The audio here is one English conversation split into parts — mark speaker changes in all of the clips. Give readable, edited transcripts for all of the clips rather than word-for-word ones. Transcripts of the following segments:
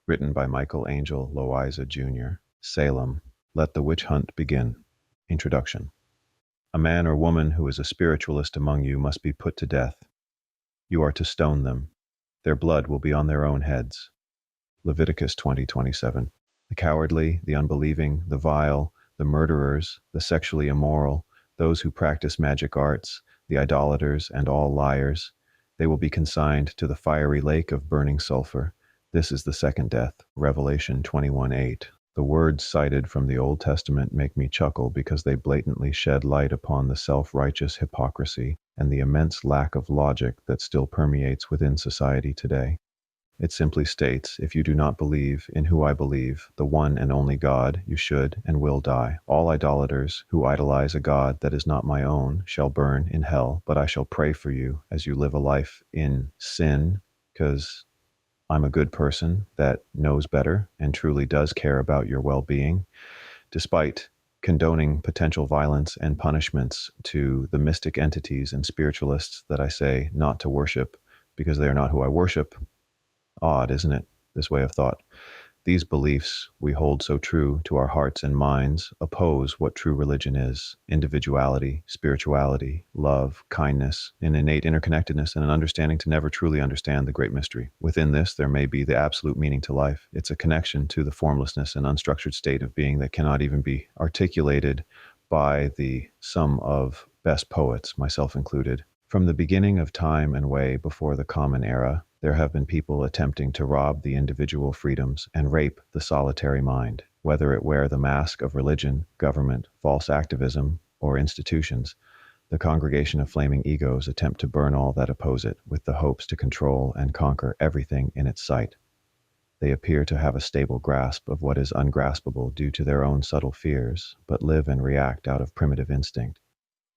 Speaker 1: Written by Michael Angel Loayza Jr., Salem. Let the Witch Hunt Begin. Introduction. A man or woman who is a spiritualist among you must be put to death. You are to stone them. Their blood will be on their own heads. Leviticus 20:27. The cowardly, the unbelieving, the vile, the murderers, the sexually immoral, those who practice magic arts, the idolaters, and all liars, they will be consigned to the fiery lake of burning sulfur. This is the second death. Revelation 21:8. The words cited from the Old Testament make me chuckle because they blatantly shed light upon the self-righteous hypocrisy and the immense lack of logic that still permeates within society today. It simply states, if you do not believe in who I believe, the one and only God, you should and will die. All idolaters who idolize a God that is not my own shall burn in hell, but I shall pray for you as you live a life in sin, because I'm a good person that knows better and truly does care about your well-being, despite condoning potential violence and punishments to the mystic entities and spiritualists that I say not to worship because they are not who I worship. Odd, isn't it, this way of thought? These beliefs we hold so true to our hearts and minds oppose what true religion is: individuality, spirituality, love, kindness, an innate interconnectedness, and an understanding to never truly understand the great mystery. Within this, there may be the absolute meaning to life. It's a connection to the formlessness and unstructured state of being that cannot even be articulated by the sum of best poets, myself included. From the beginning of time and way before the Common Era, there have been people attempting to rob the individual freedoms and rape the solitary mind, whether it wear the mask of religion, government, false activism, or institutions. The congregation of flaming egos attempt to burn all that oppose it, with the hopes to control and conquer everything in its sight. They appear to have a stable grasp of what is ungraspable due to their own subtle fears, but live and react out of primitive instinct.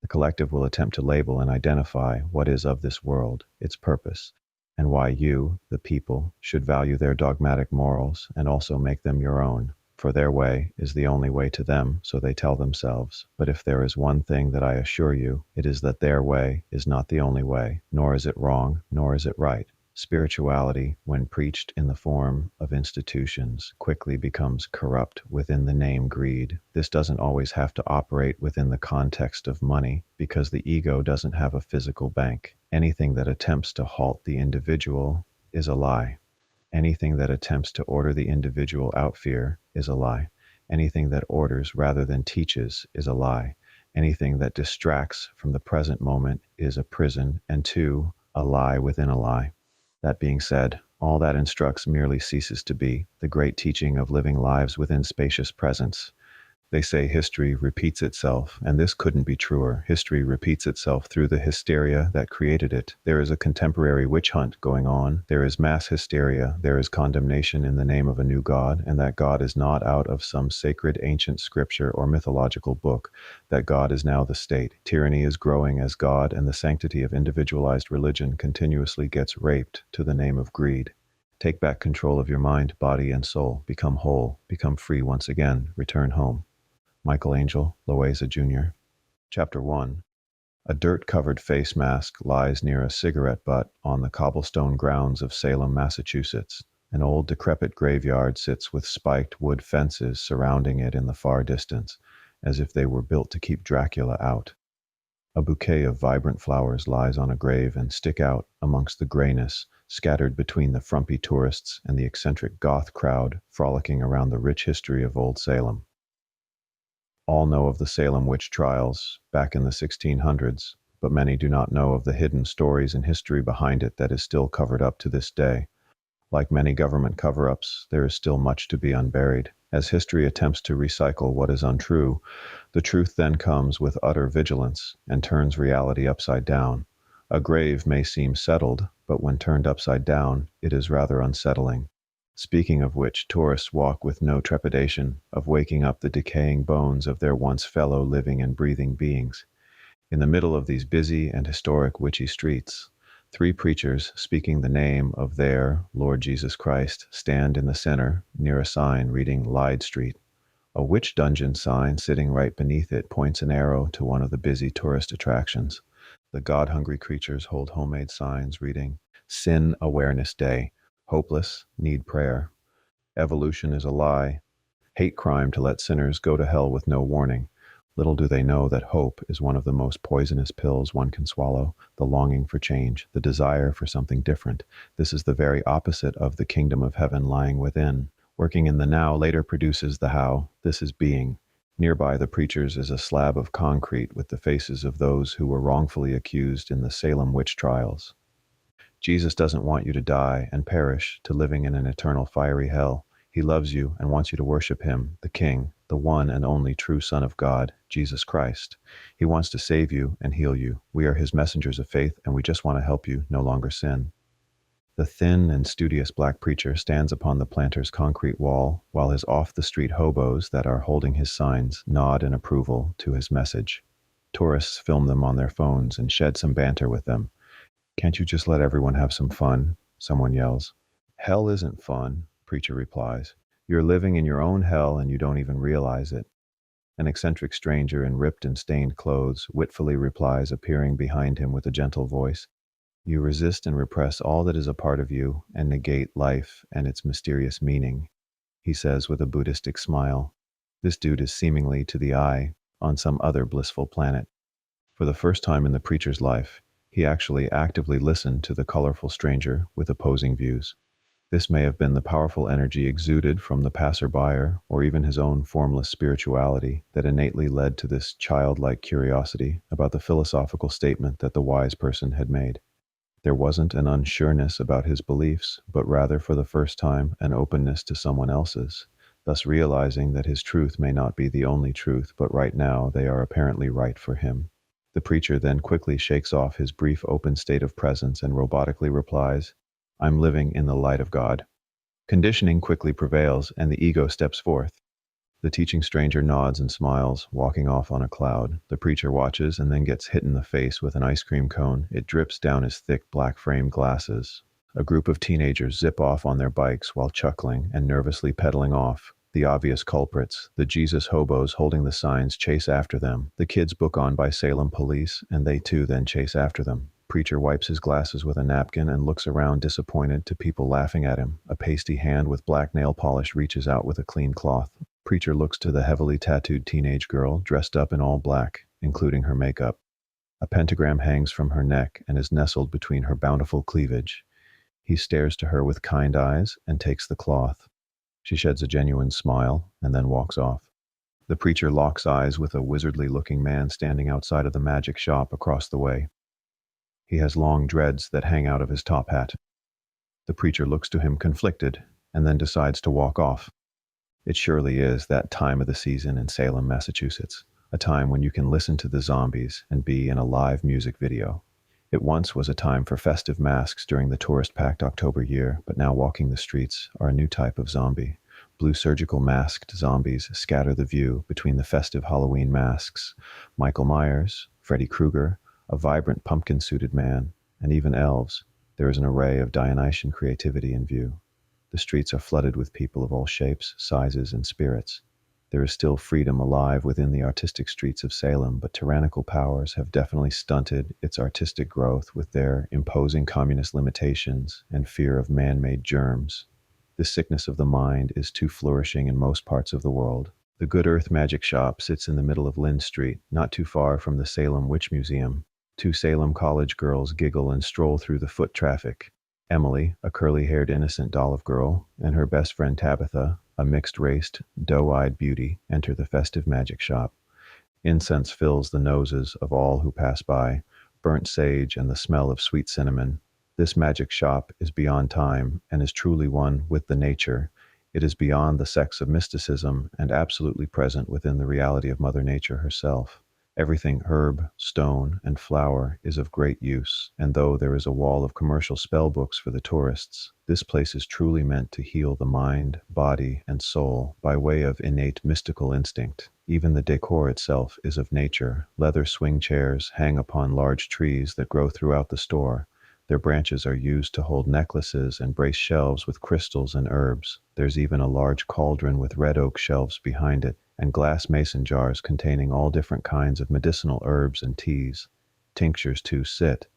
Speaker 1: The collective will attempt to label and identify what is of this world, its purpose, and why you, the people, should value their dogmatic morals and also make them your own. For their way is the only way to them, so they tell themselves. But if there is one thing that I assure you, it is that their way is not the only way, nor is it wrong, nor is it right. Spirituality, when preached in the form of institutions, quickly becomes corrupt within the name greed. This doesn't always have to operate within the context of money, because the ego doesn't have a physical bank. Anything that attempts to halt the individual is a lie. Anything that attempts to order the individual out fear is a lie. Anything that orders rather than teaches is a lie. Anything that distracts from the present moment is a prison, and two, a lie within a lie. That being said, all that instructs merely ceases to be the great teaching of living lives within spacious presence. They say history repeats itself, and this couldn't be truer. History repeats itself through the hysteria that created it. There is a contemporary witch hunt going on. There is mass hysteria. There is condemnation in the name of a new God, and that God is not out of some sacred ancient scripture or mythological book. That God is now the state. Tyranny is growing as God and the sanctity of individualized religion continuously gets raped to the name of greed. Take back control of your mind, body, and soul. Become whole. Become free once again. Return home. Michael Angel Loayza Jr. Chapter 1. A dirt-covered face mask lies near a cigarette butt on the cobblestone grounds of Salem, Massachusetts. An old decrepit graveyard sits with spiked wood fences surrounding it in the far distance, as if they were built to keep Dracula out. A bouquet of vibrant flowers lies on a grave and stick out amongst the grayness, scattered between the frumpy tourists and the eccentric goth crowd frolicking around the rich history of Old Salem. All know of the Salem witch trials back in the 1600s, but many do not know of the hidden stories and history behind it that is still covered up to this day. Like many government cover-ups, there is still much to be unburied. As history attempts to recycle what is untrue, the truth then comes with utter vigilance and turns reality upside down. A grave may seem settled, but when turned upside down, it is rather unsettling. Speaking of which, tourists walk with no trepidation of waking up the decaying bones of their once fellow living and breathing beings. In the middle of these busy and historic witchy streets, three preachers speaking the name of their Lord Jesus Christ stand in the center near a sign reading Lyde Street. A witch dungeon sign sitting right beneath it points an arrow to one of the busy tourist attractions. The God-hungry creatures hold homemade signs reading Sin Awareness Day. Hopeless, need prayer. Evolution is a lie. Hate crime to let sinners go to hell with no warning. Little do they know that hope is one of the most poisonous pills one can swallow. The longing for change, the desire for something different. This is the very opposite of the kingdom of heaven lying within. Working in the now later produces the how. This is being. Nearby the preachers is a slab of concrete with the faces of those who were wrongfully accused in the Salem witch trials. Jesus doesn't want you to die and perish to living in an eternal fiery hell. He loves you and wants you to worship him, the King, the one and only true Son of God, Jesus Christ. He wants to save you and heal you. We are his messengers of faith, and we just want to help you no longer sin. The thin and studious black preacher stands upon the planter's concrete wall, while his off-the-street hobos that are holding his signs nod in approval to his message. Tourists film them on their phones and shed some banter with them. "Can't you just let everyone have some fun?" someone yells. "Hell isn't fun," preacher replies. "You're living in your own hell and you don't even realize it." An eccentric stranger in ripped and stained clothes witfully replies, appearing behind him with a gentle voice. "You resist and repress all that is a part of you and negate life and its mysterious meaning," he says with a Buddhistic smile. This dude is seemingly, to the eye, on some other blissful planet. For the first time in the preacher's life, he actually actively listened to the colorful stranger with opposing views. This may have been the powerful energy exuded from the passerby, or even his own formless spirituality, that innately led to this childlike curiosity about the philosophical statement that the wise person had made. There wasn't an unsureness about his beliefs, but rather for the first time an openness to someone else's, thus realizing that his truth may not be the only truth, but right now they are apparently right for him. The preacher then quickly shakes off his brief open state of presence and robotically replies, "I'm living in the light of God." Conditioning quickly prevails, and the ego steps forth. The teaching stranger nods and smiles, walking off on a cloud. The preacher watches and then gets hit in the face with an ice cream cone. It drips down his thick black frame glasses. A group of teenagers zip off on their bikes while chuckling and nervously pedaling off. The obvious culprits, the Jesus hobos holding the signs, chase after them. The kids book on by Salem police, and they too then chase after them. Preacher wipes his glasses with a napkin and looks around disappointed to people laughing at him. A pasty hand with black nail polish reaches out with a clean cloth. Preacher looks to the heavily tattooed teenage girl, dressed up in all black, including her makeup. A pentagram hangs from her neck and is nestled between her bountiful cleavage. He stares to her with kind eyes and takes the cloth. She sheds a genuine smile and then walks off. The preacher locks eyes with a wizardly-looking man standing outside of the magic shop across the way. He has long dreads that hang out of his top hat. The preacher looks to him conflicted and then decides to walk off. It surely is that time of the season in Salem, Massachusetts, a time when you can listen to the zombies and be in a live music video. It once was a time for festive masks during the tourist-packed October year, but now walking the streets are a new type of zombie. Blue surgical masked zombies scatter the view between the festive Halloween masks. Michael Myers, Freddy Krueger, a vibrant pumpkin-suited man, and even elves. There is an array of Dionysian creativity in view. The streets are flooded with people of all shapes, sizes, and spirits. There is still freedom alive within the artistic streets of Salem, but tyrannical powers have definitely stunted its artistic growth with their imposing communist limitations and fear of man-made germs. This sickness of the mind is too flourishing in most parts of the world. The Good Earth Magic Shop sits in the middle of Lynn Street, not too far from the Salem Witch Museum. Two Salem college girls giggle and stroll through the foot traffic. Emily, a curly-haired innocent doll of girl, and her best friend Tabitha, a mixed-raced, doe-eyed beauty, enter the festive magic shop. Incense fills the noses of all who pass by, burnt sage and the smell of sweet cinnamon. This magic shop is beyond time and is truly one with the nature. It is beyond the sects of mysticism and absolutely present within the reality of Mother Nature herself. Everything herb, stone, and flower is of great use, and though there is a wall of commercial spell books for the tourists, this place is truly meant to heal the mind, body, and soul by way of innate mystical instinct. Even the decor itself is of nature. Leather swing chairs hang upon large trees that grow throughout the store. Their branches are used to hold necklaces and brace shelves with crystals and herbs. There's even a large cauldron with red oak shelves behind it, and glass mason jars containing all different kinds of medicinal herbs and teas. Tinctures too sit,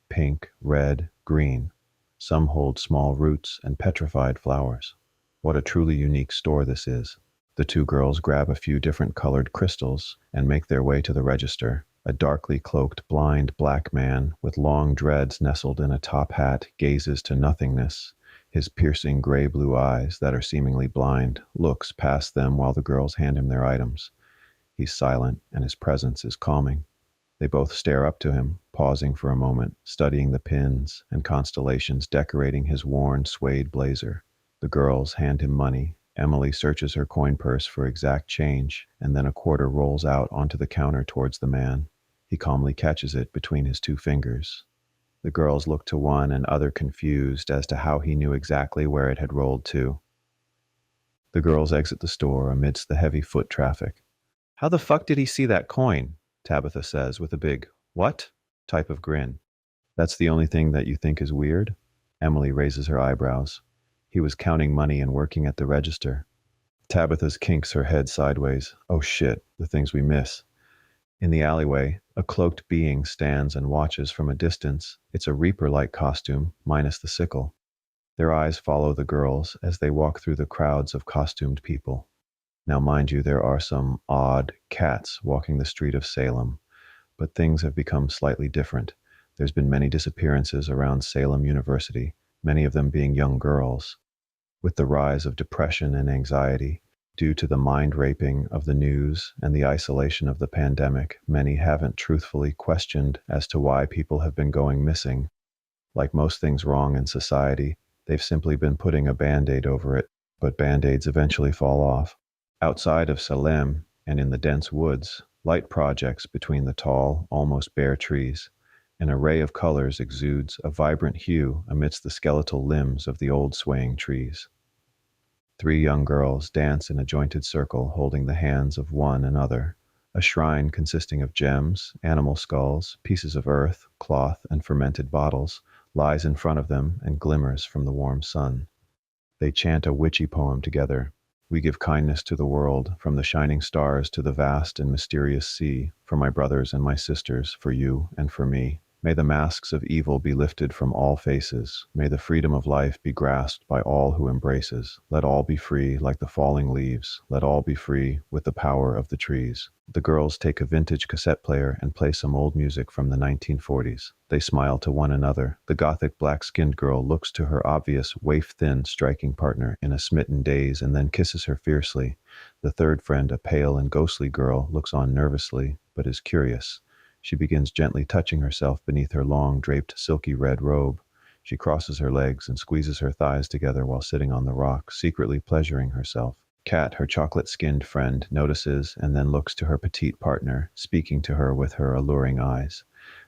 Speaker 1: pink, red, green. Some hold small roots and petrified flowers. What a truly unique store this is. The two girls grab a few different colored crystals and make their way to the register. A darkly cloaked, blind black man with long dreads nestled in a top hat gazes to nothingness. His piercing gray-blue eyes, that are seemingly blind, looks past them while the girls hand him their items. He's silent, and his presence is calming. They both stare up to him, pausing for a moment, studying the pins and constellations decorating his worn suede blazer. The girls hand him money. Emily searches her coin purse for exact change, and then a quarter rolls out onto the counter towards the man. He calmly catches it between his two fingers. The girls look to one another confused as to how he knew exactly where it had rolled to. The girls exit the store amidst the heavy foot traffic. "How the fuck did he see that coin?" Tabitha says with a big, "What?" type of grin. "That's the only thing that you think is weird?" Emily raises her eyebrows. "He was counting money and working at the register." Tabitha kinks her head sideways. "Oh shit, the things we miss." In the alleyway, a cloaked being stands and watches from a distance. It's a Reaper-like costume, minus the sickle. Their eyes follow the girls as they walk through the crowds of costumed people. Now, mind you, there are some odd cats walking the street of Salem, but things have become slightly different. There's been many disappearances around Salem University, many of them being young girls. With the rise of depression and anxiety, due to the mind raping of the news and the isolation of the pandemic, many haven't truthfully questioned as to why people have been going missing. Like most things wrong in society, they've simply been putting a band-aid over it, but band-aids eventually fall off. Outside of Salem and in the dense woods, light projects between the tall, almost bare trees. An array of colors exudes a vibrant hue amidst the skeletal limbs of the old swaying trees. Three young girls dance in a jointed circle holding the hands of one another. A shrine consisting of gems, animal skulls, pieces of earth, cloth, and fermented bottles lies in front of them and glimmers from the warm sun. They chant a witchy poem together. "We give kindness to the world, from the shining stars to the vast and mysterious sea, for my brothers and my sisters, for you and for me. May the masks of evil be lifted from all faces. May the freedom of life be grasped by all who embraces. Let all be free like the falling leaves. Let all be free with the power of the trees." The girls take a vintage cassette player and play some old music from the 1940s. They smile to one another. The gothic black-skinned girl looks to her obvious waif-thin striking partner in a smitten daze and then kisses her fiercely. The third friend, a pale and ghostly girl, looks on nervously, but is curious. She begins gently touching herself beneath her long, draped, silky red robe. She crosses her legs and squeezes her thighs together while sitting on the rock, secretly pleasuring herself. Kat, her chocolate-skinned friend, notices and then looks to her petite partner, speaking to her with her alluring eyes.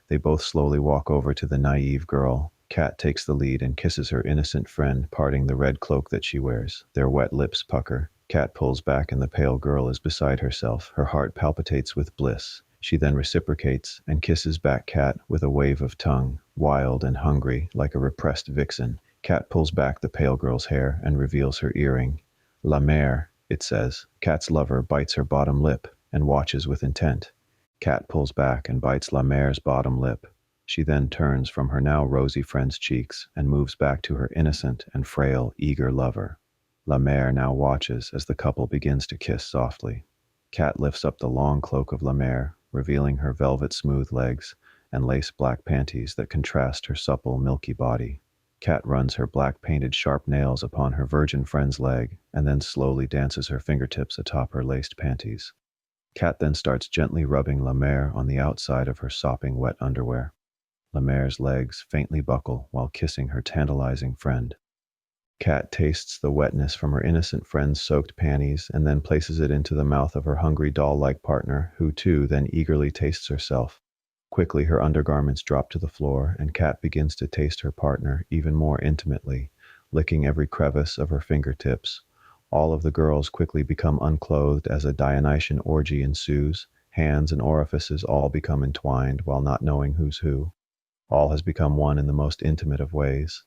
Speaker 1: They both slowly walk over to the naive girl. Kat takes the lead and kisses her innocent friend, parting the red cloak that she wears. Their wet lips pucker. Kat pulls back and the pale girl is beside herself. Her heart palpitates with bliss. She then reciprocates and kisses back Kat with a wave of tongue, wild and hungry, like a repressed vixen. Kat pulls back the pale girl's hair and reveals her earring. "La mère," it says. Kat's lover bites her bottom lip and watches with intent. Kat pulls back and bites La Mère's bottom lip. She then turns from her now rosy friend's cheeks and moves back to her innocent and frail, eager lover. La Mère now watches as the couple begins to kiss softly. Kat lifts up the long cloak of La Mère, revealing her velvet-smooth legs and lace-black panties that contrast her supple, milky body. Kat runs her black-painted sharp nails upon her virgin friend's leg and then slowly dances her fingertips atop her laced panties. Kat then starts gently rubbing La Mère on the outside of her sopping wet underwear. La Mère's legs faintly buckle while kissing her tantalizing friend. Kat tastes the wetness from her innocent friend's soaked panties and then places it into the mouth of her hungry doll-like partner, who too then eagerly tastes herself. Quickly her undergarments drop to the floor and Kat begins to taste her partner even more intimately, licking every crevice of her fingertips. All of the girls quickly become unclothed as a Dionysian orgy ensues. Hands and orifices all become entwined while not knowing who's who. All has become one in the most intimate of ways.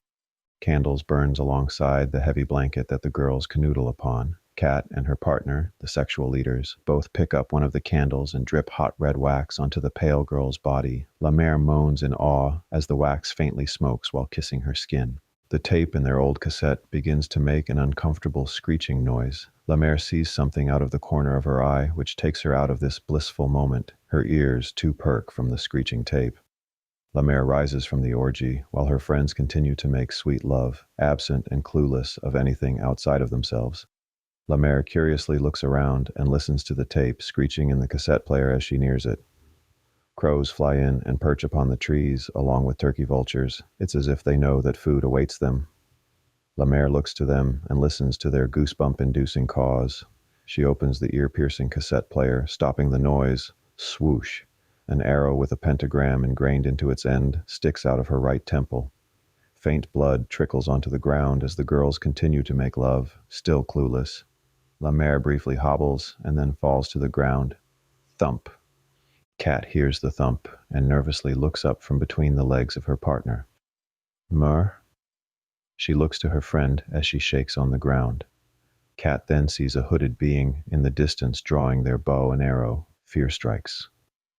Speaker 1: Candles burns alongside the heavy blanket that the girls canoodle upon. Kat and her partner, the sexual leaders, both pick up one of the candles and drip hot red wax onto the pale girl's body. La Mère moans in awe as the wax faintly smokes while kissing her skin. The tape in their old cassette begins to make an uncomfortable screeching noise. Lemaire sees something out of the corner of her eye, which takes her out of this blissful moment. Her ears too perk from the screeching tape. Lemaire rises from the orgy, while her friends continue to make sweet love, absent and clueless of anything outside of themselves. Lemaire curiously looks around and listens to the tape screeching in the cassette player as she nears it. Crows fly in and perch upon the trees, along with turkey vultures. It's as if they know that food awaits them. Lemaire looks to them and listens to their goosebump-inducing caws. She opens the ear-piercing cassette player, stopping the noise. Swoosh! An arrow with a pentagram ingrained into its end sticks out of her right temple. Faint blood trickles onto the ground as the girls continue to make love, still clueless. Lemaire briefly hobbles and then falls to the ground. Thump! Kat hears the thump and nervously looks up from between the legs of her partner. Mur? She looks to her friend as she shakes on the ground. Kat then sees a hooded being in the distance drawing their bow and arrow. Fear strikes.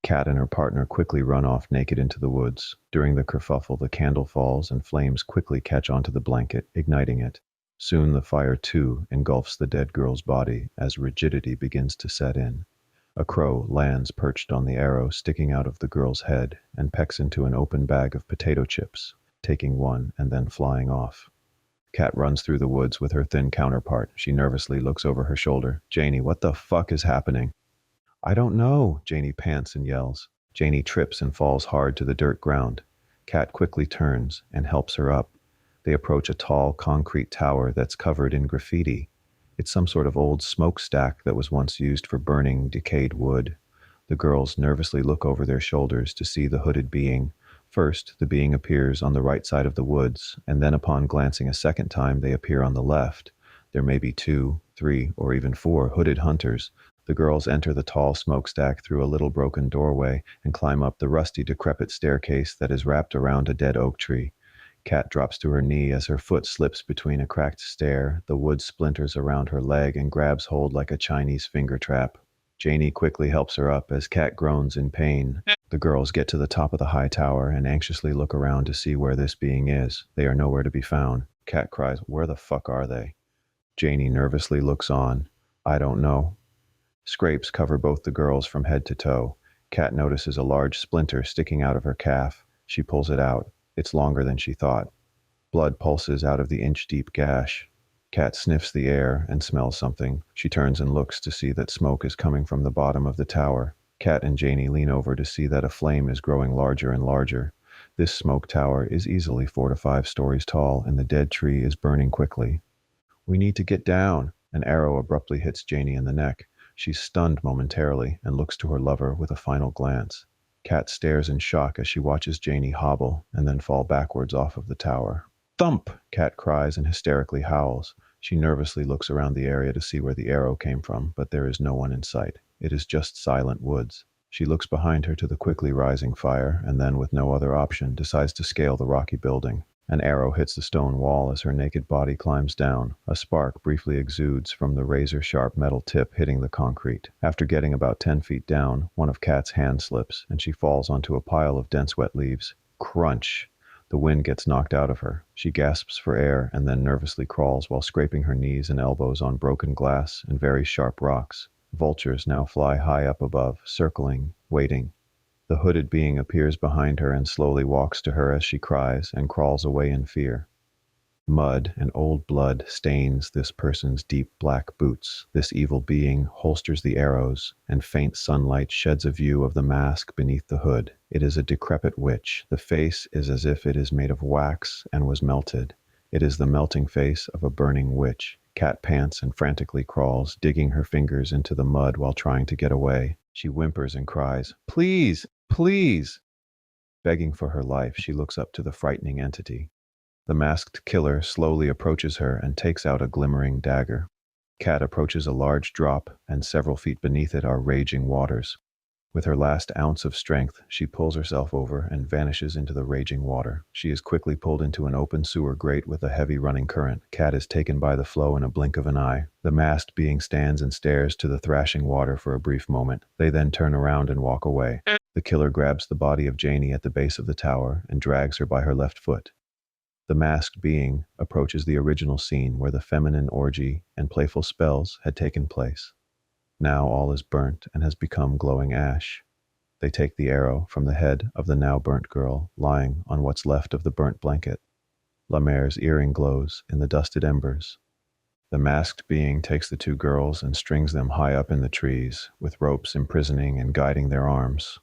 Speaker 1: Kat and her partner quickly run off naked into the woods. During the kerfuffle, the candle falls and flames quickly catch onto the blanket, igniting it. Soon the fire, too, engulfs the dead girl's body as rigidity begins to set in. A crow lands perched on the arrow sticking out of the girl's head and pecks into an open bag of potato chips, taking one and then flying off. Kat runs through the woods with her thin counterpart. She nervously looks over her shoulder. Janie, what the fuck is happening? I don't know, Janie pants and yells. Janie trips and falls hard to the dirt ground. Kat quickly turns and helps her up. They approach a tall concrete tower that's covered in graffiti. It's some sort of old smokestack that was once used for burning decayed wood. The girls nervously look over their shoulders to see the hooded being. First, the being appears on the right side of the woods, and then upon glancing a second time, they appear on the left. There may be 2, 3, or even 4 hooded hunters. The girls enter the tall smokestack through a little broken doorway and climb up the rusty, decrepit staircase that is wrapped around a dead oak tree. Kat drops to her knee as her foot slips between a cracked stair. The wood splinters around her leg and grabs hold like a Chinese finger trap. Janie quickly helps her up as Kat groans in pain. The girls get to the top of the high tower and anxiously look around to see where this being is. They are nowhere to be found. Kat cries, "Where the fuck are they?" Janie nervously looks on. "I don't know." Scrapes cover both the girls from head to toe. Kat notices a large splinter sticking out of her calf. She pulls it out. It's longer than she thought. Blood pulses out of the inch-deep gash. Kat sniffs the air and smells something. She turns and looks to see that smoke is coming from the bottom of the tower. Kat and Janie lean over to see that a flame is growing larger and larger. This smoke tower is easily 4 to 5 stories tall, and the dead tree is burning quickly. "We need to get down." An arrow abruptly hits Janie in the neck. She's stunned momentarily and looks to her lover with a final glance. Kat stares in shock as she watches Janie hobble and then fall backwards off of the tower. "Thump!" Kat cries and hysterically howls. She nervously looks around the area to see where the arrow came from, but there is no one in sight. It is just silent woods. She looks behind her to the quickly rising fire, and then, with no other option, decides to scale the rocky building. An arrow hits the stone wall as her naked body climbs down. A spark briefly exudes from the razor-sharp metal tip hitting the concrete. After getting about 10 feet down, one of Kat's hands slips, and she falls onto a pile of dense wet leaves. Crunch! The wind gets knocked out of her. She gasps for air and then nervously crawls while scraping her knees and elbows on broken glass and very sharp rocks. Vultures now fly high up above, circling, waiting. The hooded being appears behind her and slowly walks to her as she cries and crawls away in fear. Mud and old blood stains this person's deep black boots. This evil being holsters the arrows, and faint sunlight sheds a view of the mask beneath the hood. It is a decrepit witch. The face is as if it is made of wax and was melted. It is the melting face of a burning witch. Kat pants and frantically crawls, digging her fingers into the mud while trying to get away. She whimpers and cries, "Please! Please!" Begging for her life, she looks up to the frightening entity. The masked killer slowly approaches her and takes out a glimmering dagger. Kat approaches a large drop, and several feet beneath it are raging waters. With her last ounce of strength, she pulls herself over and vanishes into the raging water. She is quickly pulled into an open sewer grate with a heavy running current. Kat is taken by the flow in a blink of an eye. The masked being stands and stares to the thrashing water for a brief moment. They then turn around and walk away. The killer grabs the body of Janie at the base of the tower and drags her by her left foot. The masked being approaches the original scene where the feminine orgy and playful spells had taken place. Now all is burnt and has become glowing ash. They take the arrow from the head of the now burnt girl lying on what's left of the burnt blanket. La Mare's earring glows in the dusted embers. The masked being takes the two girls and strings them high up in the trees, with ropes imprisoning and guiding their arms.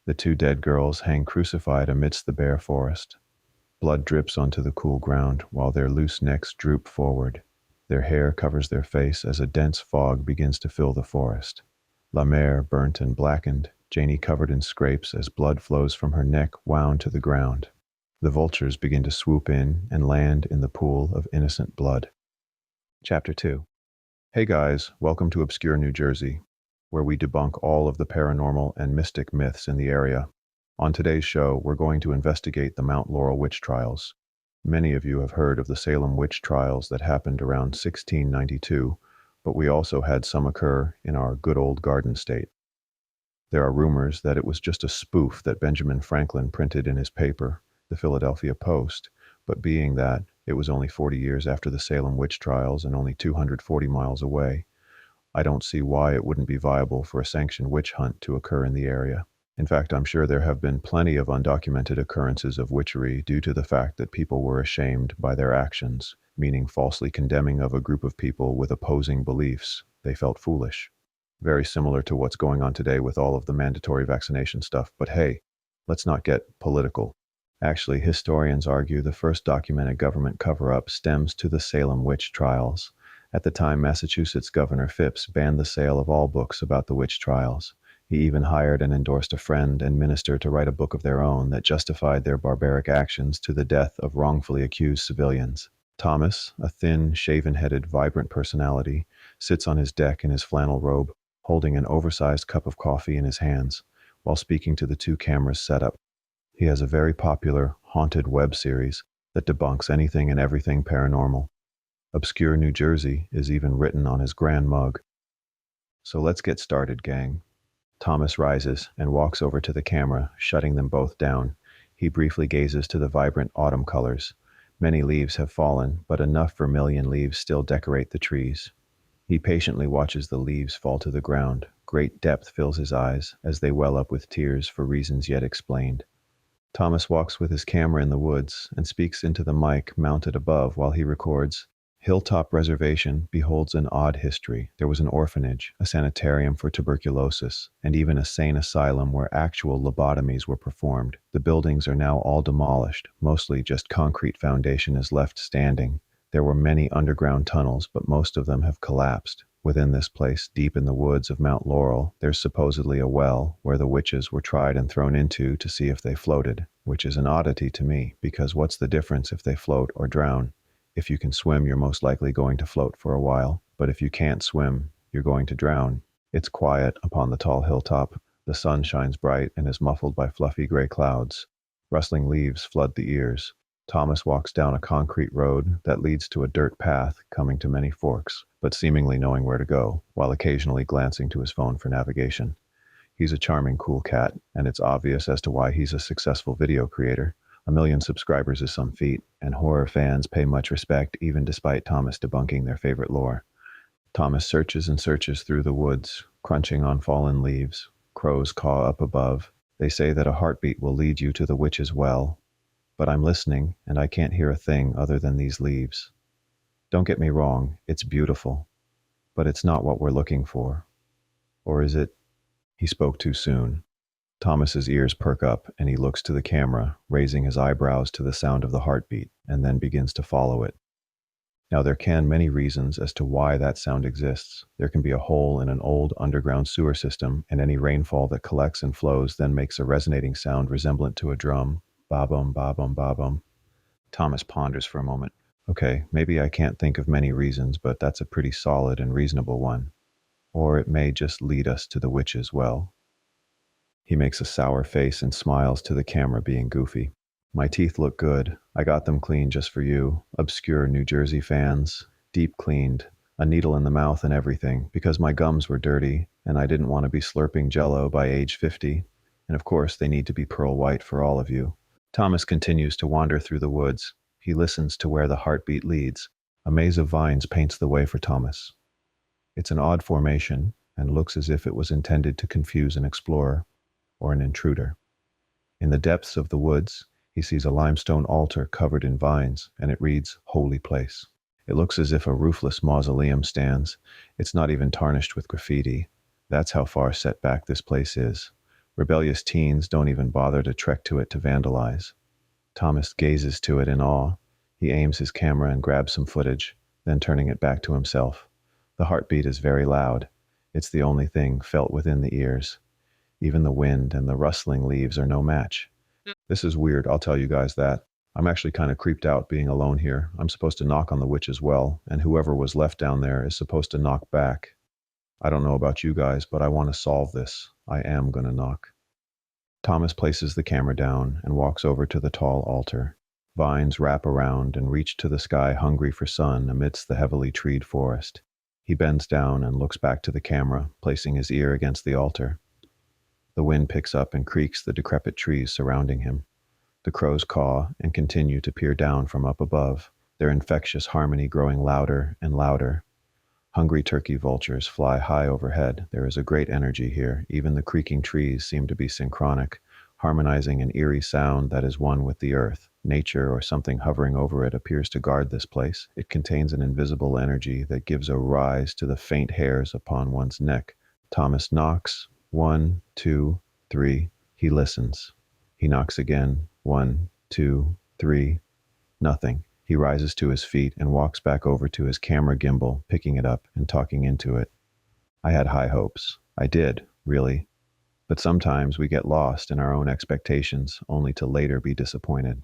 Speaker 1: The two dead girls hang crucified amidst the bare forest. Blood drips onto the cool ground while their loose necks droop forward. Their hair covers their face as a dense fog begins to fill the forest. La Mare burnt and blackened, Janie covered in scrapes as blood flows from her neck wound to the ground. The vultures begin to swoop in and land in the pool of innocent blood. Chapter 2. Hey guys, welcome to Obscure New Jersey, where we debunk all of the paranormal and mystic myths in the area. On today's show, we're going to investigate the Mount Laurel witch trials. Many of you have heard of the Salem witch trials that happened around 1692, but we also had some occur in our good old Garden State. There are rumors that it was just a spoof that Benjamin Franklin printed in his paper, the Philadelphia Post, but being that it was only 40 years after the Salem witch trials and only 240 miles away, I don't see why it wouldn't be viable for a sanctioned witch hunt to occur in the area. In fact, I'm sure there have been plenty of undocumented occurrences of witchery due to the fact that people were ashamed by their actions, meaning falsely condemning of a group of people with opposing beliefs. They felt foolish. Very similar to what's going on today with all of the mandatory vaccination stuff, but hey, let's not get political. Actually, historians argue the first documented government cover-up stems to the Salem witch trials. At the time, Massachusetts Governor Phipps banned the sale of all books about the witch trials. He even hired and endorsed a friend and minister to write a book of their own that justified their barbaric actions to the death of wrongfully accused civilians. Thomas, a thin, shaven-headed, vibrant personality, sits on his deck in his flannel robe, holding an oversized cup of coffee in his hands, while speaking to the two cameras set up. He has a very popular, haunted web series that debunks anything and everything paranormal. Obscure New Jersey is even written on his grand mug. So let's get started, gang. Thomas rises and walks over to the camera, shutting them both down. He briefly gazes to the vibrant autumn colors. Many leaves have fallen, but enough vermilion leaves still decorate the trees. He patiently watches the leaves fall to the ground. Great depth fills his eyes as they well up with tears for reasons yet explained. Thomas walks with his camera in the woods and speaks into the mic mounted above while he records. Hilltop Reservation beholds an odd history. There was an orphanage, a sanitarium for tuberculosis, and even a sane asylum where actual lobotomies were performed. The buildings are now all demolished. Mostly just concrete foundation is left standing. There were many underground tunnels, but most of them have collapsed. Within this place, deep in the woods of Mount Laurel, there's supposedly a well where the witches were tried and thrown into to see if they floated, which is an oddity to me, because what's the difference if they float or drown? If you can swim, you're most likely going to float for a while, but if you can't swim, you're going to drown. It's quiet upon the tall hilltop. The sun shines bright and is muffled by fluffy gray clouds. Rustling leaves flood the ears. Thomas walks down a concrete road that leads to a dirt path coming to many forks, but seemingly knowing where to go, while occasionally glancing to his phone for navigation. He's a charming, cool cat, and it's obvious as to why he's a successful video creator. 1 million subscribers is some feat, and horror fans pay much respect even despite Thomas debunking their favorite lore. Thomas searches and searches through the woods, crunching on fallen leaves. Crows caw up above. They say that a heartbeat will lead you to the witch's well. But I'm listening, and I can't hear a thing other than these leaves. Don't get me wrong, it's beautiful. But it's not what we're looking for. Or is it? He spoke too soon. Thomas's ears perk up, and he looks to the camera, raising his eyebrows to the sound of the heartbeat, and then begins to follow it. Now there can many reasons as to why that sound exists. There can be a hole in an old underground sewer system, and any rainfall that collects and flows then makes a resonating sound resemblant to a drum. Ba-bum, ba-bum, ba-bum. Thomas ponders for a moment. Okay, maybe I can't think of many reasons, but that's a pretty solid and reasonable one. Or it may just lead us to the witch's well. He makes a sour face and smiles to the camera, being goofy. My teeth look good. I got them cleaned just for you, obscure New Jersey fans. Deep cleaned. A needle in the mouth and everything, because my gums were dirty, and I didn't want to be slurping Jell-O by age 50. And of course, they need to be pearl white for all of you. Thomas continues to wander through the woods. He listens to where the heartbeat leads. A maze of vines paints the way for Thomas. It's an odd formation and looks as if it was intended to confuse an explorer or an intruder. In the depths of the woods, he sees a limestone altar covered in vines, and it reads, "Holy Place." It looks as if a roofless mausoleum stands. It's not even tarnished with graffiti. That's how far set back this place is. Rebellious teens don't even bother to trek to it to vandalize. Thomas gazes to it in awe. He aims his camera and grabs some footage, then turning it back to himself. The heartbeat is very loud. It's the only thing felt within the ears. Even the wind and the rustling leaves are no match. This is weird, I'll tell you guys that. I'm actually kind of creeped out being alone here. I'm supposed to knock on the witch as well, and whoever was left down there is supposed to knock back. I don't know about you guys, but I want to solve this. I am going to knock. Thomas places the camera down and walks over to the tall altar. Vines wrap around and reach to the sky, hungry for sun amidst the heavily treed forest. He bends down and looks back to the camera, placing his ear against the altar. The wind picks up and creaks the decrepit trees surrounding him. The crows caw and continue to peer down from up above, their infectious harmony growing louder and louder. Hungry turkey vultures fly high overhead. There is a great energy here. Even the creaking trees seem to be synchronic, harmonizing an eerie sound that is one with the earth. Nature or something hovering over it appears to guard this place. It contains an invisible energy that gives a rise to the faint hairs upon one's neck. Thomas knocks. 1, 2, 3. He listens. He knocks again. 1, 2, 3. Nothing. He rises to his feet and walks back over to his camera gimbal, picking it up and talking into it. I had high hopes. I did, really. But sometimes we get lost in our own expectations, only to later be disappointed.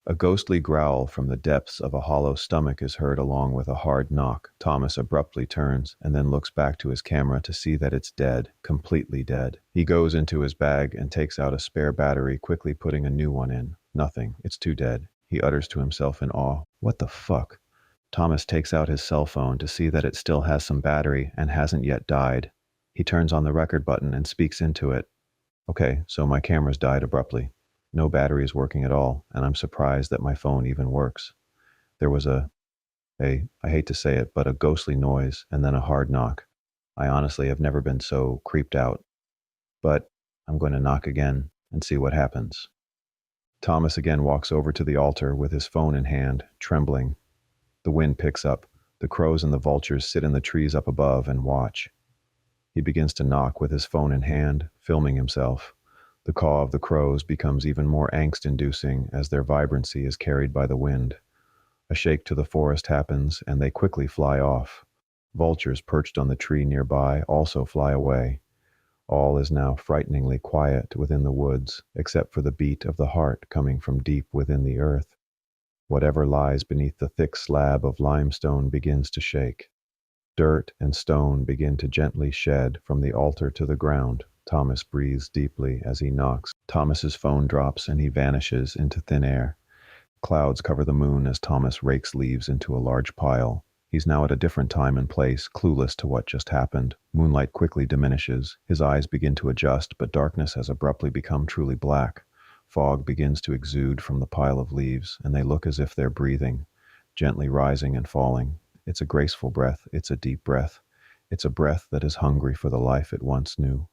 Speaker 1: A ghostly growl from the depths of a hollow stomach is heard along with a hard knock. Thomas abruptly turns and then looks back to his camera to see that it's dead, completely dead. He goes into his bag and takes out a spare battery, quickly putting a new one in. Nothing. It's too dead. He utters to himself in awe. What the fuck? Thomas takes out his cell phone to see that it still has some battery and hasn't yet died. He turns on the record button and speaks into it. Okay, so my camera's died abruptly. No battery is working at all, and I'm surprised that my phone even works. There was I hate to say it, but a ghostly noise and then a hard knock. I honestly have never been so creeped out. But I'm going to knock again and see what happens. Thomas again walks over to the altar with his phone in hand, trembling. The wind picks up. The crows and the vultures sit in the trees up above and watch. He begins to knock with his phone in hand, filming himself. The caw of the crows becomes even more angst-inducing as their vibrancy is carried by the wind. A shake to the forest happens, and they quickly fly off. Vultures perched on the tree nearby also fly away. All is now frighteningly quiet within the woods, except for the beat of the heart coming from deep within the earth. Whatever lies beneath the thick slab of limestone begins to shake. Dirt and stone begin to gently shed from the altar to the ground. Thomas breathes deeply as he knocks. Thomas's phone drops and he vanishes into thin air. Clouds cover the moon as Thomas rakes leaves into a large pile. He's now at a different time and place, clueless to what just happened. Moonlight quickly diminishes. His eyes begin to adjust, but darkness has abruptly become truly black. Fog begins to exude from the pile of leaves, and they look as if they're breathing, gently rising and falling. It's a graceful breath. It's a deep breath. It's a breath that is hungry for the life it once knew.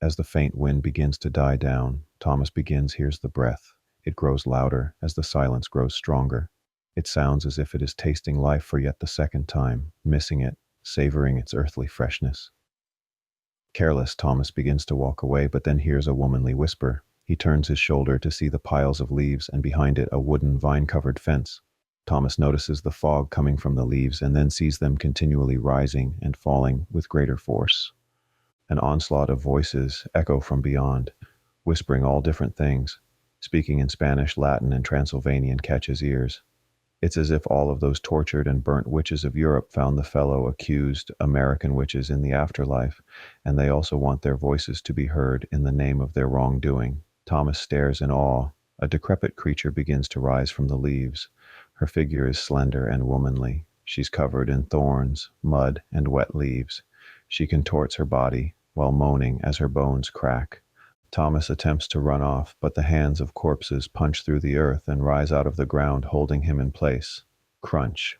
Speaker 1: As the faint wind begins to die down, Thomas hears the breath. It grows louder as the silence grows stronger. It sounds as if it is tasting life for yet the second time, missing it, savoring its earthly freshness. Careless, Thomas begins to walk away, but then hears a womanly whisper. He turns his shoulder to see the piles of leaves and behind it a wooden vine-covered fence. Thomas notices the fog coming from the leaves and then sees them continually rising and falling with greater force. An onslaught of voices echo from beyond, whispering all different things. Speaking in Spanish, Latin, and Transylvanian catch his ears. It's as if all of those tortured and burnt witches of Europe found the fellow accused American witches in the afterlife, and they also want their voices to be heard in the name of their wrongdoing. Thomas stares in awe. A decrepit creature begins to rise from the leaves. Her figure is slender and womanly. She's covered in thorns, mud, and wet leaves. She contorts her body while moaning as her bones crack. Thomas attempts to run off, but the hands of corpses punch through the earth and rise out of the ground, holding him in place. Crunch.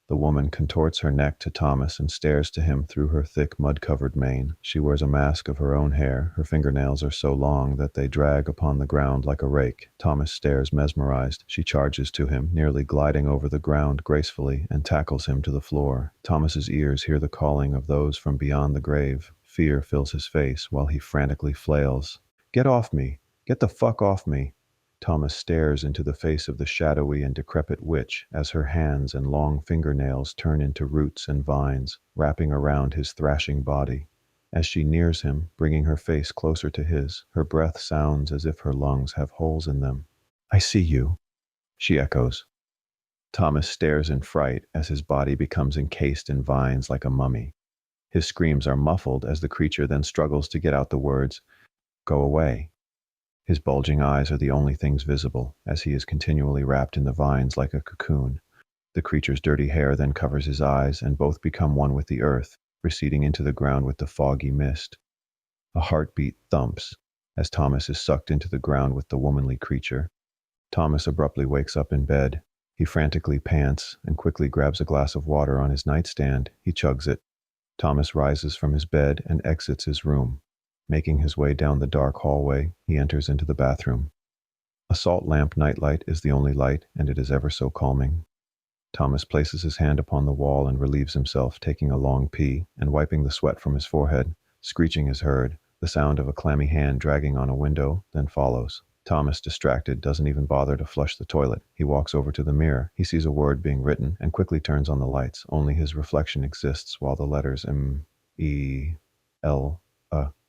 Speaker 1: The woman contorts her neck to Thomas and stares to him through her thick, mud-covered mane. She wears a mask of her own hair. Her fingernails are so long that they drag upon the ground like a rake. Thomas stares mesmerized. She charges to him, nearly gliding over the ground gracefully, and tackles him to the floor. Thomas's ears hear the calling of those from beyond the grave. Fear fills his face while he frantically flails. "Get off me! Get the fuck off me!" Thomas stares into the face of the shadowy and decrepit witch as her hands and long fingernails turn into roots and vines, wrapping around his thrashing body. As she nears him, bringing her face closer to his, her breath sounds as if her lungs have holes in them. "I see you," she echoes. Thomas stares in fright as his body becomes encased in vines like a mummy. His screams are muffled as the creature then struggles to get out the words, "Go away." His bulging eyes are the only things visible, as he is continually wrapped in the vines like a cocoon. The creature's dirty hair then covers his eyes, and both become one with the earth, receding into the ground with the foggy mist. A heartbeat thumps as Thomas is sucked into the ground with the womanly creature. Thomas abruptly wakes up in bed. He frantically pants and quickly grabs a glass of water on his nightstand. He chugs it. Thomas rises from his bed and exits his room. Making his way down the dark hallway, he enters into the bathroom. A salt lamp nightlight is the only light, and it is ever so calming. Thomas places his hand upon the wall and relieves himself, taking a long pee and wiping the sweat from his forehead. Screeching is heard. The sound of a clammy hand dragging on a window then follows. Thomas, distracted, doesn't even bother to flush the toilet. He walks over to the mirror. He sees a word being written and quickly turns on the lights. Only his reflection exists while the letters M, E, L,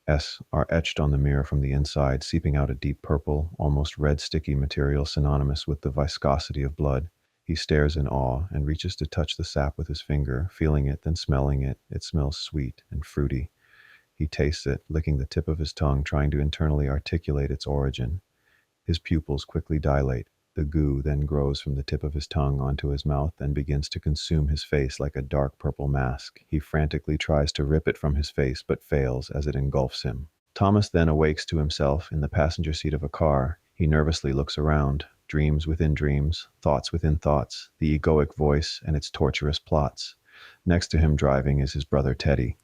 Speaker 1: S are etched on the mirror from the inside, seeping out a deep purple, almost red sticky material synonymous with the viscosity of blood. He stares in awe and reaches to touch the sap with his finger, feeling it, then smelling it. It smells sweet and fruity. He tastes it, licking the tip of his tongue, trying to internally articulate its origin. His pupils quickly dilate. The goo then grows from the tip of his tongue onto his mouth and begins to consume his face like a dark purple mask. He frantically tries to rip it from his face, but fails as it engulfs him. Thomas then awakes to himself in the passenger seat of a car. He nervously looks around. Dreams within dreams, thoughts within thoughts, the egoic voice and its torturous plots. Next to him driving is his brother Teddy.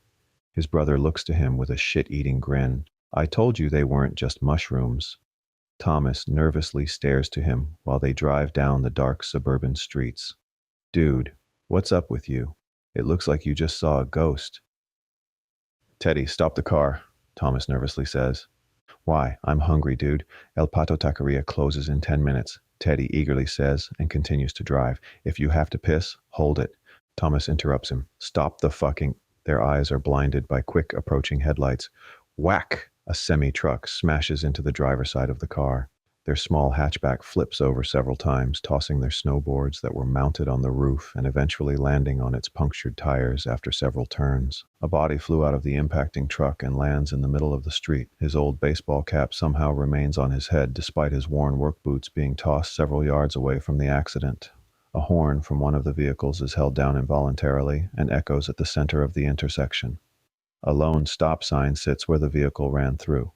Speaker 1: His brother looks to him with a shit-eating grin. "I told you they weren't just mushrooms." Thomas nervously stares to him while they drive down the dark suburban streets. "Dude, what's up with you? It looks like you just saw a ghost." "Teddy, stop the car," Thomas nervously says. "Why, I'm hungry, dude. El Pato Taqueria closes in 10 minutes, Teddy eagerly says and continues to drive. "If you have to piss, hold it." Thomas interrupts him. "Stop the fucking—" Their eyes are blinded by quick approaching headlights. Whack! A semi-truck smashes into the driver's side of the car. Their small hatchback flips over several times, tossing their snowboards that were mounted on the roof and eventually landing on its punctured tires after several turns. A body flew out of the impacting truck and lands in the middle of the street. His old baseball cap somehow remains on his head despite his worn work boots being tossed several yards away from the accident. A horn from one of the vehicles is held down involuntarily and echoes at the center of the intersection. A lone stop sign sits where the vehicle ran through.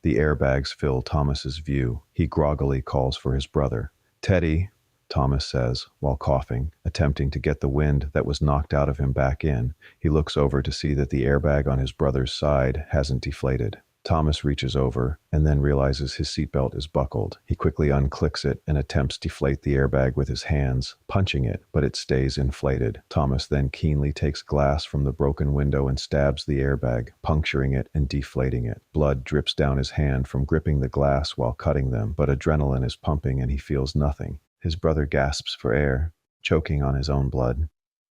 Speaker 1: The airbags fill Thomas's view. He groggily calls for his brother. "Teddy," Thomas says, while coughing, attempting to get the wind that was knocked out of him back in. He looks over to see that the airbag on his brother's side hasn't deflated. Thomas reaches over and then realizes his seatbelt is buckled. He quickly unclicks it and attempts to deflate the airbag with his hands, punching it, but it stays inflated. Thomas then keenly takes glass from the broken window and stabs the airbag, puncturing it and deflating it. Blood drips down his hand from gripping the glass while cutting them, but adrenaline is pumping and he feels nothing. His brother gasps for air, choking on his own blood.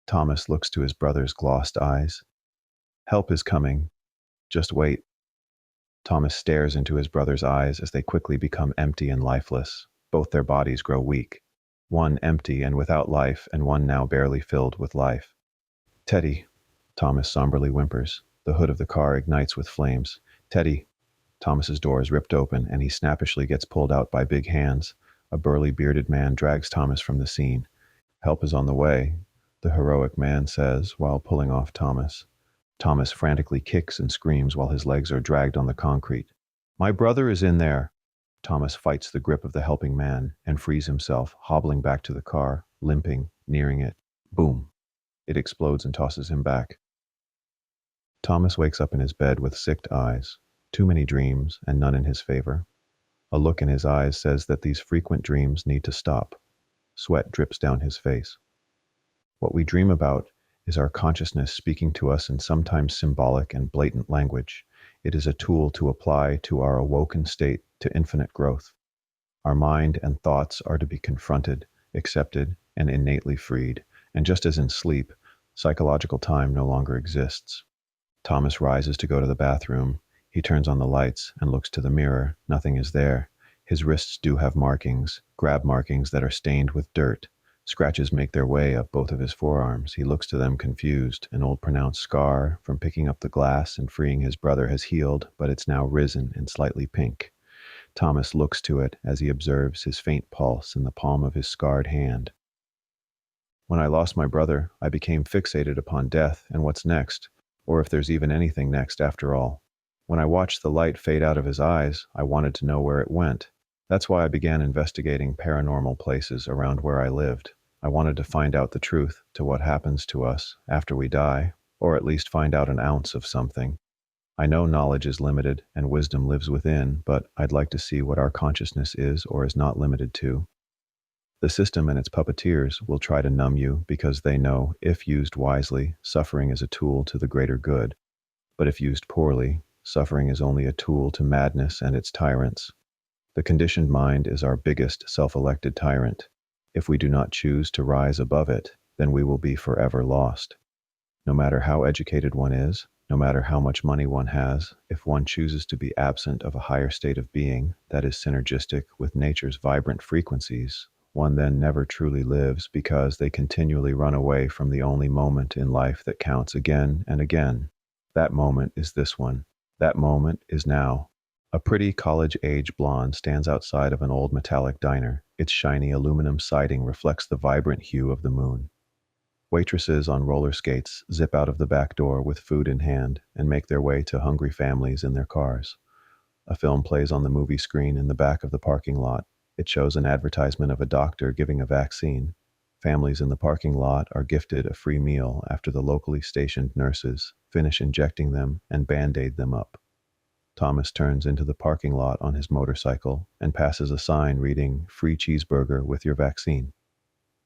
Speaker 1: Thomas looks to his brother's glossed eyes. "Help is coming. Just wait." Thomas stares into his brother's eyes as they quickly become empty and lifeless. Both their bodies grow weak. One empty and without life, and one now barely filled with life. "Teddy," Thomas somberly whimpers. The hood of the car ignites with flames. "Teddy." Thomas's door is ripped open, and he snappishly gets pulled out by big hands. A burly bearded man drags Thomas from the scene. "Help is on the way," the heroic man says while pulling off Thomas. Thomas frantically kicks and screams while his legs are dragged on the concrete. My brother is in there. Thomas fights the grip of the helping man and frees himself, hobbling back to the car, limping, nearing it. Boom. It explodes and tosses him back. Thomas wakes up in his bed with sicked eyes. Too many dreams, and none in his favor. A look in his eyes says that these frequent dreams need to stop. Sweat drips down his face. What we dream about is our consciousness speaking to us in sometimes symbolic and blatant language. It is a tool to apply to our awoken state to infinite growth. Our mind and thoughts are to be confronted, accepted, and innately freed. And just as in sleep, psychological time no longer exists. Thomas rises to go to the bathroom. He turns on the lights and looks to the mirror. Nothing is there. His wrists do have markings, grab markings that are stained with dirt. Scratches make their way up both of his forearms. He looks to them confused. An old pronounced scar from picking up the glass and freeing his brother has healed, but it's now risen and slightly pink. Thomas looks to it as he observes his faint pulse in the palm of his scarred hand. When I lost my brother, I became fixated upon death and what's next, or if there's even anything next after all. When I watched the light fade out of his eyes, I wanted to know where it went. That's why I began investigating paranormal places around where I lived. I wanted to find out the truth to what happens to us after we die, or at least find out an ounce of something. I know knowledge is limited and wisdom lives within, but I'd like to see what our consciousness is or is not limited to. The system and its puppeteers will try to numb you because they know, if used wisely, suffering is a tool to the greater good. But if used poorly, suffering is only a tool to madness and its tyrants. The conditioned mind is our biggest self-elected tyrant. If we do not choose to rise above it, then we will be forever lost. No matter how educated one is, no matter how much money one has, if one chooses to be absent of a higher state of being that is synergistic with nature's vibrant frequencies, one then never truly lives because they continually run away from the only moment in life that counts again and again. That moment is this one. That moment is now. A pretty college-age blonde stands outside of an old metallic diner. Its shiny aluminum siding reflects the vibrant hue of the moon. Waitresses on roller skates zip out of the back door with food in hand and make their way to hungry families in their cars. A film plays on the movie screen in the back of the parking lot. It shows an advertisement of a doctor giving a vaccine. Families in the parking lot are gifted a free meal after the locally stationed nurses finish injecting them and band-aid them up. Thomas turns into the parking lot on his motorcycle and passes a sign reading, "Free cheeseburger with your vaccine."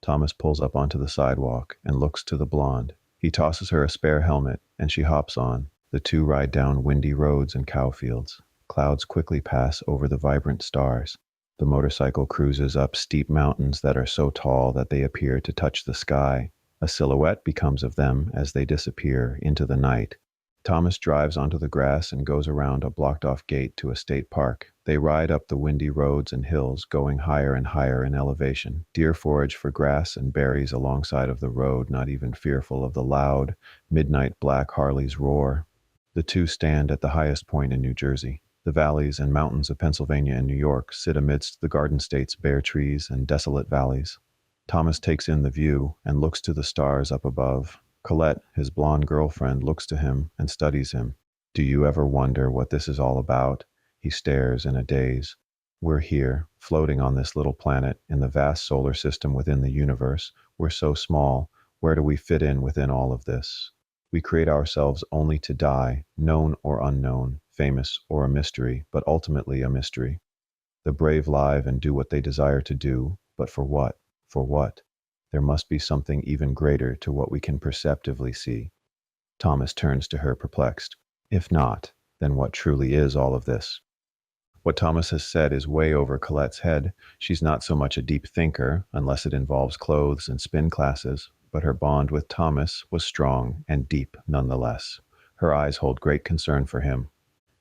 Speaker 1: Thomas pulls up onto the sidewalk and looks to the blonde. He tosses her a spare helmet and she hops on. The two ride down windy roads and cow fields. Clouds quickly pass over the vibrant stars. The motorcycle cruises up steep mountains that are so tall that they appear to touch the sky. A silhouette becomes of them as they disappear into the night. Thomas drives onto the grass and goes around a blocked-off gate to a state park. They ride up the windy roads and hills, going higher and higher in elevation. Deer forage for grass and berries alongside of the road, not even fearful of the loud, midnight black Harley's roar. The two stand at the highest point in New Jersey. The valleys and mountains of Pennsylvania and New York sit amidst the Garden State's bare trees and desolate valleys. Thomas takes in the view and looks to the stars up above. Colette, his blonde girlfriend, looks to him and studies him. "Do you ever wonder what this is all about?" He stares in a daze. "We're here, floating on this little planet in the vast solar system within the universe. We're so small. Where do we fit in within all of this? We create ourselves only to die, known or unknown, famous or a mystery, but ultimately a mystery. The brave live and do what they desire to do, but for what? For what? There must be something even greater to what we can perceptively see." Thomas turns to her perplexed. If not, then what truly is all of this? What Thomas has said is way over Colette's head. She's not so much a deep thinker, unless it involves clothes and spin classes, but her bond with Thomas was strong and deep nonetheless. Her eyes hold great concern for him.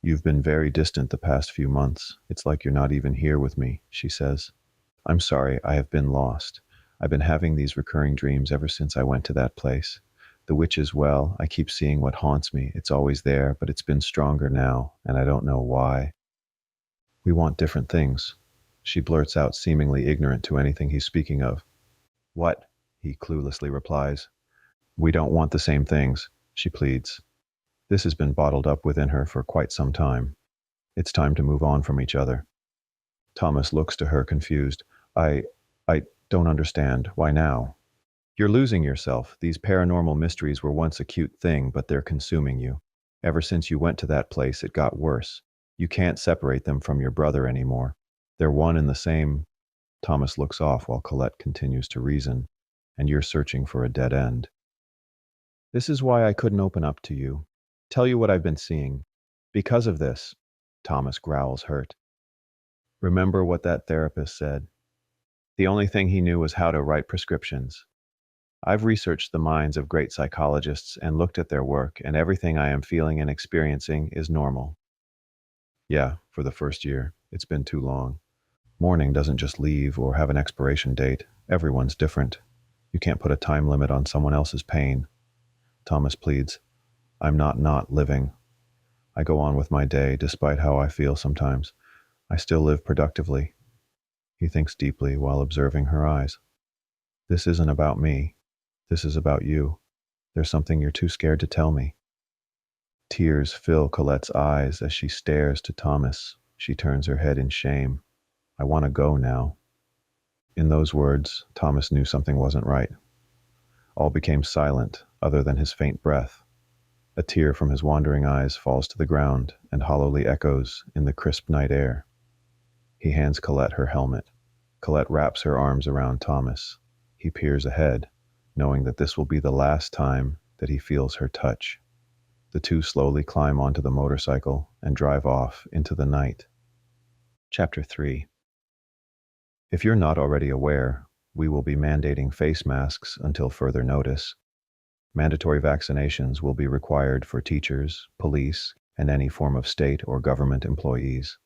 Speaker 1: "You've been very distant the past few months. It's like you're not even here with me," she says. "I'm sorry, I have been lost. I've been having these recurring dreams ever since I went to that place. The witch as well. I keep seeing what haunts me. It's always there, but it's been stronger now, and I don't know why." "We want different things," she blurts out, seemingly ignorant to anything he's speaking of. "What?" he cluelessly replies. "We don't want the same things," she pleads. This has been bottled up within her for quite some time. It's time to move on from each other. Thomas looks to her confused. I, I don't understand. Why now? You're losing yourself. These paranormal mysteries were once a cute thing, but they're consuming you. Ever since you went to that place, it got worse. You can't separate them from your brother anymore. They're one and the same. Thomas looks off while Colette continues to reason, and you're searching for a dead end. This is why I couldn't open up to you. Tell you what I've been seeing. Because of this, Thomas growls hurt. Remember what that therapist said. The only thing he knew was how to write prescriptions. I've researched the minds of great psychologists and looked at their work, and everything I am feeling and experiencing is normal. Yeah, for the first year. It's been too long. Mourning doesn't just leave or have an expiration date. Everyone's different. You can't put a time limit on someone else's pain. Thomas pleads, I'm not living. I go on with my day despite how I feel sometimes. I still live productively. He thinks deeply while observing her eyes. This isn't about me. This is about you. There's something you're too scared to tell me. Tears fill Colette's eyes as she stares to Thomas. She turns her head in shame. I want to go now. In those words, Thomas knew something wasn't right. All became silent, other than his faint breath. A tear from his wandering eyes falls to the ground and hollowly echoes in the crisp night air. He hands Colette her helmet. Colette wraps her arms around Thomas. He peers ahead, knowing that this will be the last time that he feels her touch. The two slowly climb onto the motorcycle and drive off into the night. Chapter 3. If you're not already aware, we will be mandating face masks until further notice. Mandatory vaccinations will be required for teachers, police, and any form of state or government employees.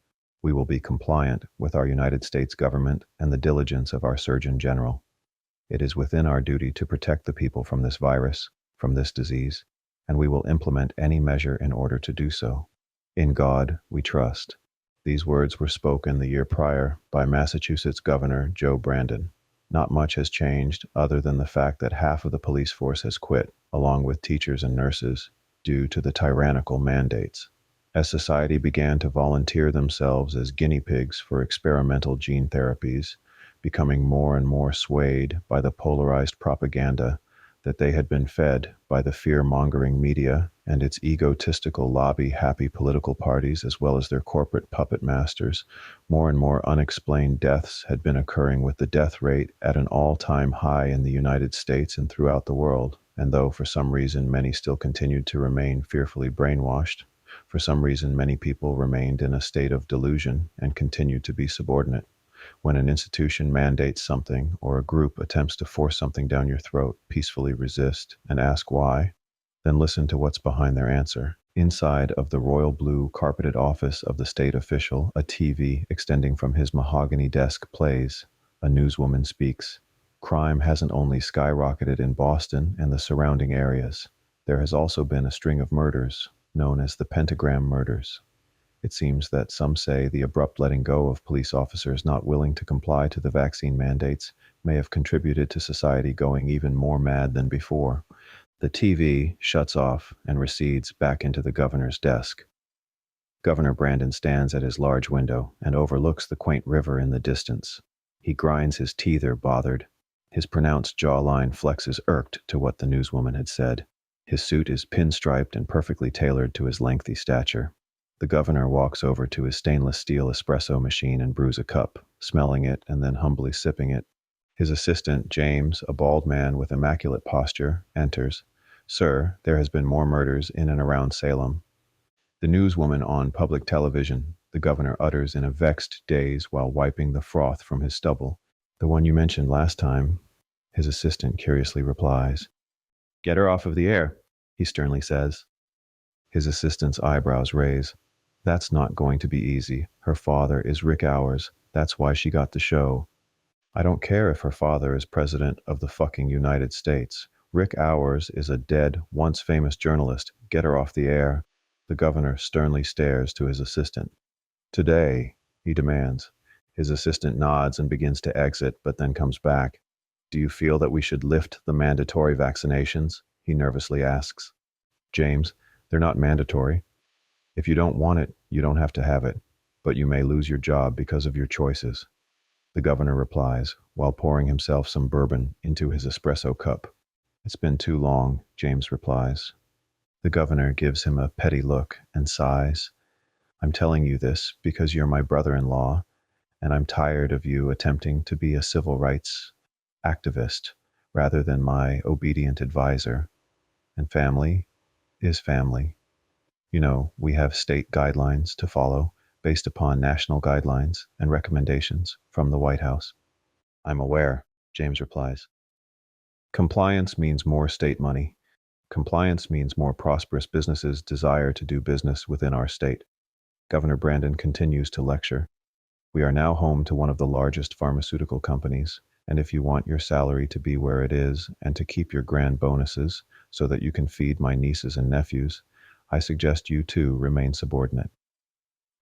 Speaker 1: We will be compliant with our United States government and the diligence of our Surgeon General. It is within our duty to protect the people from this virus, from this disease, and we will implement any measure in order to do so. In God we trust. These words were spoken the year prior by Massachusetts Governor Joe Brandon. Not much has changed other than the fact that half of the police force has quit, along with teachers and nurses, due to the tyrannical mandates. As society began to volunteer themselves as guinea pigs for experimental gene therapies, becoming more and more swayed by the polarized propaganda that they had been fed by the fear-mongering media and its egotistical lobby-happy political parties as well as their corporate puppet masters, more and more unexplained deaths had been occurring, with the death rate at an all-time high in the United States and throughout the world. And though for some reason many still continued to remain fearfully brainwashed, for some reason many people remained in a state of delusion and continued to be subordinate. When an institution mandates something or a group attempts to force something down your throat, peacefully resist and ask why, then listen to what's behind their answer. Inside of the royal blue carpeted office of the state official, a TV extending from his mahogany desk plays. A newswoman speaks. Crime hasn't only skyrocketed in Boston and the surrounding areas. There has also been a string of murders, known as the Pentagram murders. It seems that some say the abrupt letting go of police officers not willing to comply to the vaccine mandates may have contributed to society going even more mad than before. The TV shuts off and recedes back into the governor's desk. Governor Brandon stands at his large window and overlooks the quaint river in the distance. He grinds his teeth, bothered. His pronounced jawline flexes, irked to what the newswoman had said. His suit is pinstriped and perfectly tailored to his lengthy stature. The governor walks over to his stainless steel espresso machine and brews a cup, smelling it and then humbly sipping it. His assistant, James, a bald man with immaculate posture, enters. Sir, there has been more murders in and around Salem. The newswoman on public television, the governor utters in a vexed daze while wiping the froth from his stubble. The one you mentioned last time, his assistant curiously replies. Get her off of the air, he sternly says. His assistant's eyebrows raise. That's not going to be easy. Her father is Rick Owers. That's why she got the show. I don't care if her father is president of the fucking United States. Rick Owers is a dead, once famous journalist. Get her off the air. The governor sternly stares to his assistant. Today, he demands. His assistant nods and begins to exit, but then comes back. Do you feel that we should lift the mandatory vaccinations? He nervously asks. James, they're not mandatory. If you don't want it, you don't have to have it, but you may lose your job because of your choices. The governor replies, while pouring himself some bourbon into his espresso cup. It's been too long, James replies. The governor gives him a petty look and sighs. I'm telling you this because you're my brother-in-law, and I'm tired of you attempting to be a civil rights activist rather than my obedient advisor. And family is family. You know, we have state guidelines to follow based upon national guidelines and recommendations from the White House. I'm aware, James replies. Compliance means more state money. Compliance means more prosperous businesses desire to do business within our state. Governor Brandon continues to lecture. We are now home to one of the largest pharmaceutical companies, and if you want your salary to be where it is and to keep your grand bonuses so that you can feed my nieces and nephews, I suggest you too remain subordinate.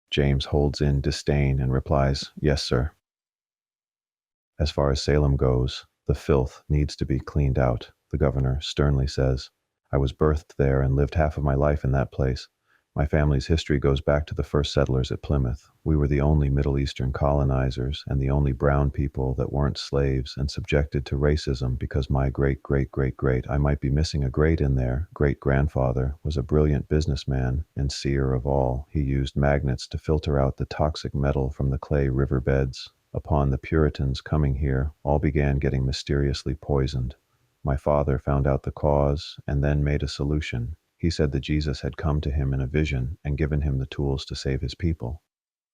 Speaker 1: James holds in disdain and replies, Yes, sir. As far as Salem goes, the filth needs to be cleaned out, the governor sternly says. I was birthed there and lived half of my life in that place. My family's history goes back to the first settlers at Plymouth. We were the only Middle Eastern colonizers and the only brown people that weren't slaves and subjected to racism because my great, I might be missing a great in there, great-grandfather, was a brilliant businessman and seer of all. He used magnets to filter out the toxic metal from the clay riverbeds. Upon the Puritans coming here, all began getting mysteriously poisoned. My father found out the cause and then made a solution. He said that Jesus had come to him in a vision and given him the tools to save his people.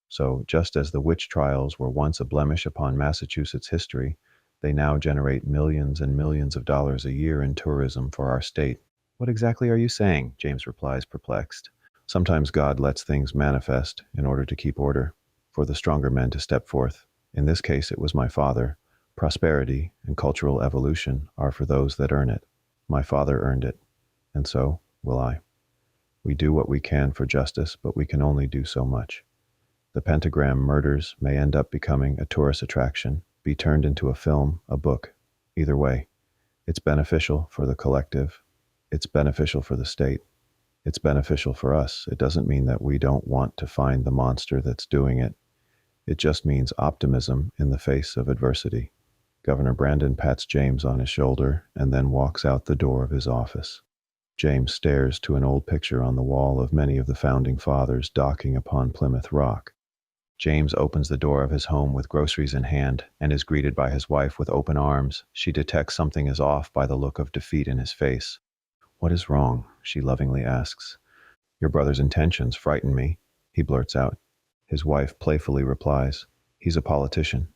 Speaker 1: So, just as the witch trials were once a blemish upon Massachusetts history, they now generate millions and millions of dollars a year in tourism for our state. What exactly are you saying? James replies, perplexed. Sometimes God lets things manifest in order to keep order, for the stronger men to step forth. In this case, it was my father. Prosperity and cultural evolution are for those that earn it. My father earned it, and so will I. We do what we can for justice, but we can only do so much. The pentagram murders may end up becoming a tourist attraction, be turned into a film, a book. Either way, it's beneficial for the collective. It's beneficial for the state. It's beneficial for us. It doesn't mean that we don't want to find the monster that's doing it. It just means optimism in the face of adversity. Governor Brandon pats James on his shoulder and then walks out the door of his office. James stares to an old picture on the wall of many of the founding fathers docking upon Plymouth Rock. James opens the door of his home with groceries in hand and is greeted by his wife with open arms. She detects something is off by the look of defeat in his face. What is wrong? She lovingly asks. Your brother's intentions frighten me, he blurts out. His wife playfully replies, He's a politician.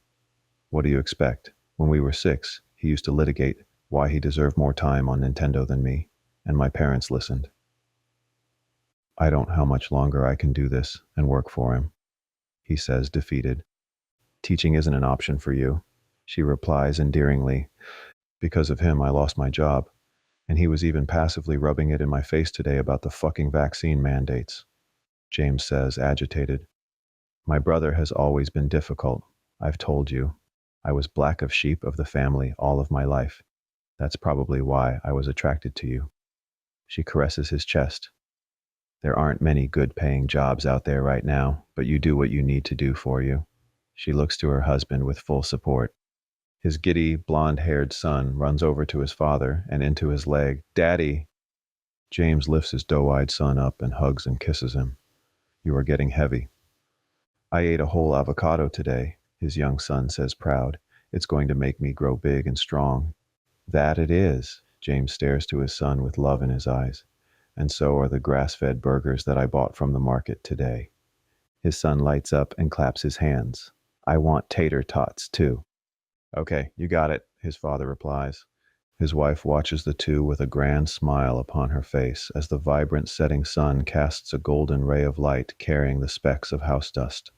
Speaker 1: What do you expect? When we were 6, he used to litigate why he deserved more time on Nintendo than me, and my parents listened. I don't know how much longer I can do this and work for him, he says, defeated. Teaching isn't an option for you, she replies endearingly. Because of him, I lost my job, and he was even passively rubbing it in my face today about the fucking vaccine mandates. James says, agitated. My brother has always been difficult, I've told you. I was black of sheep of the family all of my life. That's probably why I was attracted to you. She caresses his chest. There aren't many good-paying jobs out there right now, but you do what you need to do for you. She looks to her husband with full support. His giddy, blonde-haired son runs over to his father and into his leg. Daddy! James lifts his doe-eyed son up and hugs and kisses him. You are getting heavy. I ate a whole avocado today, his young son says, proud. It's going to make me grow big and strong. That it is. James stares to his son with love in his eyes. And so are the grass-fed burgers that I bought from the market today. His son lights up and claps his hands. I want tater tots, too. Okay, you got it, his father replies. His wife watches the two with a grand smile upon her face as the vibrant setting sun casts a golden ray of light carrying the specks of house dust.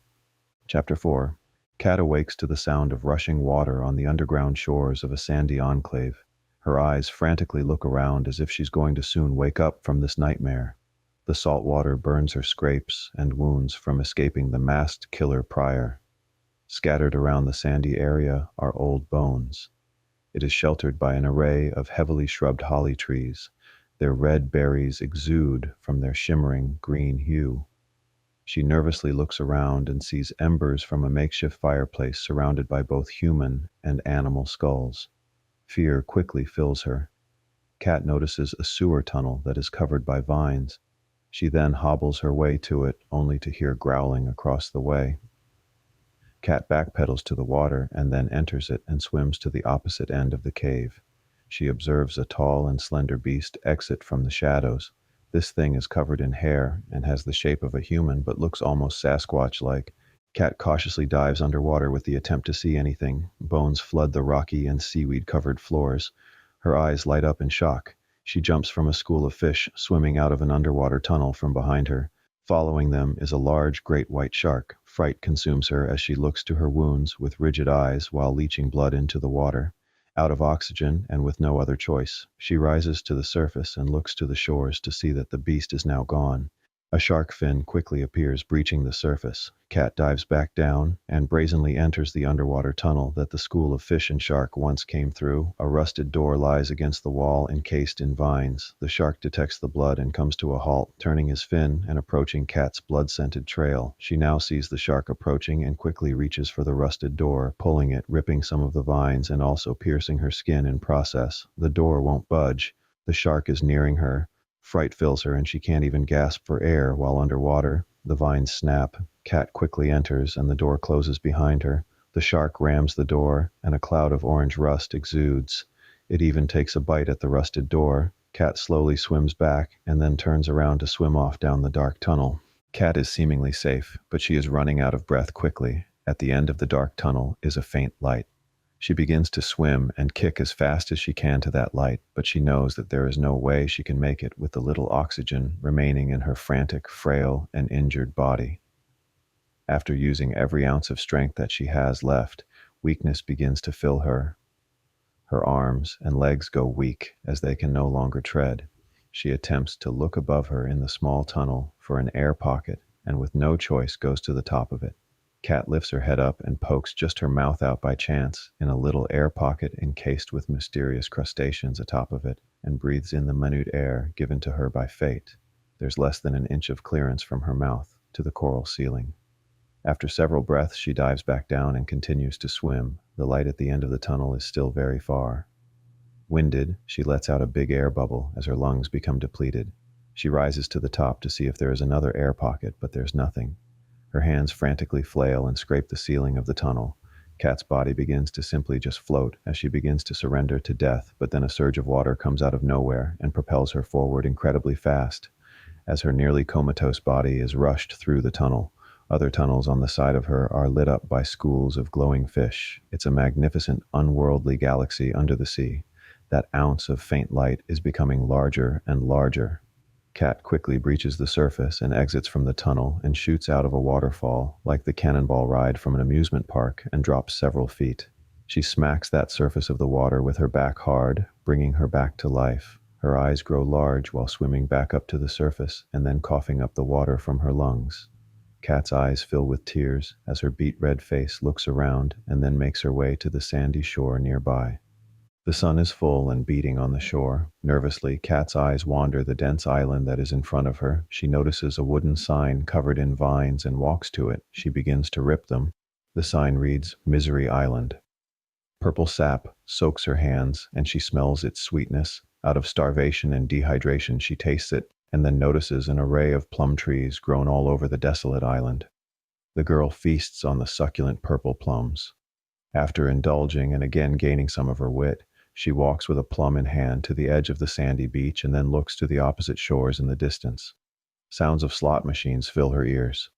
Speaker 1: Chapter 4. Kat awakes to the sound of rushing water on the underground shores of a sandy enclave. Her eyes frantically look around as if she's going to soon wake up from this nightmare. The salt water burns her scrapes and wounds from escaping the masked killer prior. Scattered around the sandy area are old bones. It is sheltered by an array of heavily shrubed holly trees. Their red berries exude from their shimmering green hue. She nervously looks around and sees embers from a makeshift fireplace surrounded by both human and animal skulls. Fear quickly fills her. Kat notices a sewer tunnel that is covered by vines. She then hobbles her way to it, only to hear growling across the way. Kat backpedals to the water and then enters it and swims to the opposite end of the cave. She observes a tall and slender beast exit from the shadows. This thing is covered in hair and has the shape of a human but looks almost Sasquatch-like. Kat cautiously dives underwater with the attempt to see anything. Bones flood the rocky and seaweed-covered floors. Her eyes light up in shock. She jumps from a school of fish swimming out of an underwater tunnel from behind her. Following them is a large great white shark. Fright consumes her as she looks to her wounds with rigid eyes while leaching blood into the water. Out of oxygen and with no other choice, she rises to the surface and looks to the shores to see that the beast is now gone. A shark fin quickly appears breaching the surface. Kat dives back down and brazenly enters the underwater tunnel that the school of fish and shark once came through. A rusted door lies against the wall encased in vines. The shark detects the blood and comes to a halt, turning his fin and approaching Kat's blood-scented trail. She now sees the shark approaching and quickly reaches for the rusted door, pulling it, ripping some of the vines and also piercing her skin in process. The door won't budge. The shark is nearing her. Fright fills her and she can't even gasp for air while underwater. The vines snap. Kat quickly enters and the door closes behind her. The shark rams the door and a cloud of orange rust exudes. It even takes a bite at the rusted door. Kat slowly swims back and then turns around to swim off down the dark tunnel. Kat is seemingly safe, but she is running out of breath quickly. At the end of the dark tunnel is a faint light. She begins to swim and kick as fast as she can to that light, but she knows that there is no way she can make it with the little oxygen remaining in her frantic, frail, and injured body. After using every ounce of strength that she has left, weakness begins to fill her. Her arms and legs go weak as they can no longer tread. She attempts to look above her in the small tunnel for an air pocket, and with no choice goes to the top of it. Kat lifts her head up and pokes just her mouth out by chance in a little air pocket encased with mysterious crustaceans atop of it, and breathes in the minute air given to her by fate. There's less than an inch of clearance from her mouth to the coral ceiling. After several breaths, she dives back down and continues to swim. The light at the end of the tunnel is still very far. Winded, she lets out a big air bubble as her lungs become depleted. She rises to the top to see if there is another air pocket, but there's nothing. Her hands frantically flail and scrape the ceiling of the tunnel. Kat's body begins to simply just float as she begins to surrender to death, but then a surge of water comes out of nowhere and propels her forward incredibly fast. As her nearly comatose body is rushed through the tunnel, other tunnels on the side of her are lit up by schools of glowing fish. It's a magnificent, unworldly galaxy under the sea. That ounce of faint light is becoming larger and larger. Kat quickly breaches the surface and exits from the tunnel and shoots out of a waterfall like the cannonball ride from an amusement park and drops several feet. She smacks that surface of the water with her back hard, bringing her back to life. Her eyes grow large while swimming back up to the surface and then coughing up the water from her lungs. Kat's eyes fill with tears as her beet-red face looks around and then makes her way to the sandy shore nearby. The sun is full and beating on the shore. Nervously, Kat's eyes wander the dense island that is in front of her. She notices a wooden sign covered in vines and walks to it. She begins to rip them. The sign reads, Misery Island. Purple sap soaks her hands, and she smells its sweetness. Out of starvation and dehydration, she tastes it, and then notices an array of plum trees grown all over the desolate island. The girl feasts on the succulent purple plums. After indulging and again gaining some of her wit, she walks with a plum in hand to the edge of the sandy beach and then looks to the opposite shores in the distance. Sounds of slot machines fill her ears.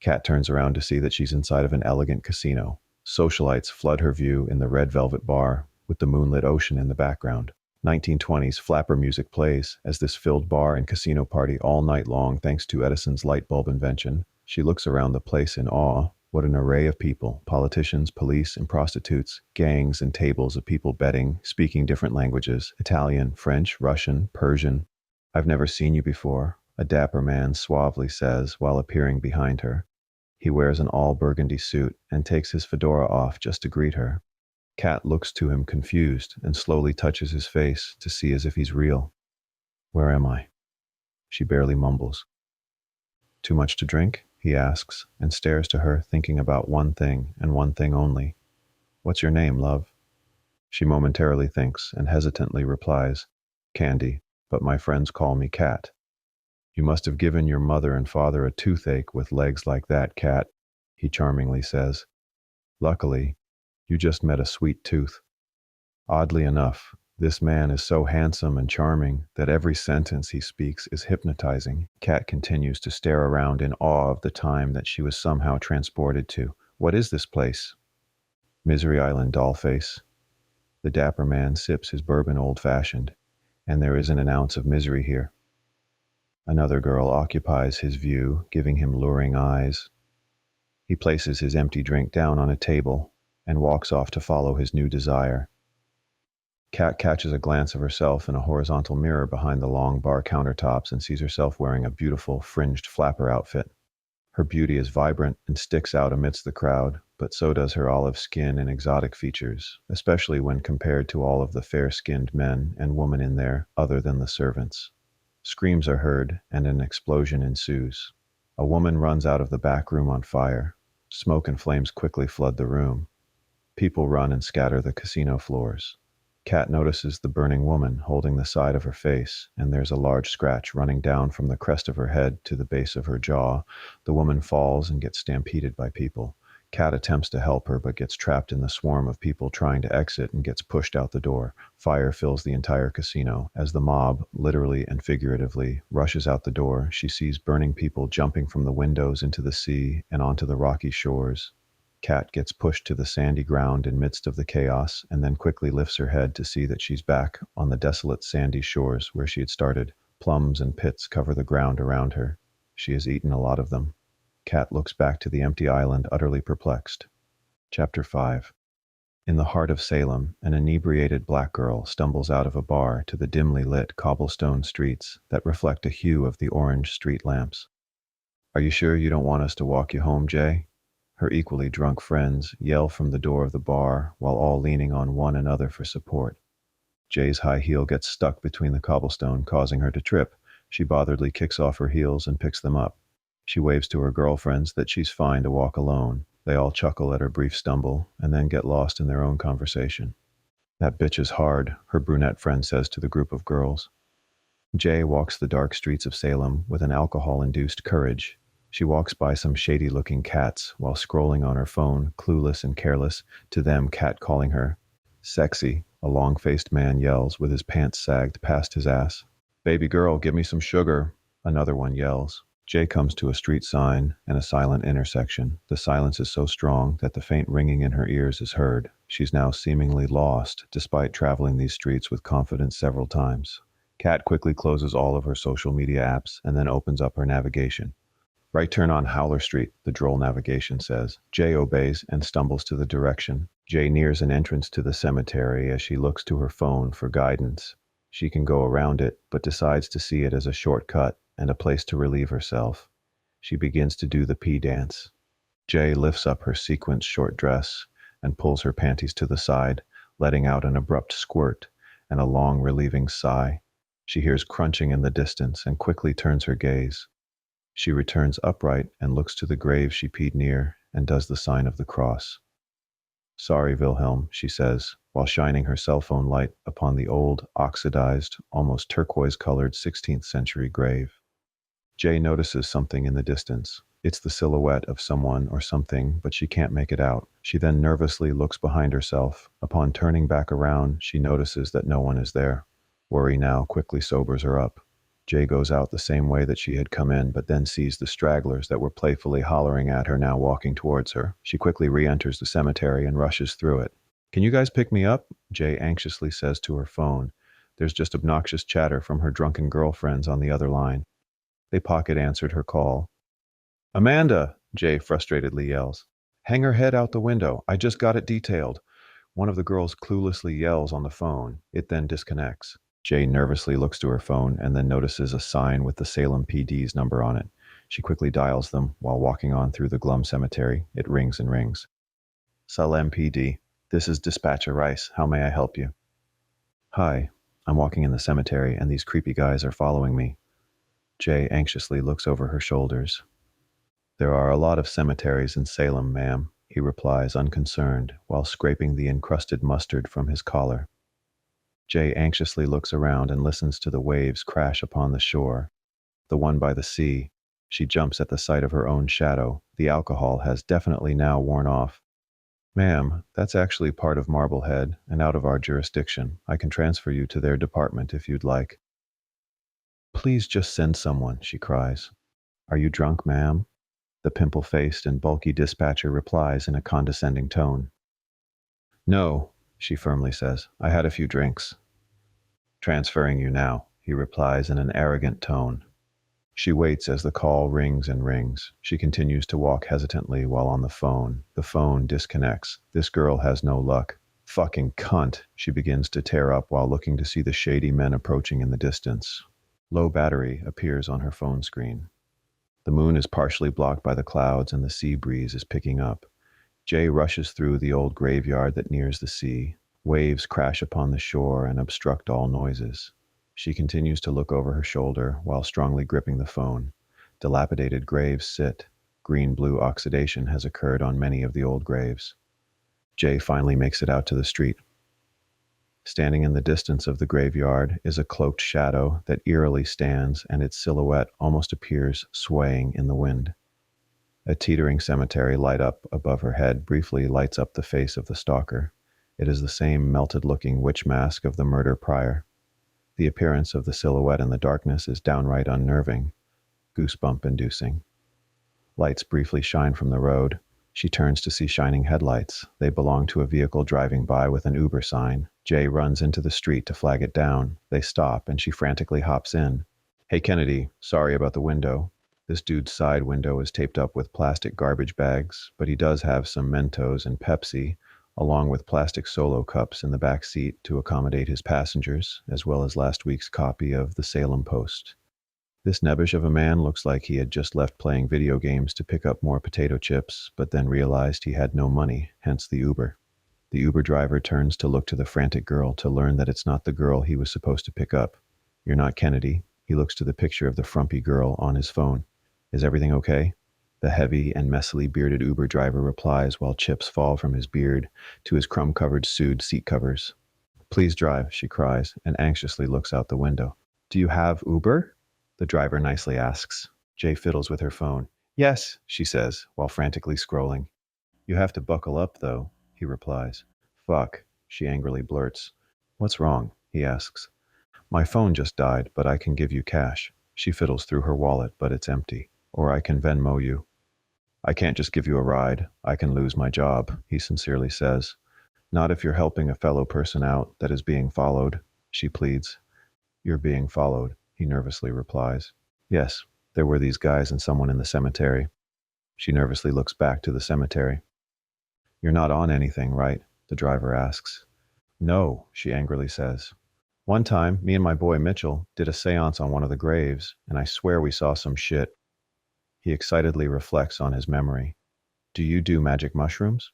Speaker 1: Kat turns around to see that she's inside of an elegant casino. Socialites flood her view in the red velvet bar, with the moonlit ocean in the background. 1920s flapper music plays as this filled bar and casino party all night long thanks to Edison's light bulb invention. She looks around the place in awe. What an array of people, politicians, police, and prostitutes, gangs and tables of people betting, speaking different languages, Italian, French, Russian, Persian. I've never seen you before, a dapper man suavely says while appearing behind her. He wears an all-burgundy suit and takes his fedora off just to greet her. Kat looks to him confused and slowly touches his face to see as if he's real. Where am I? She barely mumbles. Too much to drink? he asks, and stares to her, thinking about one thing and one thing only. What's your name, love? She momentarily thinks and hesitantly replies, Candy, but my friends call me Cat. You must have given your mother and father a toothache with legs like that, Cat, he charmingly says. Luckily, you just met a sweet tooth. Oddly enough, this man is so handsome and charming that every sentence he speaks is hypnotizing. Kat continues to stare around in awe of the time that she was somehow transported to. What is this place? Misery Island, dollface. The dapper man sips his bourbon old-fashioned, and there isn't an ounce of misery here. Another girl occupies his view, giving him luring eyes. He places his empty drink down on a table and walks off to follow his new desire. Kat catches a glance of herself in a horizontal mirror behind the long bar countertops and sees herself wearing a beautiful fringed flapper outfit. Her beauty is vibrant and sticks out amidst the crowd, but so does her olive skin and exotic features, especially when compared to all of the fair-skinned men and women in there other than the servants. Screams are heard, and an explosion ensues. A woman runs out of the back room on fire. Smoke and flames quickly flood the room. People run and scatter the casino floors. Kat notices the burning woman holding the side of her face, and there's a large scratch running down from the crest of her head to the base of her jaw. The woman falls and gets stampeded by people. Kat attempts to help her but gets trapped in the swarm of people trying to exit and gets pushed out the door. Fire fills the entire casino. As the mob, literally and figuratively, rushes out the door, she sees burning people jumping from the windows into the sea and onto the rocky shores. Kat gets pushed to the sandy ground in midst of the chaos and then quickly lifts her head to see that she's back on the desolate sandy shores where she had started. Plums and pits cover the ground around her. She has eaten a lot of them. Kat looks back to the empty island, utterly perplexed. Chapter 5. In the heart of Salem, an inebriated black girl stumbles out of a bar to the dimly lit cobblestone streets that reflect a hue of the orange street lamps. Are you sure you don't want us to walk you home, Jay? Her equally drunk friends yell from the door of the bar while all leaning on one another for support. Jay's high heel gets stuck between the cobblestone, causing her to trip. She botheredly kicks off her heels and picks them up. She waves to her girlfriends that she's fine to walk alone. They all chuckle at her brief stumble and then get lost in their own conversation. That bitch is hard, her brunette friend says to the group of girls. Jay walks the dark streets of Salem with an alcohol-induced courage. She walks by some shady-looking cats while scrolling on her phone, clueless and careless, to them cat-calling her. Sexy, a long-faced man yells with his pants sagged past his ass. Baby girl, give me some sugar, another one yells. Jay comes to a street sign and a silent intersection. The silence is so strong that the faint ringing in her ears is heard. She's now seemingly lost, despite traveling these streets with confidence several times. Kat quickly closes all of her social media apps and then opens up her navigation. Right turn on Howler Street, the droll navigation says. Jay obeys and stumbles to the direction. Jay nears an entrance to the cemetery as she looks to her phone for guidance. She can go around it, but decides to see it as a shortcut and a place to relieve herself. She begins to do the pee dance. Jay lifts up her sequined short dress and pulls her panties to the side, letting out an abrupt squirt and a long relieving sigh. She hears crunching in the distance and quickly turns her gaze. She returns upright and looks to the grave she peed near and does the sign of the cross. Sorry, Wilhelm, she says, while shining her cell phone light upon the old, oxidized, almost turquoise-colored 16th century grave. Jay notices something in the distance. It's the silhouette of someone or something, but she can't make it out. She then nervously looks behind herself. Upon turning back around, she notices that no one is there. Worry now quickly sobers her up. Jay goes out the same way that she had come in, but then sees the stragglers that were playfully hollering at her now walking towards her. She quickly re-enters the cemetery and rushes through it. Can you guys pick me up? Jay anxiously says to her phone. There's just obnoxious chatter from her drunken girlfriends on the other line. They pocket answered her call. Amanda, Jay frustratedly yells. Hang her head out the window. I just got it detailed. One of the girls cluelessly yells on the phone. It then disconnects. Jay nervously looks to her phone and then notices a sign with the Salem PD's number on it. She quickly dials them while walking on through the glum cemetery. It rings and rings. Salem PD, this is Dispatcher Rice. How may I help you? Hi, I'm walking in the cemetery and these creepy guys are following me. Jay anxiously looks over her shoulders. There are a lot of cemeteries in Salem, ma'am, he replies unconcerned, while scraping the encrusted mustard from his collar. Jay anxiously looks around and listens to the waves crash upon the shore. The one by the sea. She jumps at the sight of her own shadow. The alcohol has definitely now worn off. Ma'am, that's actually part of Marblehead and out of our jurisdiction. I can transfer you to their department if you'd like. Please just send someone, she cries. Are you drunk, ma'am? The pimple-faced and bulky dispatcher replies in a condescending tone. No, she firmly says. I had a few drinks. Transferring you now, he replies in an arrogant tone. She waits as the call rings and rings. She continues to walk hesitantly while on the phone. The phone disconnects. This girl has no luck. Fucking cunt, she begins to tear up while looking to see the shady men approaching in the distance. Low battery appears on her phone screen. The moon is partially blocked by the clouds and the sea breeze is picking up. Jay rushes through the old graveyard that nears the sea. Waves crash upon the shore and obstruct all noises. She continues to look over her shoulder while strongly gripping the phone. Dilapidated graves sit. Green-blue oxidation has occurred on many of the old graves. Jay finally makes it out to the street. Standing in the distance of the graveyard is a cloaked shadow that eerily stands, and its silhouette almost appears swaying in the wind. A teetering cemetery light up above her head briefly lights up the face of the stalker. It is the same melted-looking witch mask of the murder prior. The appearance of the silhouette in the darkness is downright unnerving, goosebump-inducing. Lights briefly shine from the road. She turns to see shining headlights. They belong to a vehicle driving by with an Uber sign. Jay runs into the street to flag it down. They stop, and she frantically hops in. Hey, Kennedy, sorry about the window. This dude's side window is taped up with plastic garbage bags, but he does have some Mentos and Pepsi, along with plastic Solo cups in the back seat to accommodate his passengers, as well as last week's copy of the Salem Post. This nebbish of a man looks like he had just left playing video games to pick up more potato chips, but then realized he had no money, hence the Uber. The Uber driver turns to look to the frantic girl to learn that it's not the girl he was supposed to pick up. You're not Kennedy. He looks to the picture of the frumpy girl on his phone. Is everything okay? The heavy and messily bearded Uber driver replies while chips fall from his beard to his crumb-covered suede seat covers. Please drive, she cries, and anxiously looks out the window. Do you have Uber? The driver nicely asks. Jay fiddles with her phone. Yes, she says, while frantically scrolling. You have to buckle up, though, he replies. Fuck, she angrily blurts. What's wrong? He asks. My phone just died, but I can give you cash. She fiddles through her wallet, but it's empty. Or I can Venmo you. I can't just give you a ride. I can lose my job, he sincerely says. Not if you're helping a fellow person out that is being followed, she pleads. You're being followed, he nervously replies. Yes, there were these guys and someone in the cemetery. She nervously looks back to the cemetery. You're not on anything, right? The driver asks. No, she angrily says. One time, me and my boy Mitchell did a seance on one of the graves, and I swear we saw some shit. He excitedly reflects on his memory. Do you do magic mushrooms?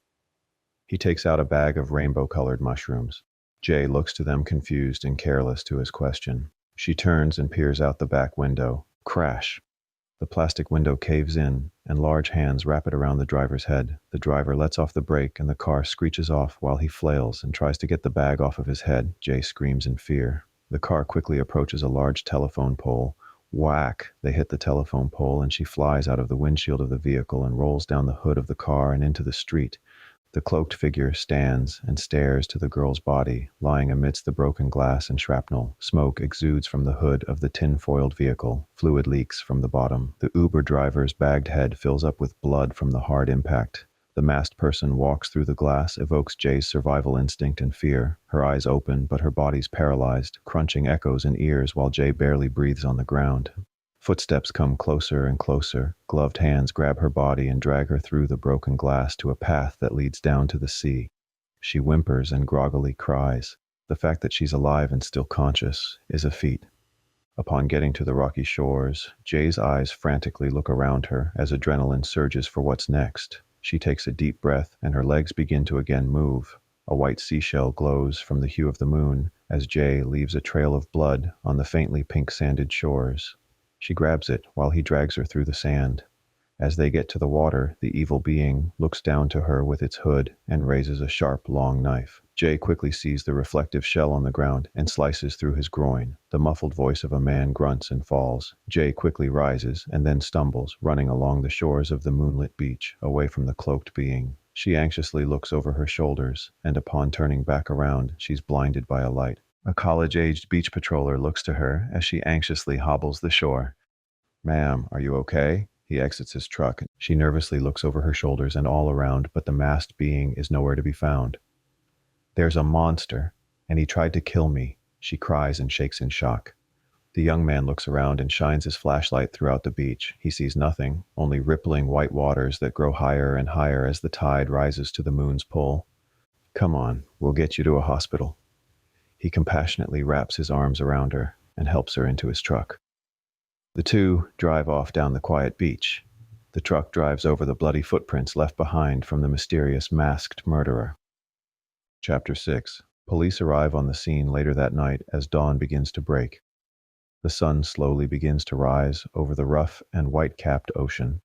Speaker 1: He takes out a bag of rainbow-colored mushrooms. Jay looks to them confused and careless to his question. She turns and peers out the back window. Crash! The plastic window caves in, and large hands wrap it around the driver's head. The driver lets off the brake, and the car screeches off while he flails and tries to get the bag off of his head. Jay screams in fear. The car quickly approaches a large telephone pole. Whack! They hit the telephone pole, and she flies out of the windshield of the vehicle and rolls down the hood of the car and into the street. The cloaked figure stands and stares to the girl's body, lying amidst the broken glass and shrapnel. Smoke exudes from the hood of the tin-foiled vehicle. Fluid leaks from the bottom. The Uber driver's bagged head fills up with blood from the hard impact. The masked person walks through the glass, evokes Jay's survival instinct and fear. Her eyes open, but her body's paralyzed. Crunching echoes in ears while Jay barely breathes on the ground. Footsteps come closer and closer. Gloved hands grab her body and drag her through the broken glass to a path that leads down to the sea. She whimpers and groggily cries. The fact that she's alive and still conscious is a feat. Upon getting to the rocky shores, Jay's eyes frantically look around her as adrenaline surges for what's next. She takes a deep breath, and her legs begin to again move. A white seashell glows from the hue of the moon as Jay leaves a trail of blood on the faintly pink-sanded shores. She grabs it while he drags her through the sand. As they get to the water, the evil being looks down to her with its hood and raises a sharp, long knife. Jay quickly sees the reflective shell on the ground and slices through his groin. The muffled voice of a man grunts and falls. Jay quickly rises and then stumbles, running along the shores of the moonlit beach, away from the cloaked being. She anxiously looks over her shoulders, and upon turning back around, she's blinded by a light. A college-aged beach patroller looks to her as she anxiously hobbles the shore. "Ma'am, are you okay?" He exits his truck. She nervously looks over her shoulders and all around, but the masked being is nowhere to be found. "There's a monster, and he tried to kill me," she cries and shakes in shock. The young man looks around and shines his flashlight throughout the beach. He sees nothing, only rippling white waters that grow higher and higher as the tide rises to the moon's pull. "Come on, we'll get you to a hospital." He compassionately wraps his arms around her and helps her into his truck. The two drive off down the quiet beach. The truck drives over the bloody footprints left behind from the mysterious masked murderer. Chapter 6. Police arrive on the scene later that night as dawn begins to break. The sun slowly begins to rise over the rough and white-capped ocean.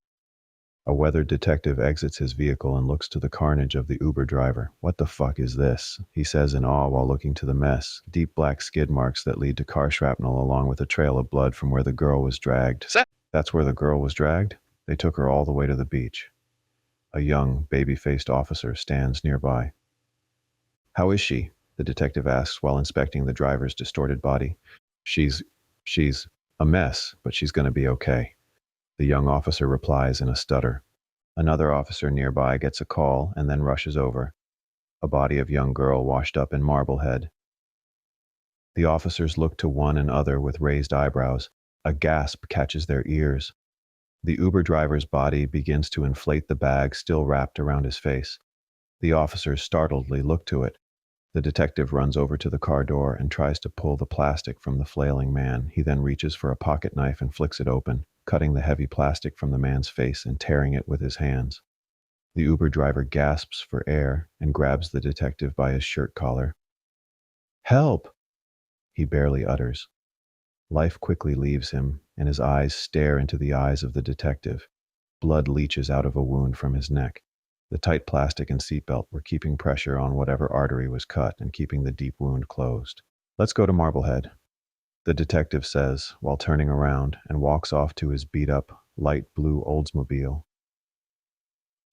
Speaker 1: A weathered detective exits his vehicle and looks to the carnage of the Uber driver. "What the fuck is this?" he says in awe while looking to the mess. Deep black skid marks that lead to car shrapnel along with a trail of blood from where the girl was dragged. That's where the girl was dragged? They took her all the way to the beach. A young, baby-faced officer stands nearby. "How is she?" the detective asks while inspecting the driver's distorted body. She's a mess, but she's going to be okay," the young officer replies in a stutter. Another officer nearby gets a call and then rushes over. A body of young girl washed up in Marblehead. The officers look to one another with raised eyebrows. A gasp catches their ears. The Uber driver's body begins to inflate the bag still wrapped around his face. The officers startledly look to it. The detective runs over to the car door and tries to pull the plastic from the flailing man. He then reaches for a pocket knife and flicks it open, cutting the heavy plastic from the man's face and tearing it with his hands. The Uber driver gasps for air and grabs the detective by his shirt collar. "Help!" he barely utters. Life quickly leaves him, and his eyes stare into the eyes of the detective. Blood leaches out of a wound from his neck. The tight plastic and seatbelt were keeping pressure on whatever artery was cut and keeping the deep wound closed. "Let's go to Marblehead," the detective says while turning around and walks off to his beat-up, light blue Oldsmobile.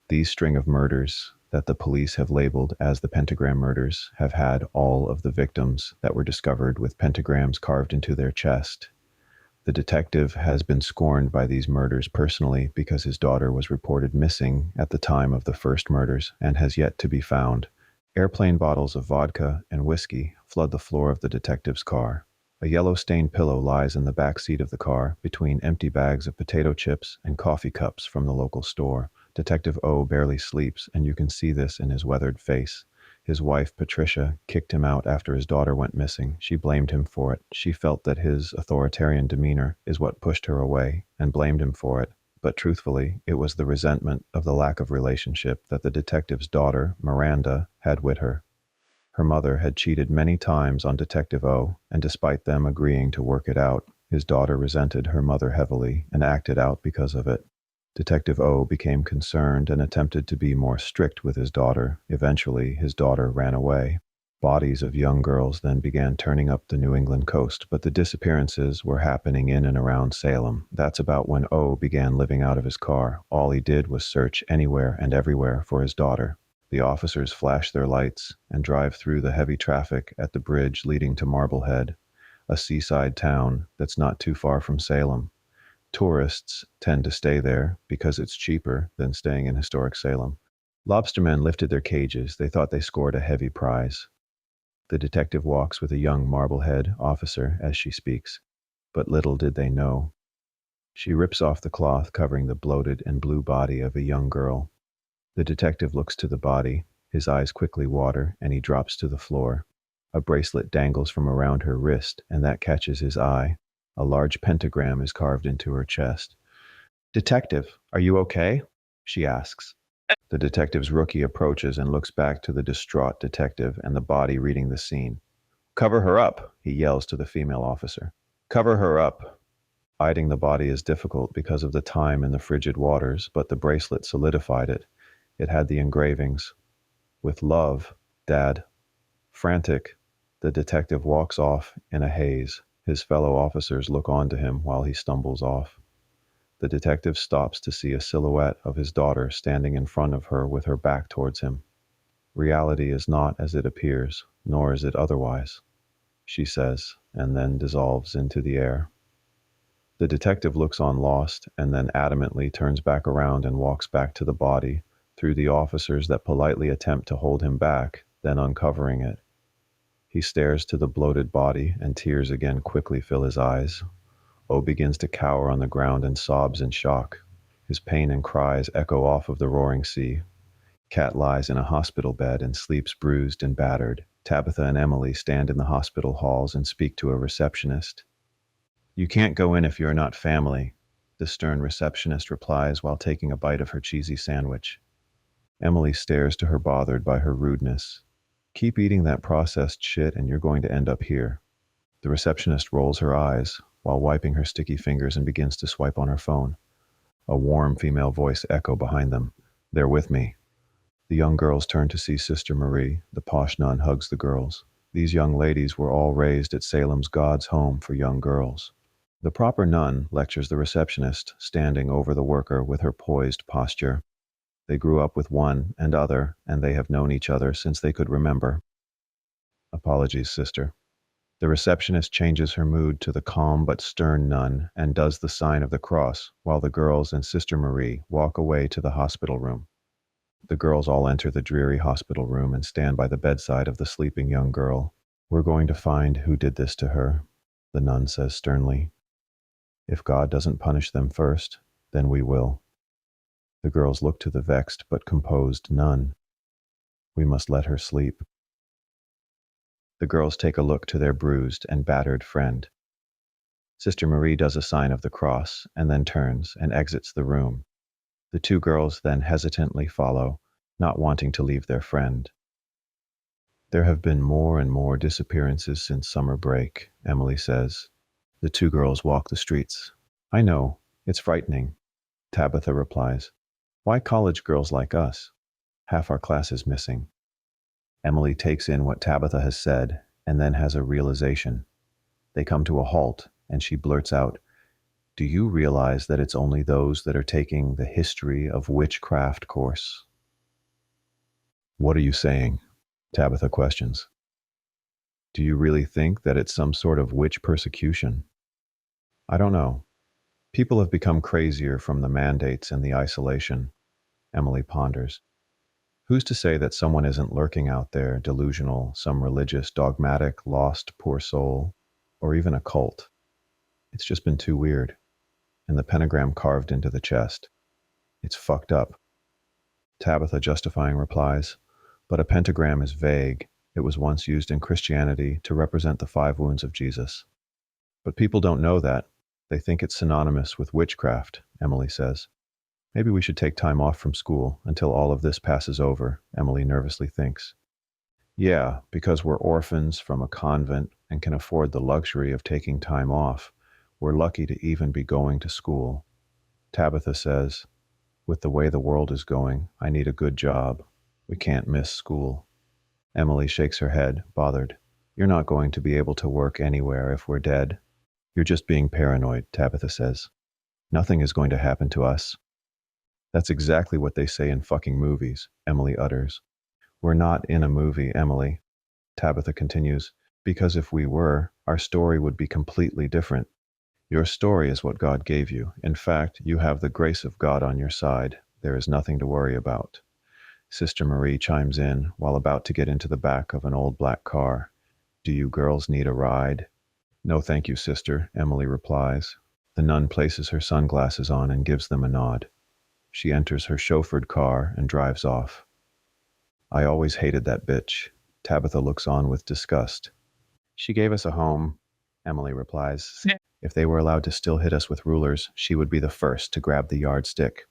Speaker 1: These string of murders that the police have labeled as the pentagram murders have had all of the victims that were discovered with pentagrams carved into their chest. The detective has been scorned by these murders personally because his daughter was reported missing at the time of the first murders and has yet to be found. Airplane bottles of vodka and whiskey flood the floor of the detective's car. A yellow-stained pillow lies in the back seat of the car between empty bags of potato chips and coffee cups from the local store. Detective O barely sleeps, and you can see this in his weathered face. His wife, Patricia, kicked him out after his daughter went missing. She blamed him for it. She felt that his authoritarian demeanor is what pushed her away, and blamed him for it. But truthfully, it was the resentment of the lack of relationship that the detective's daughter, Miranda, had with her. Her mother had cheated many times on Detective O, and despite them agreeing to work it out, his daughter resented her mother heavily and acted out because of it. Detective O became concerned and attempted to be more strict with his daughter. Eventually, his daughter ran away. Bodies of young girls then began turning up the New England coast, but the disappearances were happening in and around Salem. That's about when O began living out of his car. All he did was search anywhere and everywhere for his daughter. The officers flash their lights and drive through the heavy traffic at the bridge leading to Marblehead, a seaside town that's not too far from Salem. Tourists tend to stay there because it's cheaper than staying in historic Salem. Lobstermen lifted their cages. They thought they scored a heavy prize. The detective walks with a young Marblehead officer as she speaks, but little did they know. She rips off the cloth covering the bloated and blue body of a young girl. The detective looks to the body. His eyes quickly water, and he drops to the floor. A bracelet dangles from around her wrist, and that catches his eye. A large pentagram is carved into her chest. "Detective, are you okay?" she asks. The detective's rookie approaches and looks back to the distraught detective and the body reading the scene. "Cover her up," he yells to the female officer. "Cover her up." Hiding the body is difficult because of the time in the frigid waters, but the bracelet solidified it. It had the engravings. With love, Dad. Frantic, the detective walks off in a haze. His fellow officers look on to him while he stumbles off. The detective stops to see a silhouette of his daughter standing in front of her with her back towards him. Reality is not as it appears, nor is it otherwise, she says, and then dissolves into the air. The detective looks on lost, and then adamantly turns back around and walks back to the body, through the officers that politely attempt to hold him back, then uncovering it. He stares to the bloated body, and tears again quickly fill his eyes. O begins to cower on the ground and sobs in shock. His pain and cries echo off of the roaring sea. Kat lies in a hospital bed and sleeps bruised and battered. Tabitha and Emily stand in the hospital halls and speak to a receptionist. "You can't go in if you're not family," the stern receptionist replies while taking a bite of her cheesy sandwich. Emily stares to her, bothered by her rudeness. "Keep eating that processed shit and you're going to end up here." The receptionist rolls her eyes while wiping her sticky fingers and begins to swipe on her phone. A warm female voice echoes behind them. "They're with me." The young girls turn to see Sister Marie. The posh nun hugs the girls. These young ladies were all raised at Salem's God's Home for Young Girls. The proper nun lectures the receptionist, standing over the worker with her poised posture. They grew up with one and other, and they have known each other since they could remember. "Apologies, sister." The receptionist changes her mood to the calm but stern nun and does the sign of the cross, while the girls and Sister Marie walk away to the hospital room. The girls all enter the dreary hospital room and stand by the bedside of the sleeping young girl. "We're going to find who did this to her," the nun says sternly. "If God doesn't punish them first, then we will." The girls look to the vexed but composed nun. "We must let her sleep." The girls take a look to their bruised and battered friend. Sister Marie does a sign of the cross and then turns and exits the room. The two girls then hesitantly follow, not wanting to leave their friend. "There have been more and more disappearances since summer break," Emily says. The two girls walk the streets. "I know, it's frightening," Tabitha replies. "Why college girls like us? Half our class is missing." Emily takes in what Tabitha has said and then has a realization. They come to a halt, and she blurts out, "Do you realize that it's only those that are taking the history of witchcraft course?" "What are you saying?" Tabitha questions. "Do you really think that it's some sort of witch persecution?" "I don't know. People have become crazier from the mandates and the isolation," Emily ponders. "Who's to say that someone isn't lurking out there, delusional, some religious, dogmatic, lost, poor soul, or even a cult? It's just been too weird." And the pentagram carved into the chest. "It's fucked up," Tabitha justifying replies. "But a pentagram is vague. It was once used in Christianity to represent the 5 wounds of Jesus. But people don't know that. They think it's synonymous with witchcraft," Emily says. "Maybe we should take time off from school until all of this passes over," Emily nervously thinks. "Yeah, because we're orphans from a convent and can afford the luxury of taking time off. We're lucky to even be going to school." Tabitha says, "With the way the world is going, I need a good job. We can't miss school." Emily shakes her head, bothered. "You're not going to be able to work anywhere if we're dead." "You're just being paranoid," Tabitha says. "Nothing is going to happen to us." "That's exactly what they say in fucking movies," Emily utters. "We're not in a movie, Emily," Tabitha continues, "because if we were, our story would be completely different. Your story is what God gave you. In fact, you have the grace of God on your side. There is nothing to worry about." Sister Marie chimes in while about to get into the back of an old black car. "Do you girls need a ride?" "No, thank you, sister," Emily replies. The nun places her sunglasses on and gives them a nod. She enters her chauffeured car and drives off. "I always hated that bitch." Tabitha looks on with disgust. "She gave us a home," Emily replies. "If they were allowed to still hit us with rulers, she would be the first to grab the yardstick."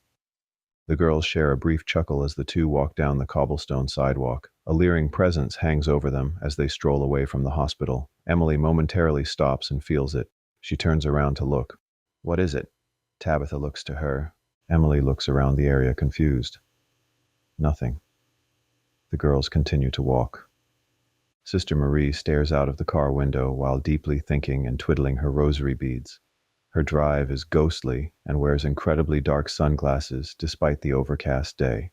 Speaker 1: The girls share a brief chuckle as the two walk down the cobblestone sidewalk. A leering presence hangs over them as they stroll away from the hospital. Emily momentarily stops and feels it. She turns around to look. What is it? Tabitha looks to her. Emily looks around the area confused. Nothing. The girls continue to walk. Sister Marie stares out of the car window while deeply thinking and twiddling her rosary beads. Her drive is ghostly and wears incredibly dark sunglasses despite the overcast day.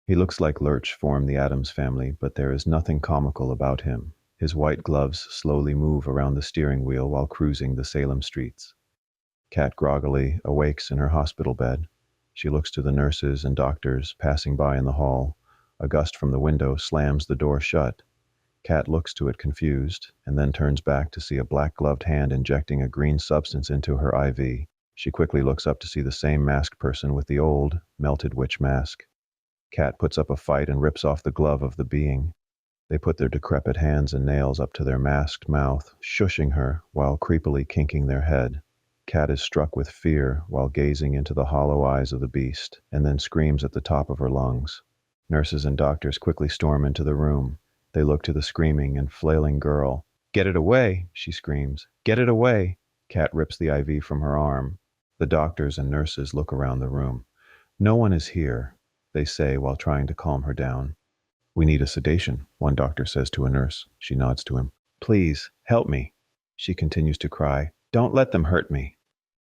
Speaker 1: He looks like Lurch from the Addams Family, but there is nothing comical about him. His white gloves slowly move around the steering wheel while cruising the Salem streets. Kat groggily awakes in her hospital bed. She looks to the nurses and doctors passing by in the hall. A gust from the window slams the door shut. Kat looks to it confused, and then turns back to see a black-gloved hand injecting a green substance into her IV. She quickly looks up to see the same masked person with the old, melted witch mask. Kat puts up a fight and rips off the glove of the being. They put their decrepit hands and nails up to their masked mouth, shushing her while creepily kinking their head. Kat is struck with fear while gazing into the hollow eyes of the beast, and then screams at the top of her lungs. Nurses and doctors quickly storm into the room. They look to the screaming and flailing girl. "Get it away!" she screams. "Get it away!" Kat rips the IV from her arm. The doctors and nurses look around the room. "No one is here," they say while trying to calm her down. "We need a sedation," one doctor says to a nurse. She nods to him. "Please, help me." She continues to cry, "Don't let them hurt me."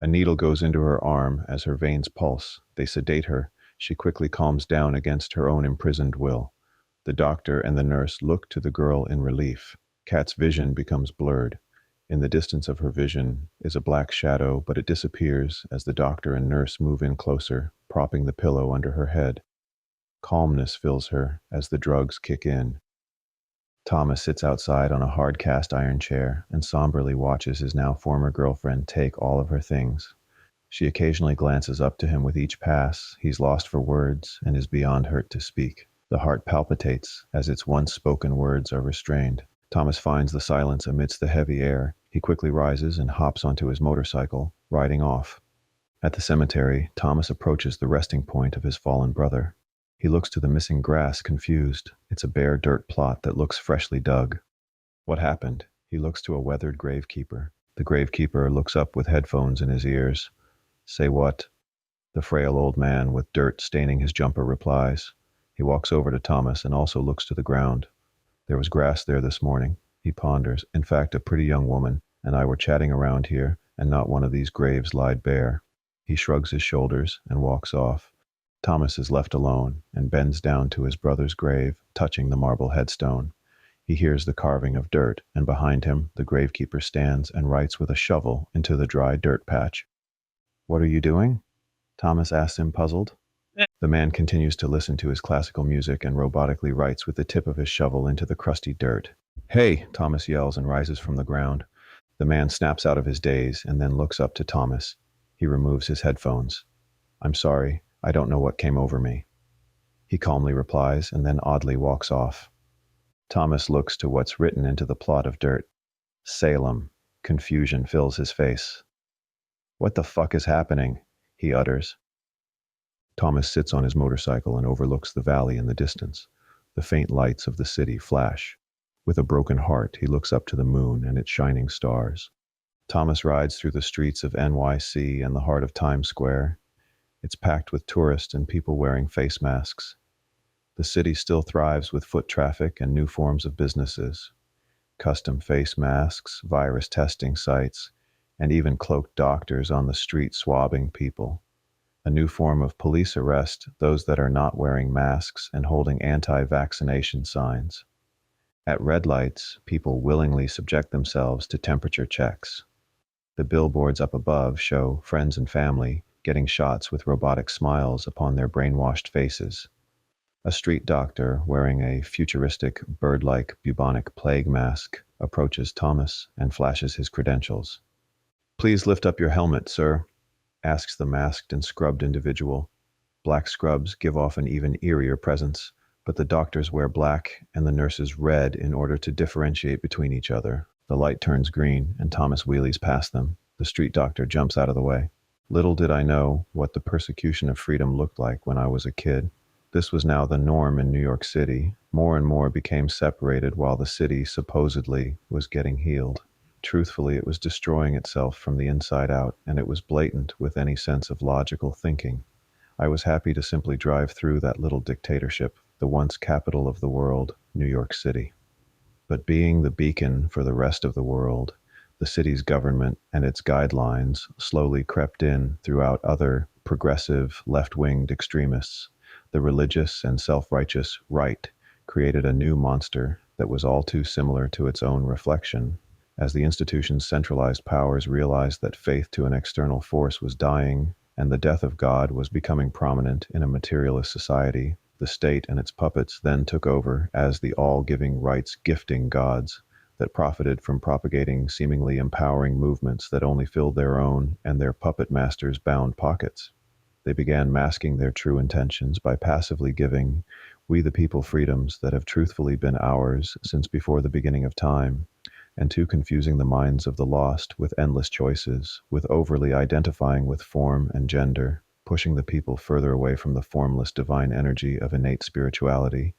Speaker 1: A needle goes into her arm as her veins pulse. They sedate her. She quickly calms down against her own imprisoned will. The doctor and the nurse look to the girl in relief. Kat's vision becomes blurred. In the distance of her vision is a black shadow, but it disappears as the doctor and nurse move in closer, propping the pillow under her head. Calmness fills her as the drugs kick in. Thomas sits outside on a hard cast iron chair and somberly watches his now former girlfriend take all of her things. She occasionally glances up to him with each pass. He's lost for words and is beyond hurt to speak. The heart palpitates as its once spoken words are restrained. Thomas finds the silence amidst the heavy air. He quickly rises and hops onto his motorcycle, riding off. At the cemetery, Thomas approaches the resting point of his fallen brother. He looks to the missing grass, confused. It's a bare dirt plot that looks freshly dug. What happened? He looks to a weathered gravekeeper. The gravekeeper looks up with headphones in his ears. "Say what?" The frail old man with dirt staining his jumper replies. He walks over to Thomas and also looks to the ground. "There was grass there this morning," he ponders. "In fact, a pretty young woman and I were chatting around here, and not one of these graves lied bare." He shrugs his shoulders and walks off. Thomas is left alone and bends down to his brother's grave, touching the marble headstone. He hears the carving of dirt, and behind him the gravekeeper stands and writes with a shovel into the dry dirt patch. "What are you doing?" Thomas asks him, puzzled. The man continues to listen to his classical music and robotically writes with the tip of his shovel into the crusty dirt. "Hey!" Thomas yells and rises from the ground. The man snaps out of his daze and then looks up to Thomas. He removes his headphones. "I'm sorry. I don't know what came over me." He calmly replies and then oddly walks off. Thomas looks to what's written into the plot of dirt. Salem. Confusion fills his face. "What the fuck is happening?" he utters. Thomas sits on his motorcycle and overlooks the valley in the distance. The faint lights of the city flash. With a broken heart, he looks up to the moon and its shining stars. Thomas rides through the streets of NYC and the heart of Times Square. It's packed with tourists and people wearing face masks. The city still thrives with foot traffic and new forms of businesses. Custom face masks, virus testing sites, and even cloaked doctors on the street swabbing people. A new form of police arrest those that are not wearing masks and holding anti-vaccination signs. At red lights, people willingly subject themselves to temperature checks. The billboards up above show friends and family getting shots with robotic smiles upon their brainwashed faces. A street doctor wearing a futuristic bird-like bubonic plague mask approaches Thomas and flashes his credentials. "Please lift up your helmet, sir," asks the masked and scrubbed individual. Black scrubs give off an even eerier presence, but the doctors wear black and the nurses red in order to differentiate between each other. The light turns green and Thomas wheelies past them. The street doctor jumps out of the way. Little did I know what the persecution of freedom looked like when I was a kid. This was now the norm in New York City. More and more became separated while the city supposedly was getting healed. Truthfully, it was destroying itself from the inside out, and it was blatant with any sense of logical thinking. I was happy to simply drive through that little dictatorship, the once capital of the world, New York City. But being the beacon for the rest of the world, the city's government and its guidelines slowly crept in throughout other progressive, left-winged extremists. The religious and self-righteous right created a new monster that was all too similar to its own reflection. As the institution's centralized powers realized that faith to an external force was dying and the death of God was becoming prominent in a materialist society, the state and its puppets then took over as the all-giving rights gifting gods that profited from propagating seemingly empowering movements that only filled their own and their puppet masters' bound pockets. They began masking their true intentions by passively giving we the people freedoms that have truthfully been ours since before the beginning of time, and to confusing the minds of the lost with endless choices, with overly identifying with form and gender, pushing the people further away from the formless divine energy of innate spirituality.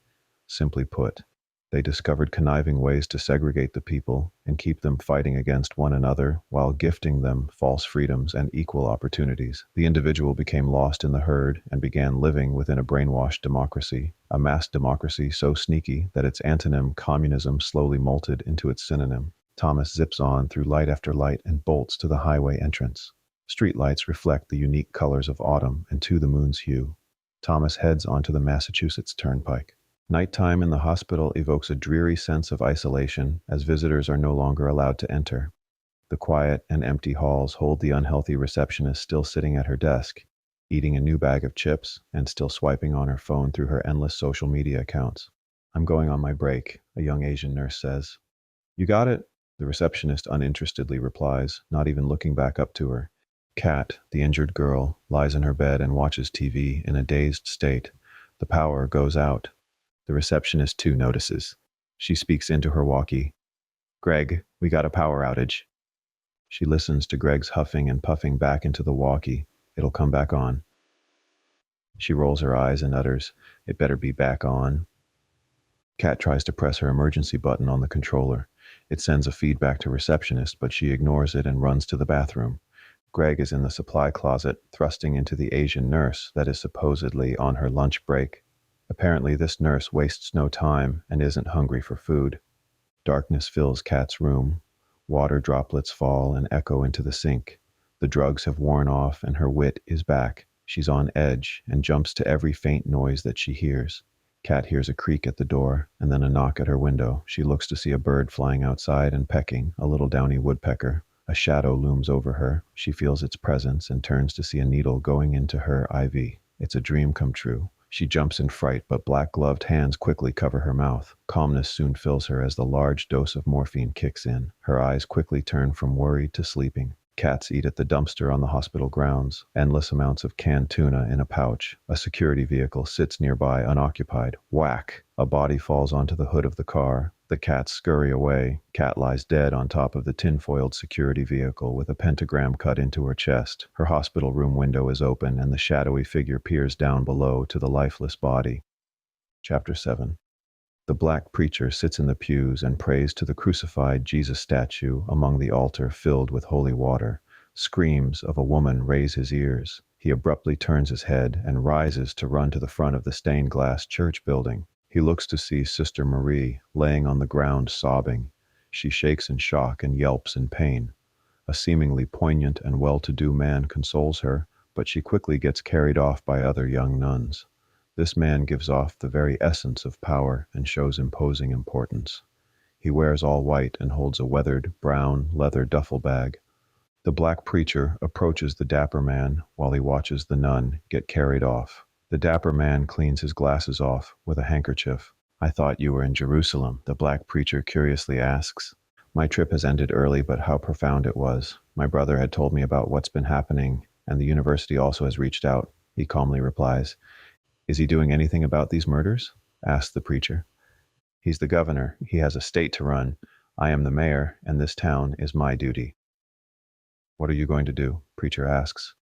Speaker 1: Simply put, they discovered conniving ways to segregate the people and keep them fighting against one another while gifting them false freedoms and equal opportunities. The individual became lost in the herd and began living within a brainwashed democracy, a mass democracy so sneaky that its antonym, communism, slowly molted into its synonym. Thomas zips on through light after light and bolts to the highway entrance. Streetlights reflect the unique colors of autumn and to the moon's hue. Thomas heads onto the Massachusetts Turnpike. Nighttime in the hospital evokes a dreary sense of isolation as visitors are no longer allowed to enter. The quiet and empty halls hold the unhealthy receptionist still sitting at her desk, eating a new bag of chips and still swiping on her phone through her endless social media accounts. "I'm going on my break," a young Asian nurse says. "You got it?" The receptionist uninterestedly replies, not even looking back up to her. Kat, the injured girl, lies in her bed and watches TV in a dazed state. The power goes out. The receptionist too notices. She speaks into her walkie. "Greg, we got a power outage." She listens to Greg's huffing and puffing back into the walkie. "It'll come back on." She rolls her eyes and utters, "It better be back on." Kat tries to press her emergency button on the controller. It sends a feedback to receptionist, but she ignores it and runs to the bathroom. Greg is in the supply closet, thrusting into the Asian nurse that is supposedly on her lunch break. Apparently, this nurse wastes no time and isn't hungry for food. Darkness fills Kat's room. Water droplets fall and echo into the sink. The drugs have worn off and her wit is back. She's on edge and jumps to every faint noise that she hears. Kat hears a creak at the door and then a knock at her window. She looks to see a bird flying outside and pecking, a little downy woodpecker. A shadow looms over her. She feels its presence and turns to see a needle going into her IV. It's a dream come true. She jumps in fright, but black-gloved hands quickly cover her mouth. Calmness soon fills her as the large dose of morphine kicks in. Her eyes quickly turn from worried to sleeping. Cats eat at the dumpster on the hospital grounds. Endless amounts of canned tuna in a pouch. A security vehicle sits nearby unoccupied. Whack! A body falls onto the hood of the car. The cats scurry away. Cat lies dead on top of the tin-foiled security vehicle with a pentagram cut into her chest. Her hospital room window is open and the shadowy figure peers down below to the lifeless body. Chapter 7. The black preacher sits in the pews and prays to the crucified Jesus statue among the altar filled with holy water. Screams of a woman raise his ears. He abruptly turns his head and rises to run to the front of the stained glass church building. He looks to see Sister Marie laying on the ground sobbing. She shakes in shock and yelps in pain. A seemingly poignant and well-to-do man consoles her, but she quickly gets carried off by other young nuns. This man gives off the very essence of power and shows imposing importance. He wears all white and holds a weathered, brown, leather duffel bag. The black preacher approaches the dapper man while he watches the nun get carried off. The dapper man cleans his glasses off with a handkerchief. "I thought you were in Jerusalem," the black preacher curiously asks. "My trip has ended early, but how profound it was. My brother had told me about what's been happening, and the university also has reached out," he calmly replies. "Is he doing anything about these murders?" asks the preacher. "He's the governor. He has a state to run. I am the mayor, and this town is my duty." "What are you going to do?" preacher asks.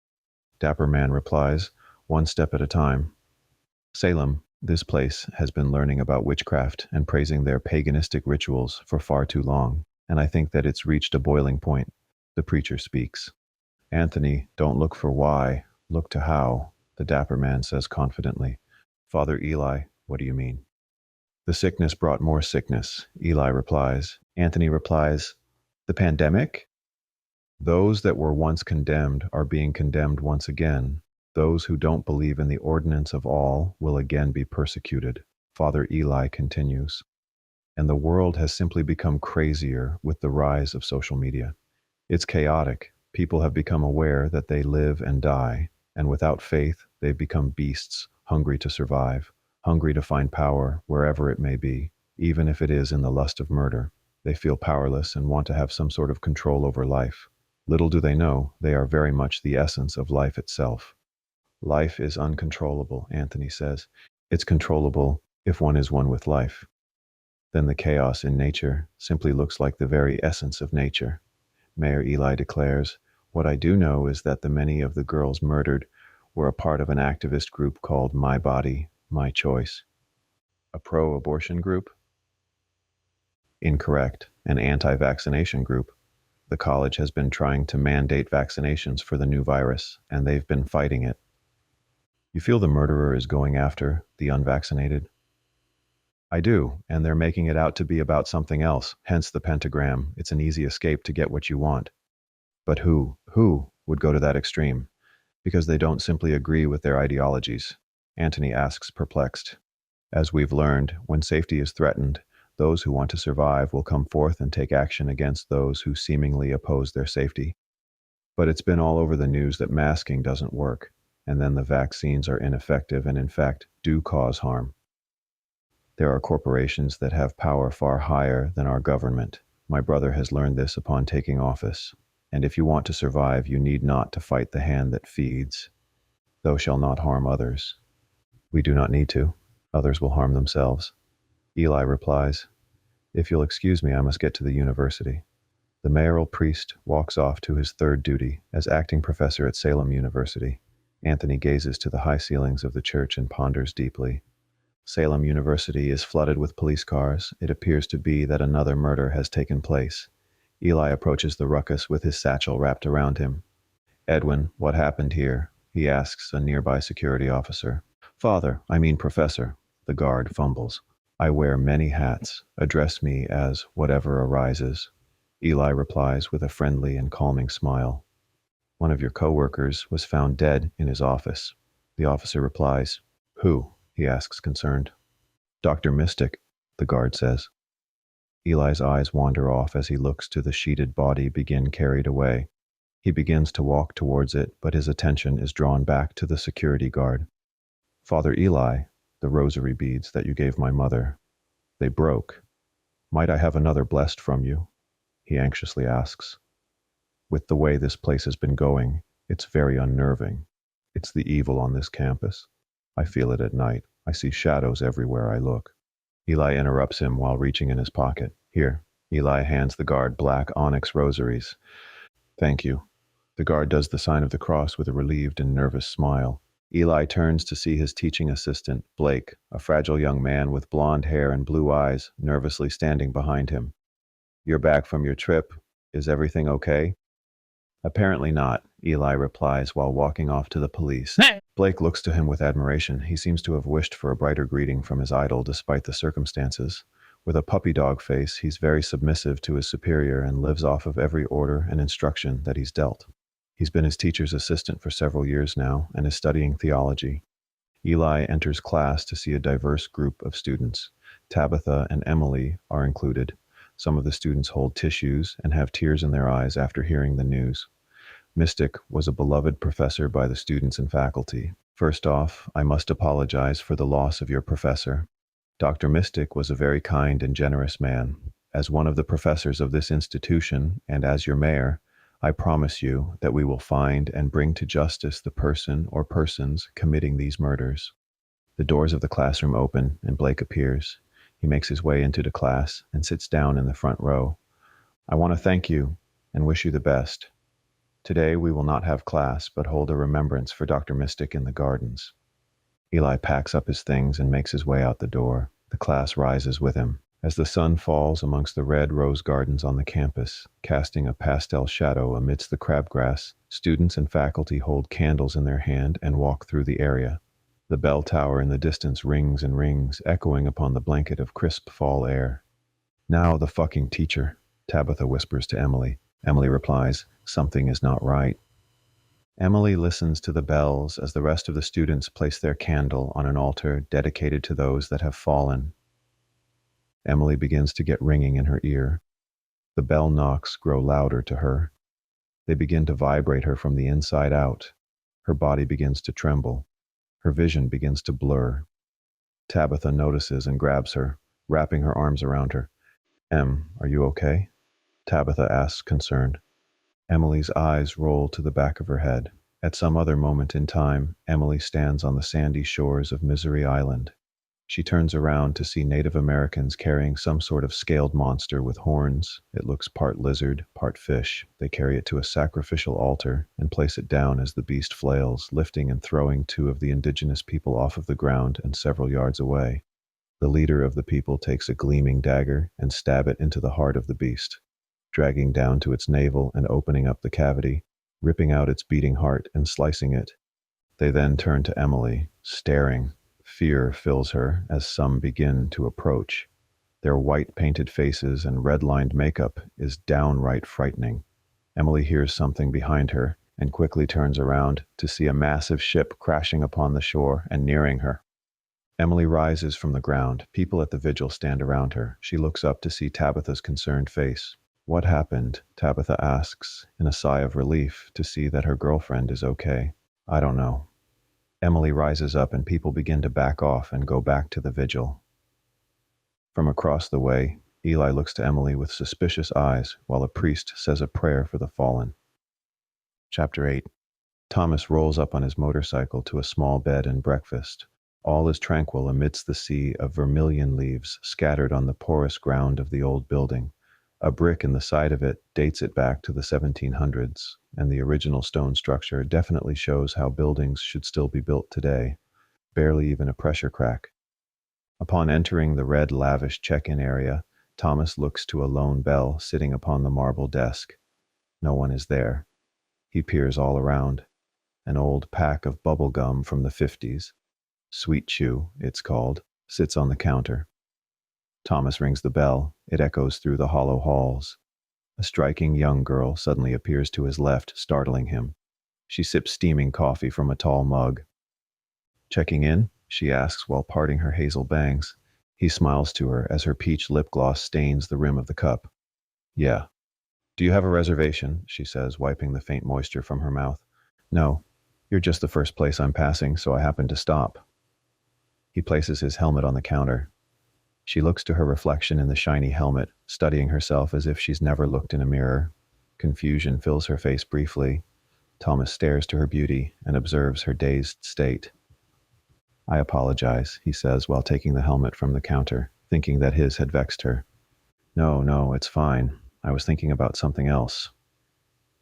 Speaker 1: Dapper man replies, "One step at a time. Salem, this place, has been learning about witchcraft and praising their paganistic rituals for far too long, and I think that it's reached a boiling point. The preacher speaks. Anthony, don't look for why, look to how, the dapper man says confidently. Father Eli, what do you mean? The sickness brought more sickness, Eli replies. Anthony replies, the pandemic? Those that were once condemned are being condemned once again. Those who don't believe in the ordinance of all will again be persecuted. Father Eli continues. And the world has simply become crazier with the rise of social media. It's chaotic. People have become aware that they live and die, and without faith, they've become beasts, hungry to survive, hungry to find power wherever it may be, even if it is in the lust of murder. They feel powerless and want to have some sort of control over life. Little do they know, they are very much the essence of life itself. Life is uncontrollable, Anthony says. It's controllable if one is one with life. Then the chaos in nature simply looks like the very essence of nature. Mayor Eli declares, what I do know is that the many of the girls murdered were a part of an activist group called My Body, My Choice. A pro-abortion group? Incorrect. An anti-vaccination group. The college has been trying to mandate vaccinations for the new virus, and they've been fighting it. You feel the murderer is going after the unvaccinated? I do, and they're making it out to be about something else, hence the pentagram. It's an easy escape to get what you want. But who would go to that extreme? Because they don't simply agree with their ideologies. Antony asks, perplexed. As we've learned, when safety is threatened, those who want to survive will come forth and take action against those who seemingly oppose their safety. But it's been all over the news that masking doesn't work, and then the vaccines are ineffective and in fact do cause harm. There are corporations that have power far higher than our government. My brother has learned this upon taking office. And if you want to survive, you need not to fight the hand that feeds. Thou shalt not harm others. We do not need to. Others will harm themselves. Eli replies, if you'll excuse me, I must get to the university. The mayoral priest walks off to his third duty as acting professor at Salem University. Anthony gazes to the high ceilings of the church and ponders deeply. Salem University is flooded with police cars. It appears to be that another murder has taken place. Eli approaches the ruckus with his satchel wrapped around him. Edwin, what happened here? He asks a nearby security officer. Father, I mean professor. The guard fumbles. I wear many hats. Address me as whatever arises. Eli replies with a friendly and calming smile. One of your co-workers was found dead in his office. The officer replies, who? He asks, concerned. Dr. Mystic, the guard says. Eli's eyes wander off as he looks to the sheeted body begin carried away. He begins to walk towards it, but his attention is drawn back to the security guard. Father Eli, the rosary beads that you gave my mother, they broke. Might I have another blessed from you? He anxiously asks. With the way this place has been going, it's very unnerving. It's the evil on this campus. I feel it at night. I see shadows everywhere I look. Eli interrupts him while reaching in his pocket. Here. Eli hands the guard black onyx rosaries. Thank you. The guard does the sign of the cross with a relieved and nervous smile. Eli turns to see his teaching assistant, Blake, a fragile young man with blonde hair and blue eyes, nervously standing behind him. You're back from your trip. Is everything okay? Apparently not, Eli replies while walking off to the police. Blake looks to him with admiration. He seems to have wished for a brighter greeting from his idol despite the circumstances. With a puppy dog face, he's very submissive to his superior and lives off of every order and instruction that he's dealt. He's been his teacher's assistant for several years now and is studying theology. Eli enters class to see a diverse group of students. Tabitha and Emily are included. Some of the students hold tissues and have tears in their eyes after hearing the news. Mystic was a beloved professor by the students and faculty. First off, I must apologize for the loss of your professor. Dr. Mystic was a very kind and generous man. As one of the professors of this institution, and as your mayor, I promise you that we will find and bring to justice the person or persons committing these murders. The doors of the classroom open and Blake appears. He makes his way into the class and sits down in the front row. I want to thank you and wish you the best. Today we will not have class, but hold a remembrance for Dr. Mystic in the gardens. Eli packs up his things and makes his way out the door. The class rises with him. As the sun falls amongst the red rose gardens on the campus, casting a pastel shadow amidst the crabgrass, students and faculty hold candles in their hand and walk through the area. The bell tower in the distance rings and rings, echoing upon the blanket of crisp fall air. "Now the fucking teacher," Tabitha whispers to Emily. Emily replies, "Something is not right." Emily listens to the bells as the rest of the students place their candle on an altar dedicated to those that have fallen. Emily begins to get ringing in her ear. The bell knocks grow louder to her. They begin to vibrate her from the inside out. Her body begins to tremble. Her vision begins to blur. Tabitha notices and grabs her, wrapping her arms around her. Are you okay?" Tabitha asks, concerned. Emily's eyes roll to the back of her head. At some other moment in time, Emily stands on the sandy shores of Misery Island. She turns around to see Native Americans carrying some sort of scaled monster with horns. It looks part lizard, part fish. They carry it to a sacrificial altar and place it down as the beast flails, lifting and throwing two of the indigenous people off of the ground and several yards away. The leader of the people takes a gleaming dagger and stab it into the heart of the beast, dragging down to its navel and opening up the cavity, ripping out its beating heart and slicing it. They then turn to Emily, staring. Fear fills her as some begin to approach. Their white painted faces and red-lined makeup is downright frightening. Emily hears something behind her and quickly turns around to see a massive ship crashing upon the shore and nearing her. Emily rises from the ground. People at the vigil stand around her. She looks up to see Tabitha's concerned face. "What happened?" Tabitha asks, in a sigh of relief to see that her girlfriend is okay. "I don't know." Emily rises up and people begin to back off and go back to the vigil. From across the way, Eli looks to Emily with suspicious eyes while a priest says a prayer for the fallen. Chapter 8. Thomas rolls up on his motorcycle to a small bed and breakfast. All is tranquil amidst the sea of vermilion leaves scattered on the porous ground of the old building. A brick in the side of it dates it back to the 1700s, and the original stone structure definitely shows how buildings should still be built today. Barely even a pressure crack. Upon entering the red lavish check-in area, Thomas looks to a lone bell sitting upon the marble desk. No one is there. He peers all around. An old pack of bubble gum from the 50s, Sweet Chew, it's called, sits on the counter. Thomas rings the bell. It echoes through the hollow halls. A striking young girl suddenly appears to his left, startling him. She sips steaming coffee from a tall mug. "Checking in?" she asks while parting her hazel bangs. He smiles to her as her peach lip gloss stains the rim of the cup. "Yeah." "Do you have a reservation?" she says, wiping the faint moisture from her mouth. "No. You're just the first place I'm passing, so I happened to stop." He places his helmet on the counter. She looks to her reflection in the shiny helmet, studying herself as if she's never looked in a mirror. Confusion fills her face briefly. Thomas stares to her beauty and observes her dazed state. "I apologize," he says while taking the helmet from the counter, thinking that his had vexed her. No, it's fine. I was thinking about something else."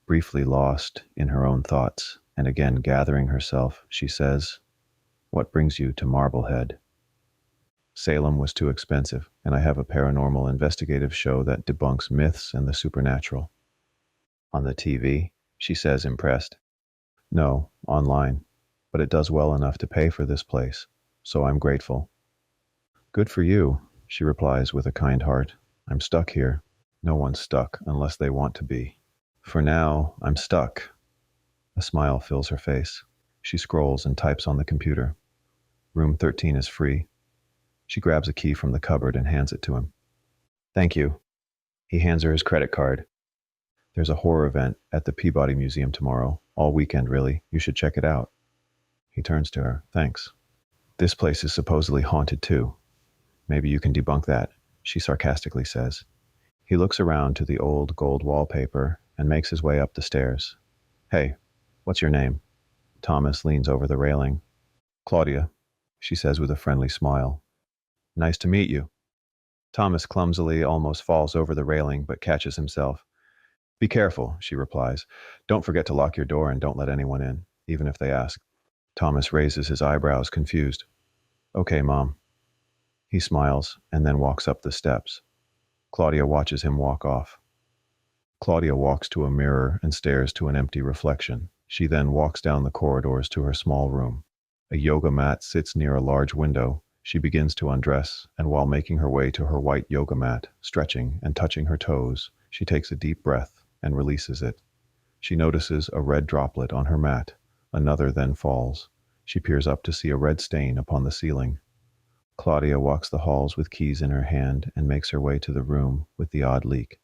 Speaker 1: Briefly lost in her own thoughts, and again gathering herself, she says, "What brings you to Marblehead?" "Salem was too expensive, and I have a paranormal investigative show that debunks myths and the supernatural." "On the TV?" she says, impressed. "No, online. But it does well enough to pay for this place, so I'm grateful." "Good for you," she replies with a kind heart. "I'm stuck here." No one's stuck unless they want to be. "For now, I'm stuck." A smile fills her face. She scrolls and types on the computer. Room 13 is free. She grabs a key from the cupboard and hands it to him. "Thank you." He hands her his credit card. "There's a horror event at the Peabody Museum tomorrow. All weekend, really. You should check it out." He turns to her. "Thanks." "This place is supposedly haunted, too. Maybe you can debunk that," she sarcastically says. He looks around to the old gold wallpaper and makes his way up the stairs. "Hey, what's your name?" Thomas leans over the railing. "Claudia," she says with a friendly smile. "Nice to meet you." Thomas clumsily almost falls over the railing but catches himself. "Be careful," she replies. "Don't forget to lock your door and don't let anyone in, even if they ask." Thomas raises his eyebrows, confused. "Okay, Mom." He smiles and then walks up the steps. Claudia watches him walk off. Claudia walks to a mirror and stares to an empty reflection. She then walks down the corridors to her small room. A yoga mat sits near a large window. She begins to undress, and while making her way to her white yoga mat, stretching and touching her toes, she takes a deep breath and releases it. She notices a red droplet on her mat. Another then falls. She peers up to see a red stain upon the ceiling. Claudia walks the halls with keys in her hand and makes her way to the room with the odd leak.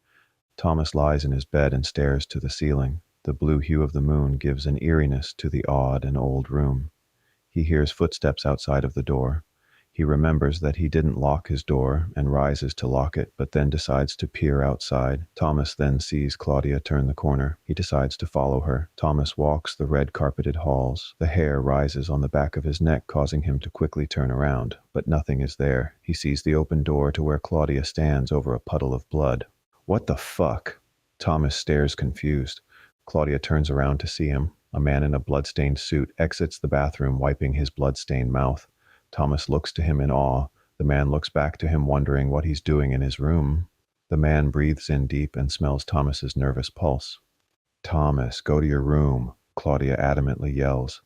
Speaker 1: Thomas lies in his bed and stares to the ceiling. The blue hue of the moon gives an eeriness to the odd and old room. He hears footsteps outside of the door. He remembers that he didn't lock his door and rises to lock it, but then decides to peer outside. Thomas then sees Claudia turn the corner. He decides to follow her. Thomas walks the red carpeted halls. The hair rises on the back of his neck, causing him to quickly turn around, but nothing is there. He sees the open door to where Claudia stands over a puddle of blood. What the fuck? Thomas stares confused. Claudia turns around to see him. A man in a blood-stained suit exits the bathroom, wiping his blood-stained mouth. Thomas looks to him in awe. The man looks back to him, wondering what he's doing in his room. The man breathes in deep and smells Thomas's nervous pulse. "Thomas, go to your room," Claudia adamantly yells.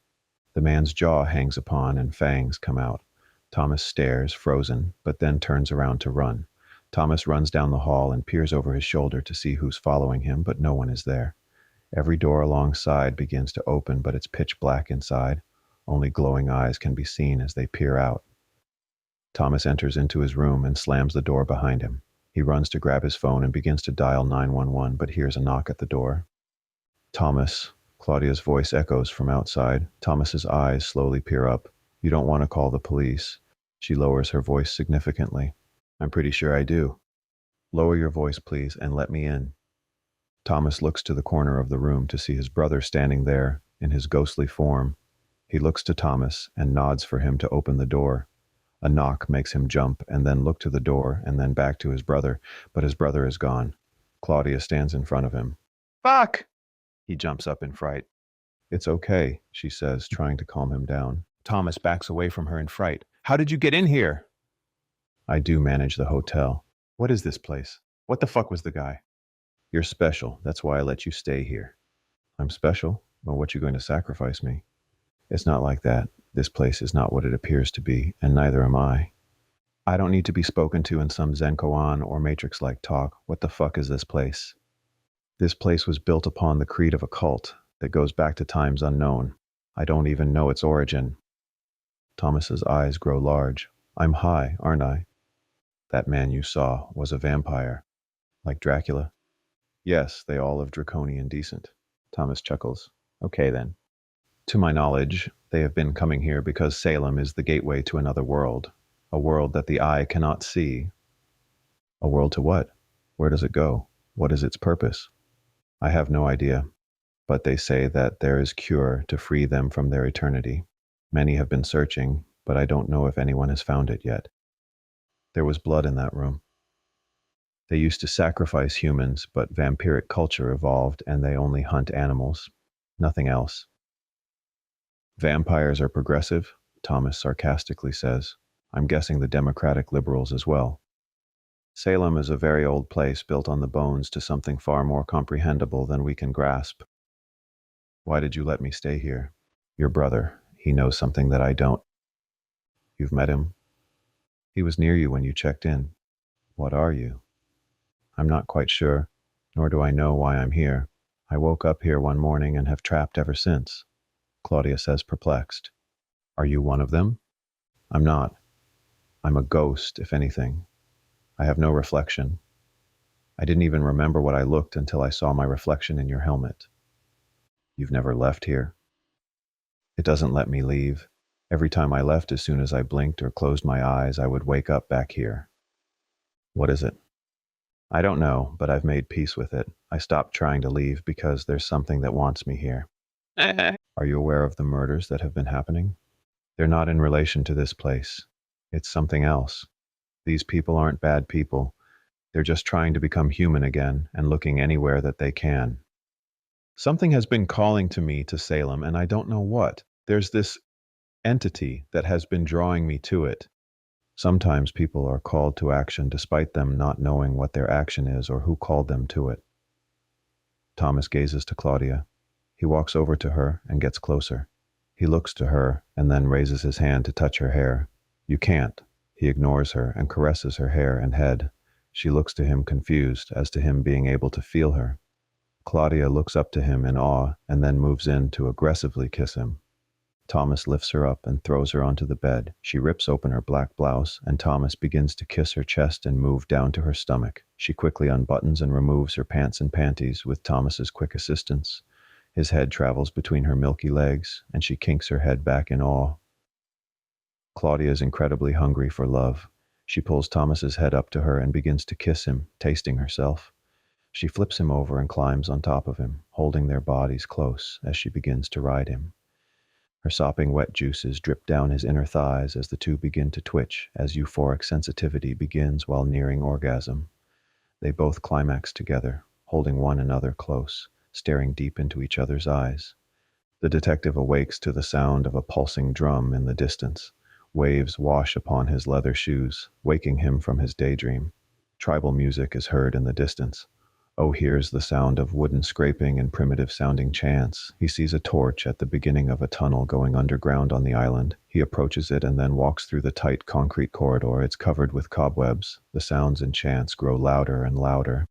Speaker 1: The man's jaw hangs upon and fangs come out. Thomas stares, frozen, but then turns around to run. Thomas runs down the hall and peers over his shoulder to see who's following him, but no one is there. Every door alongside begins to open, but it's pitch black inside. Only glowing eyes can be seen as they peer out. Thomas enters into his room and slams the door behind him. He runs to grab his phone and begins to dial 911, but hears a knock at the door. "Thomas," Claudia's voice echoes from outside. Thomas's eyes slowly peer up. "You don't want to call the police?" She lowers her voice significantly. "I'm pretty sure I do." "Lower your voice, please, and let me in." Thomas looks to the corner of the room to see his brother standing there in his ghostly form. He looks to Thomas and nods for him to open the door. A knock makes him jump and then look to the door and then back to his brother, but his brother is gone. Claudia stands in front of him. "Fuck!" He jumps up in fright. "It's okay," she says, trying to calm him down. Thomas backs away from her in fright. "How did you get in here?" "I do manage the hotel." "What is this place? What the fuck was the guy?" "You're special. That's why I let you stay here." "I'm special? Well, what you going to sacrifice me?" "It's not like that. This place is not what it appears to be, and neither am I." "I don't need to be spoken to in some Zen koan or Matrix-like talk. What the fuck is this place?" "This place was built upon the creed of a cult that goes back to times unknown. I don't even know its origin." Thomas's eyes grow large. "I'm high, aren't I?" "That man you saw was a vampire." "Like Dracula?" "Yes, they all of draconian descent." Thomas chuckles. "Okay then. To my knowledge, they have been coming here because Salem is the gateway to another world, a world that the eye cannot see." "A world to what? Where does it go? What is its purpose?" "I have no idea, but they say that there is cure to free them from their eternity. Many have been searching, but I don't know if anyone has found it yet." "There was blood in that room." "They used to sacrifice humans, but vampiric culture evolved and they only hunt animals. Nothing else." "Vampires are progressive?" Thomas sarcastically says. "I'm guessing the Democratic liberals as well." "Salem is a very old place built on the bones to something far more comprehensible than we can grasp." "Why did you let me stay here?" "Your brother. He knows something that I don't." "You've met him?" "He was near you when you checked in." "What are you?" "I'm not quite sure, nor do I know why I'm here. I woke up here one morning and have trapped ever since." Claudia says, perplexed. "Are you one of them?" "I'm not. I'm a ghost, if anything. I have no reflection. I didn't even remember what I looked until I saw my reflection in your helmet." "You've never left here?" "It doesn't let me leave. Every time I left, as soon as I blinked or closed my eyes, I would wake up back here." "What is it?" "I don't know, but I've made peace with it. I stopped trying to leave because there's something that wants me here." "Are you aware of the murders that have been happening?" "They're not in relation to this place. It's something else. These people aren't bad people. They're just trying to become human again and looking anywhere that they can." "Something has been calling to me to Salem, and I don't know what. There's this entity that has been drawing me to it." Sometimes people are called to action despite them not knowing what their action is or who called them to it. Thomas gazes to Claudia. He walks over to her and gets closer. He looks to her and then raises his hand to touch her hair. You can't. He ignores her and caresses her hair and head. She looks to him confused as to him being able to feel her. Claudia looks up to him in awe and then moves in to aggressively kiss him. Thomas lifts her up and throws her onto the bed. She rips open her black blouse, and Thomas begins to kiss her chest and move down to her stomach. She quickly unbuttons and removes her pants and panties with Thomas's quick assistance. His head travels between her milky legs, and she kinks her head back in awe. Claudia is incredibly hungry for love. She pulls Thomas's head up to her and begins to kiss him, tasting herself. She flips him over and climbs on top of him, holding their bodies close as she begins to ride him. Her sopping wet juices drip down his inner thighs as the two begin to twitch as euphoric sensitivity begins while nearing orgasm. They both climax together, holding one another close, staring deep into each other's eyes. The detective awakes to the sound of a pulsing drum in the distance. Waves wash upon his leather shoes, waking him from his daydream. Tribal music is heard in the distance. Oh, hears the sound of wooden scraping and primitive-sounding chants. He sees a torch at the beginning of a tunnel going underground on the island. He approaches it and then walks through the tight concrete corridor. It's covered with cobwebs. The sounds and chants grow louder and louder.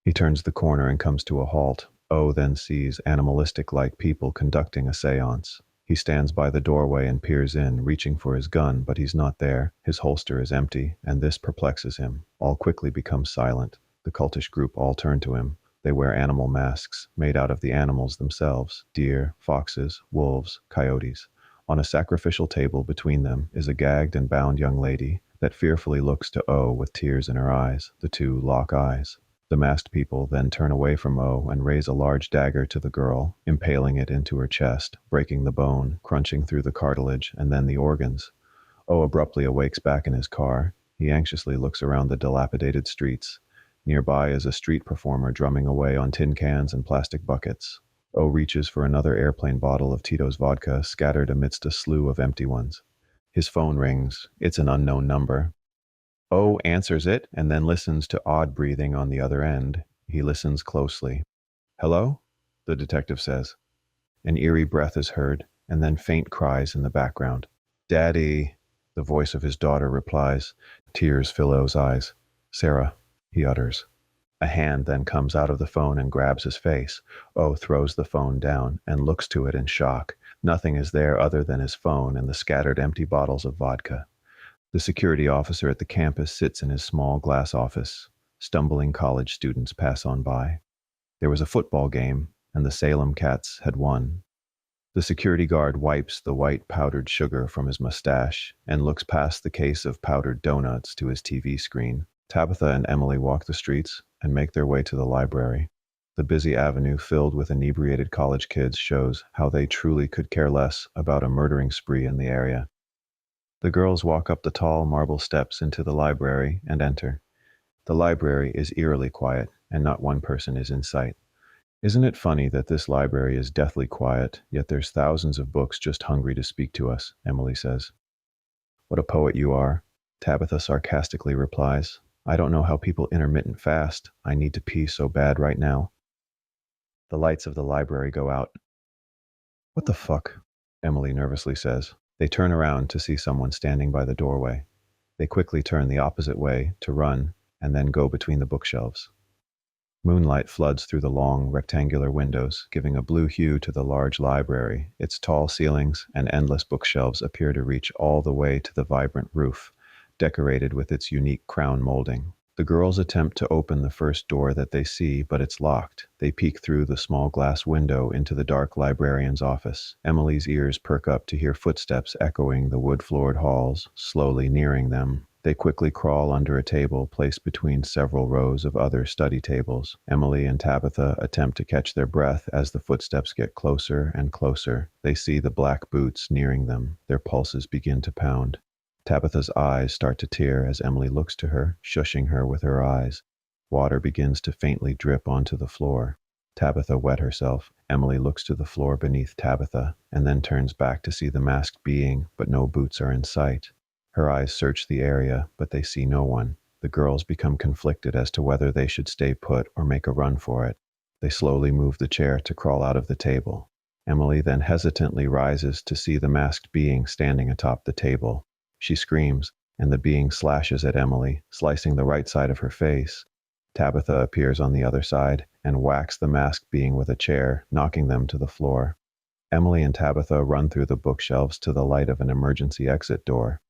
Speaker 1: He turns the corner and comes to a halt. Oh then sees animalistic-like people conducting a seance. He stands by the doorway and peers in, reaching for his gun, but he's not there. His holster is empty, and this perplexes him. All quickly become silent. The cultish group all turn to him. They wear animal masks, made out of the animals themselves: deer, foxes, wolves, coyotes. On a sacrificial table between them is a gagged and bound young lady that fearfully looks to O with tears in her eyes. The two lock eyes. The masked people then turn away from O and raise a large dagger to the girl, impaling it into her chest, breaking the bone, crunching through the cartilage, and then the organs. O abruptly awakes back in his car. He anxiously looks around the dilapidated streets. Nearby is a street performer drumming away on tin cans and plastic buckets. O reaches for another airplane bottle of Tito's vodka scattered amidst a slew of empty ones. His phone rings. It's an unknown number. O answers it and then listens to odd breathing on the other end. He listens closely. "Hello?" the detective says. An eerie breath is heard, and then faint cries in the background. "Daddy," the voice of his daughter replies. Tears fill O's eyes. "Sarah," he utters. A hand then comes out of the phone and grabs his face. O throws the phone down and looks to it in shock. Nothing is there other than his phone and the scattered empty bottles of vodka. The security officer at the campus sits in his small glass office. Stumbling college students pass on by. There was a football game, and the Salem Cats had won. The security guard wipes the white powdered sugar from his mustache and looks past the case of powdered donuts to his TV screen. Tabitha and Emily walk the streets and make their way to the library. The busy avenue filled with inebriated college kids shows how they truly could care less about a murdering spree in the area. The girls walk up the tall marble steps into the library and enter. The library is eerily quiet, and not one person is in sight. "Isn't it funny that this library is deathly quiet, yet there's thousands of books just hungry to speak to us," Emily says. "What a poet you are," Tabitha sarcastically replies. "I don't know how people intermittent fast. I need to pee so bad right now." The lights of the library go out. "What the fuck?" Emily nervously says. They turn around to see someone standing by the doorway. They quickly turn the opposite way to run and then go between the bookshelves. Moonlight floods through the long, rectangular windows, giving a blue hue to the large library. Its tall ceilings and endless bookshelves appear to reach all the way to the vibrant roof, decorated with its unique crown molding. The girls attempt to open the first door that they see, but it's locked. They peek through the small glass window into the dark librarian's office. Emily's ears perk up to hear footsteps echoing the wood-floored halls, slowly nearing them. They quickly crawl under a table placed between several rows of other study tables. Emily and Tabitha attempt to catch their breath as the footsteps get closer and closer. They see the black boots nearing them. Their pulses begin to pound. Tabitha's eyes start to tear as Emily looks to her, shushing her with her eyes. Water begins to faintly drip onto the floor. Tabitha wet herself. Emily looks to the floor beneath Tabitha, and then turns back to see the masked being, but no boots are in sight. Her eyes search the area, but they see no one. The girls become conflicted as to whether they should stay put or make a run for it. They slowly move the chair to crawl out of the table. Emily then hesitantly rises to see the masked being standing atop the table. She screams, and the being slashes at Emily, slicing the right side of her face. Tabitha appears on the other side and whacks the masked being with a chair, knocking them to the floor. Emily and Tabitha run through the bookshelves to the light of an emergency exit door.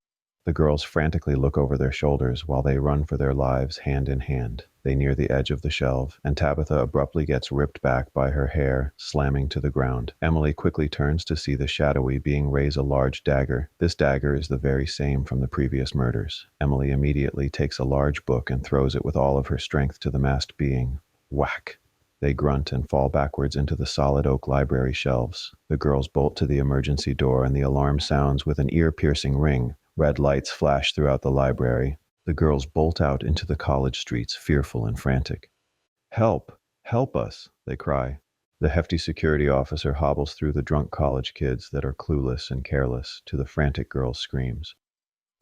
Speaker 1: The girls frantically look over their shoulders while they run for their lives hand in hand. They near the edge of the shelf, and Tabitha abruptly gets ripped back by her hair, slamming to the ground. Emily quickly turns to see the shadowy being raise a large dagger. This dagger is the very same from the previous murders. Emily immediately takes a large book and throws it with all of her strength to the masked being. Whack! They grunt and fall backwards into the solid oak library shelves. The girls bolt to the emergency door, and the alarm sounds with an ear-piercing ring. Red lights flash throughout the library. The girls bolt out into the college streets, fearful and frantic. "Help! Help us!" they cry. The hefty security officer hobbles through the drunk college kids that are clueless and careless to the frantic girls' screams.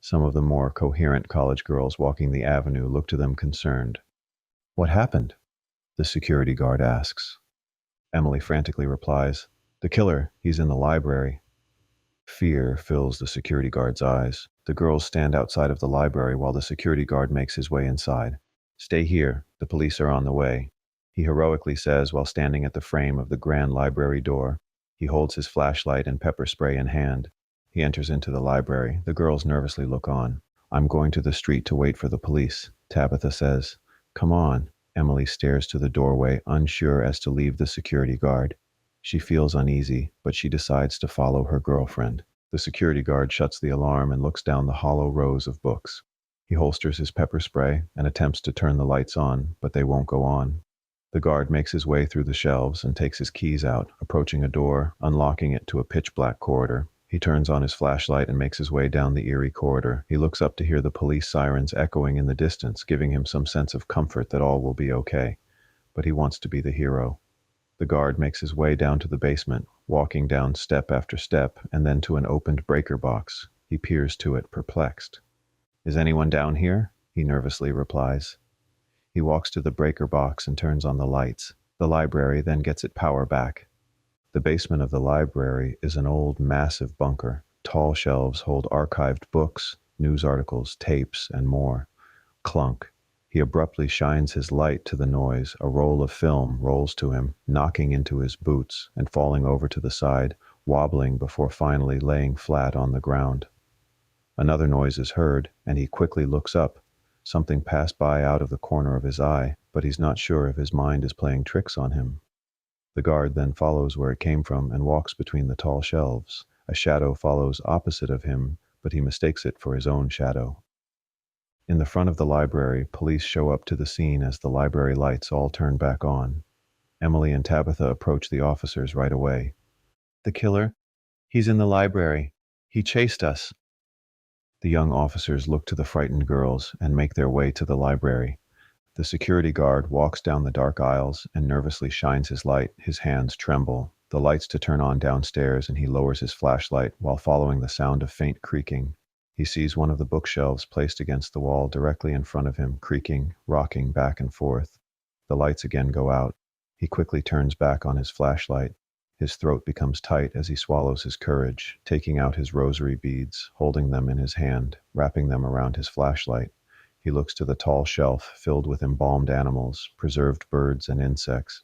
Speaker 1: Some of the more coherent college girls walking the avenue look to them concerned. "What happened?" the security guard asks. Emily frantically replies, "The killer, he's in the library." Fear fills the security guard's eyes. The girls stand outside of the library while the security guard makes his way inside. "Stay here. The police are on the way," he heroically says while standing at the frame of the grand library door. He holds his flashlight and pepper spray in hand. He enters into the library. The girls nervously look on. "I'm going to the street to wait for the police," Tabitha says. "Come on." Emily stares to the doorway, unsure as to leave the security guard. She feels uneasy, but she decides to follow her girlfriend. The security guard shuts the alarm and looks down the hollow rows of books. He holsters his pepper spray and attempts to turn the lights on, but they won't go on. The guard makes his way through the shelves and takes his keys out, approaching a door, unlocking it to a pitch-black corridor. He turns on his flashlight and makes his way down the eerie corridor. He looks up to hear the police sirens echoing in the distance, giving him some sense of comfort that all will be okay. But he wants to be the hero. The guard makes his way down to the basement, walking down step after step, and then to an opened breaker box. He peers to it, perplexed. "Is anyone down here?" he nervously replies. He walks to the breaker box and turns on the lights. The library then gets its power back. The basement of the library is an old, massive bunker. Tall shelves hold archived books, news articles, tapes, and more. Clunk. He abruptly shines his light to the noise. A roll of film rolls to him, knocking into his boots and falling over to the side, wobbling before finally laying flat on the ground. Another noise is heard, and he quickly looks up. Something passed by out of the corner of his eye, but he's not sure if his mind is playing tricks on him. The guard then follows where it came from and walks between the tall shelves. A shadow follows opposite of him, but he mistakes it for his own shadow. In the front of the library, police show up to the scene as the library lights all turn back on. Emily and Tabitha approach the officers right away. "The killer? He's in the library. He chased us." The young officers look to the frightened girls and make their way to the library. The security guard walks down the dark aisles and nervously shines his light. His hands tremble. The lights to turn on downstairs, and he lowers his flashlight while following the sound of faint creaking. He sees one of the bookshelves placed against the wall directly in front of him, creaking, rocking back and forth. The lights again go out. He quickly turns back on his flashlight. His throat becomes tight as he swallows his courage, taking out his rosary beads, holding them in his hand, wrapping them around his flashlight. He looks to the tall shelf filled with embalmed animals, preserved birds and insects.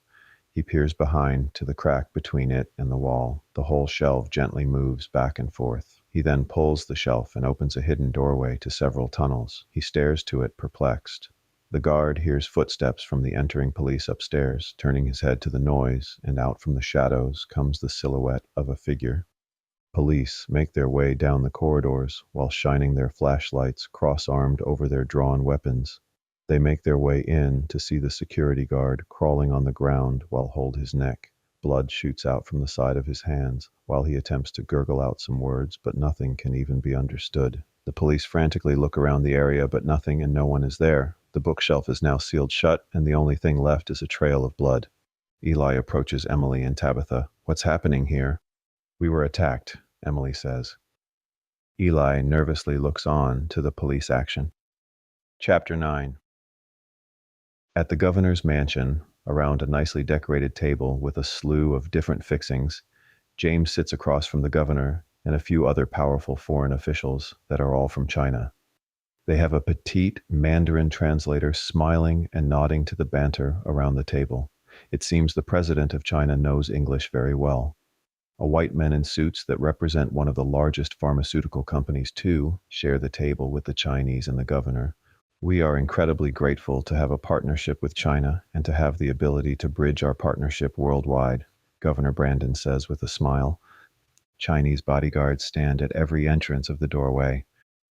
Speaker 1: He peers behind to the crack between it and the wall. The whole shelf gently moves back and forth. He then pulls the shelf and opens a hidden doorway to several tunnels. He stares to it, perplexed. The guard hears footsteps from the entering police upstairs, turning his head to the noise, and out from the shadows comes the silhouette of a figure. Police make their way down the corridors while shining their flashlights cross-armed over their drawn weapons. They make their way in to see the security guard crawling on the ground while hold his neck. Blood shoots out from the side of his hands while he attempts to gurgle out some words, but nothing can even be understood. The police frantically look around the area, but nothing and no one is there. The bookshelf is now sealed shut, and the only thing left is a trail of blood. Eli approaches Emily and Tabitha. "What's happening here?" "We were attacked," Emily says. Eli nervously looks on to the police action. Chapter 9. At the governor's mansion, around a nicely decorated table with a slew of different fixings, James sits across from the governor and a few other powerful foreign officials that are all from China. They have a petite Mandarin translator smiling and nodding to the banter around the table. It seems the president of China knows English very well. A white men in suits that represent one of the largest pharmaceutical companies too share the table with the Chinese and the governor. We are incredibly grateful to have a partnership with China and to have the ability to bridge our partnership worldwide, Governor Brandon says with a smile. Chinese bodyguards stand at every entrance of the doorway.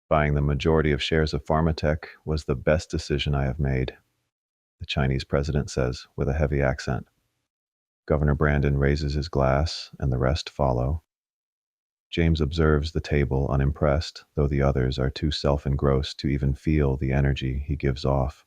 Speaker 1: Buying the majority of shares of Pharmatech was the best decision I have made, the Chinese president says with a heavy accent. Governor Brandon raises his glass, and the rest follow. James observes the table unimpressed, though the others are too self-engrossed to even feel the energy he gives off.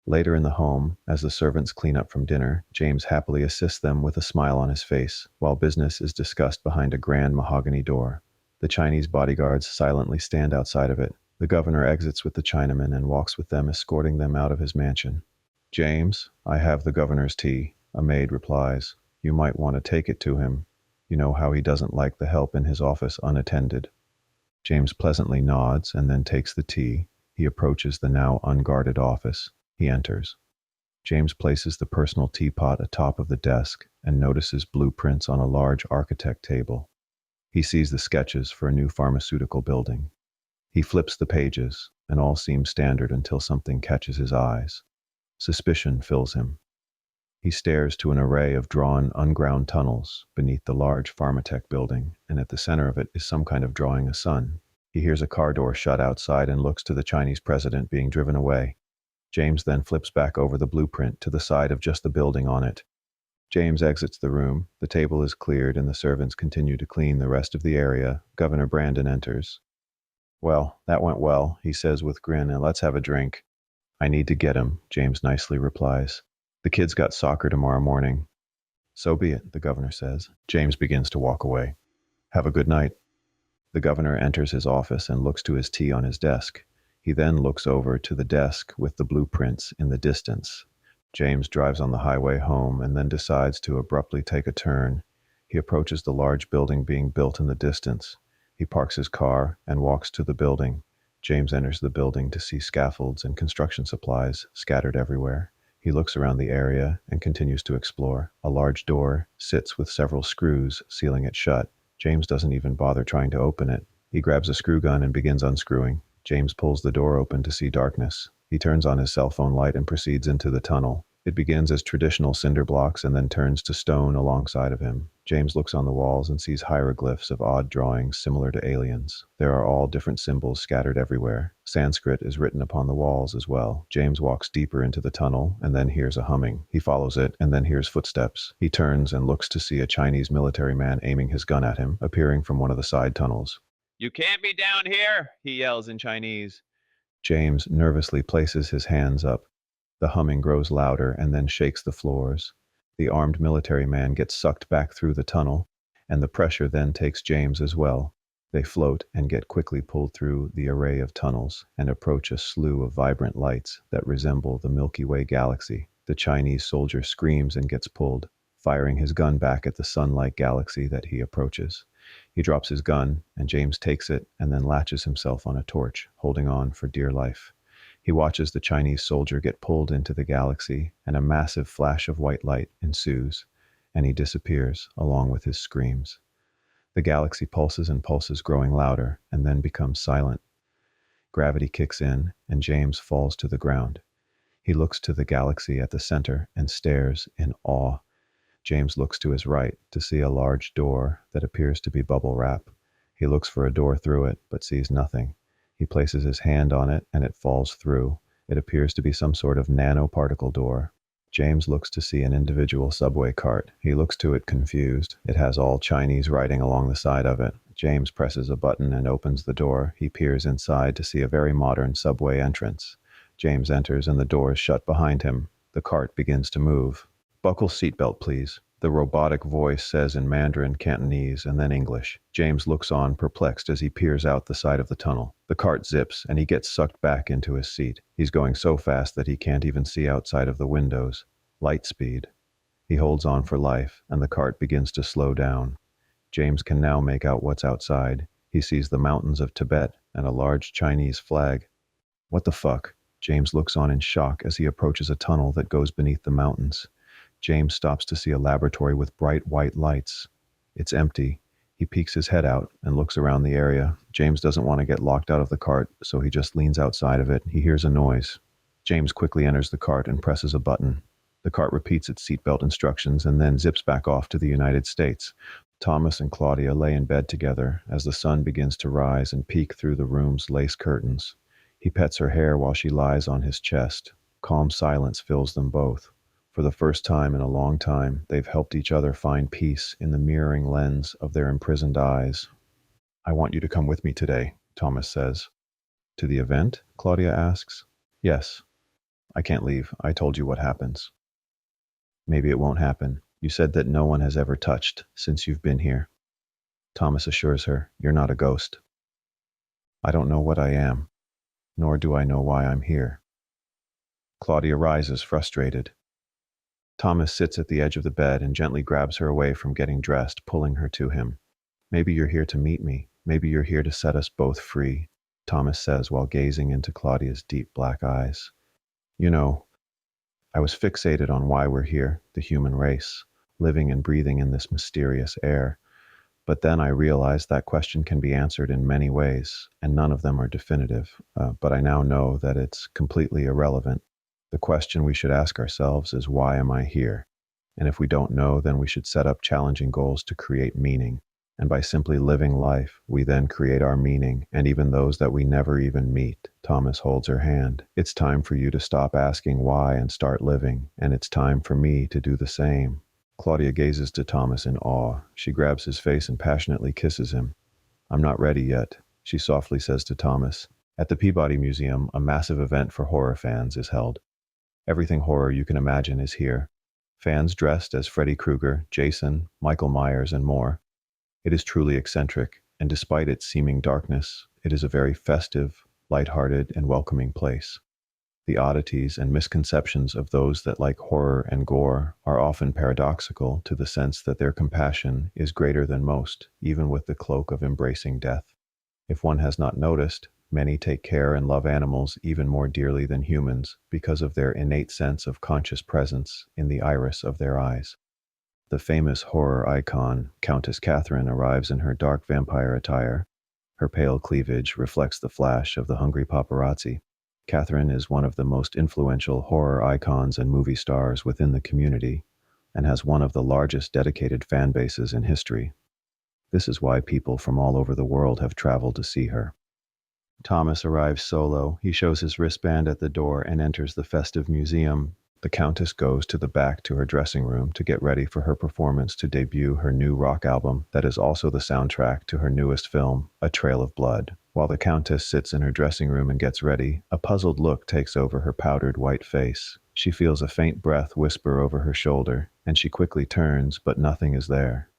Speaker 1: Later in the home, as the servants clean up from dinner, James happily assists them with a smile on his face, while business is discussed behind a grand mahogany door. The Chinese bodyguards silently stand outside of it. The governor exits with the Chinamen and walks with them, escorting them out of his mansion. James, I have the governor's tea, a maid replies. You might want to take it to him. You know how he doesn't like the help in his office unattended. James pleasantly nods and then takes the tea. He approaches the now unguarded office. He enters. James places the personal teapot atop of the desk and notices blueprints on a large architect table. He sees the sketches for a new pharmaceutical building. He flips the pages, and all seem standard until something catches his eyes. Suspicion fills him. He stares to an array of drawn, unground tunnels beneath the large Pharmatech building, and at the center of it is some kind of drawing a sun. He hears a car door shut outside and looks to the Chinese president being driven away. James then flips back over the blueprint to the side of just the building on it. James exits the room. The table is cleared and the servants continue to clean the rest of the area. Governor Brandon enters. Well, that went well, he says with grin, and let's have a drink. I need to get him, James nicely replies. The kid's got soccer tomorrow morning. So be it, the governor says. James begins to walk away. Have a good night. The governor enters his office and looks to his tea on his desk. He then looks over to the desk with the blueprints in the distance. James drives on the highway home and then decides to abruptly take a turn. He approaches the large building being built in the distance. He parks his car and walks to the building. James enters the building to see scaffolds and construction supplies scattered everywhere. He looks around the area and continues to explore. A large door sits with several screws sealing it shut. James doesn't even bother trying to open it. He grabs a screw gun and begins unscrewing. James pulls the door open to see darkness. He turns on his cell phone light and proceeds into the tunnel. It begins as traditional cinder blocks and then turns to stone alongside of him. James looks on the walls and sees hieroglyphs of odd drawings similar to aliens. There are all different symbols scattered everywhere. Sanskrit is written upon the walls as well. James walks deeper into the tunnel and then hears a humming. He follows it and then hears footsteps. He turns and looks to see a Chinese military man aiming his gun at him, appearing from one of the side tunnels. You can't be down here, he yells in Chinese. James nervously places his hands up. The humming grows louder and then shakes the floors. The armed military man gets sucked back through the tunnel, and the pressure then takes James as well. They float and get quickly pulled through the array of tunnels and approach a slew of vibrant lights that resemble the Milky Way galaxy. The Chinese soldier screams and gets pulled, firing his gun back at the sun-like galaxy that he approaches. He drops his gun, and James takes it and then latches himself on a torch, holding on for dear life. He watches the Chinese soldier get pulled into the galaxy, and a massive flash of white light ensues, and he disappears along with his screams. The galaxy pulses and pulses, growing louder, and then becomes silent. Gravity kicks in, and James falls to the ground. He looks to the galaxy at the center and stares in awe. James looks to his right to see a large door that appears to be bubble wrap. He looks for a door through it, but sees nothing. He places his hand on it, and it falls through. It appears to be some sort of nanoparticle door. James looks to see an individual subway cart. He looks to it confused. It has all Chinese writing along the side of it. James presses a button and opens the door. He peers inside to see a very modern subway entrance. James enters, and the door is shut behind him. The cart begins to move. Buckle seatbelt, please. The robotic voice says in Mandarin, Cantonese, and then English. James looks on, perplexed, as he peers out the side of the tunnel. The cart zips, and he gets sucked back into his seat. He's going so fast that he can't even see outside of the windows. Light speed. He holds on for life, and the cart begins to slow down. James can now make out what's outside. He sees the mountains of Tibet and a large Chinese flag. What the fuck? James looks on in shock as he approaches a tunnel that goes beneath the mountains. James stops to see a laboratory with bright white lights. It's empty. He peeks his head out and looks around the area. James doesn't want to get locked out of the cart, so he just leans outside of it. He hears a noise. James quickly enters the cart and presses a button. The cart repeats its seatbelt instructions and then zips back off to the United States. Thomas and Claudia lay in bed together as the sun begins to rise and peek through the room's lace curtains. He pets her hair while she lies on his chest. Calm silence fills them both. For the first time in a long time, they've helped each other find peace in the mirroring lens of their imprisoned eyes. "I want you to come with me today," Thomas says. "To the event?" Claudia asks. "Yes. I can't leave. I told you what happens." "Maybe it won't happen. You said that no one has ever touched since you've been here." Thomas assures her, "You're not a ghost." "I don't know what I am, nor do I know why I'm here." Claudia rises, frustrated. Thomas sits at the edge of the bed and gently grabs her away from getting dressed, pulling her to him. "Maybe you're here to meet me. Maybe you're here to set us both free," Thomas says while gazing into Claudia's deep black eyes. "You know, I was fixated on why we're here, the human race, living and breathing in this mysterious air. But then I realized that question can be answered in many ways, and none of them are definitive. But I now know that it's completely irrelevant. The question we should ask ourselves is, why am I here? And if we don't know, then we should set up challenging goals to create meaning. And by simply living life, we then create our meaning, and even those that we never even meet." Thomas holds her hand. "It's time for you to stop asking why and start living, and it's time for me to do the same." Claudia gazes to Thomas in awe. She grabs his face and passionately kisses him. "I'm not ready yet," she softly says to Thomas. At the Peabody Museum, a massive event for horror fans is held. Everything horror you can imagine is here. Fans dressed as Freddy Krueger, Jason, Michael Myers, and more. It is truly eccentric, and despite its seeming darkness, it is a very festive, lighthearted, and welcoming place. The oddities and misconceptions of those that like horror and gore are often paradoxical to the sense that their compassion is greater than most, even with the cloak of embracing death. If one has not noticed, many take care and love animals even more dearly than humans because of their innate sense of conscious presence in the iris of their eyes. The famous horror icon, Countess Catherine, arrives in her dark vampire attire. Her pale cleavage reflects the flash of the hungry paparazzi. Catherine is one of the most influential horror icons and movie stars within the community, and has one of the largest dedicated fan bases in history. This is why people from all over the world have traveled to see her. Thomas arrives solo. He shows his wristband at the door and enters the festive museum. The Countess goes to the back to her dressing room to get ready for her performance to debut her new rock album that is also the soundtrack to her newest film, A Trail of Blood. While the Countess sits in her dressing room and gets ready, a puzzled look takes over her powdered white face. She feels a faint breath whisper over her shoulder, and she quickly turns, but nothing is there.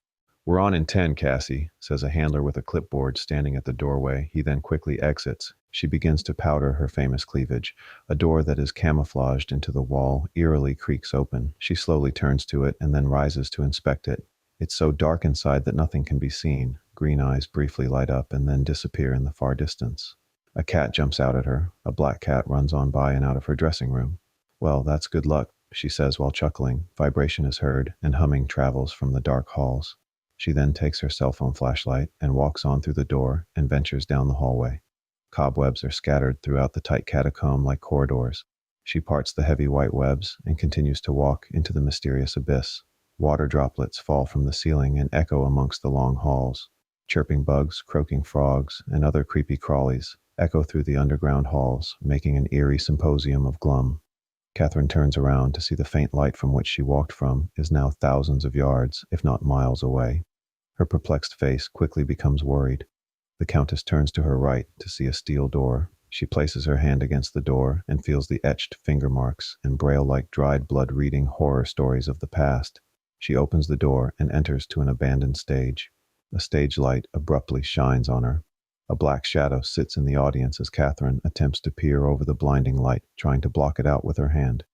Speaker 1: "We're on in 10, Cassie," says a handler with a clipboard standing at the doorway. He then quickly exits. She begins to powder her famous cleavage. A door that is camouflaged into the wall eerily creaks open. She slowly turns to it and then rises to inspect it. It's so dark inside that nothing can be seen. Green eyes briefly light up and then disappear in the far distance. A cat jumps out at her. A black cat runs on by and out of her dressing room. "Well, that's good luck," she says while chuckling. Vibration is heard, and humming travels from the dark halls. She then takes her cell phone flashlight and walks on through the door and ventures down the hallway. Cobwebs are scattered throughout the tight catacomb like corridors. She parts the heavy white webs and continues to walk into the mysterious abyss. Water droplets fall from the ceiling and echo amongst the long halls. Chirping bugs, croaking frogs, and other creepy crawlies echo through the underground halls, making an eerie symposium of glum. Catherine turns around to see the faint light from which she walked from is now thousands of yards, if not miles away. Her perplexed face quickly becomes worried. The Countess turns to her right to see a steel door. She places her hand against the door and feels the etched finger marks and braille-like dried blood reading horror stories of the past. She opens the door and enters to an abandoned stage. A stage light abruptly shines on her. A black shadow sits in the audience as Catherine attempts to peer over the blinding light, trying to block it out with her hand.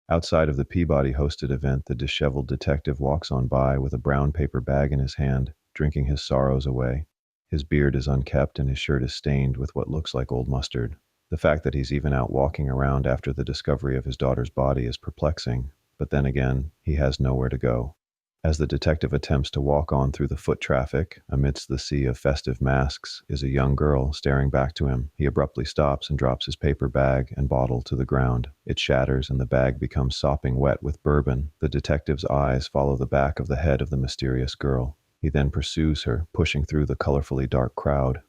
Speaker 1: Outside of the Peabody-hosted event, the disheveled detective walks on by with a brown paper bag in his hand, drinking his sorrows away. His beard is unkempt and his shirt is stained with what looks like old mustard. The fact that he's even out walking around after the discovery of his daughter's body is perplexing, but then again, he has nowhere to go. As the detective attempts to walk on through the foot traffic, amidst the sea of festive masks, is a young girl staring back to him. He abruptly stops and drops his paper bag and bottle to the ground. It shatters and the bag becomes sopping wet with bourbon. The detective's eyes follow the back of the head of the mysterious girl. He then pursues her, pushing through the colorfully dark crowd.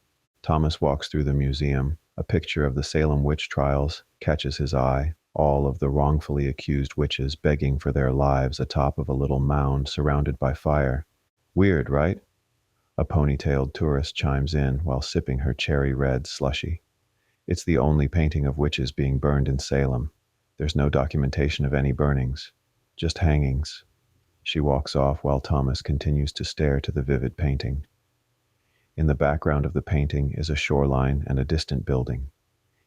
Speaker 1: Thomas walks through the museum. A picture of the Salem witch trials catches his eye. All of the wrongfully accused witches begging for their lives atop of a little mound surrounded by fire. Weird, right? A ponytailed tourist chimes in while sipping her cherry-red slushy. It's the only painting of witches being burned in Salem. There's no documentation of any burnings, just hangings. She walks off while Thomas continues to stare to the vivid painting. In the background of the painting is a shoreline and a distant building.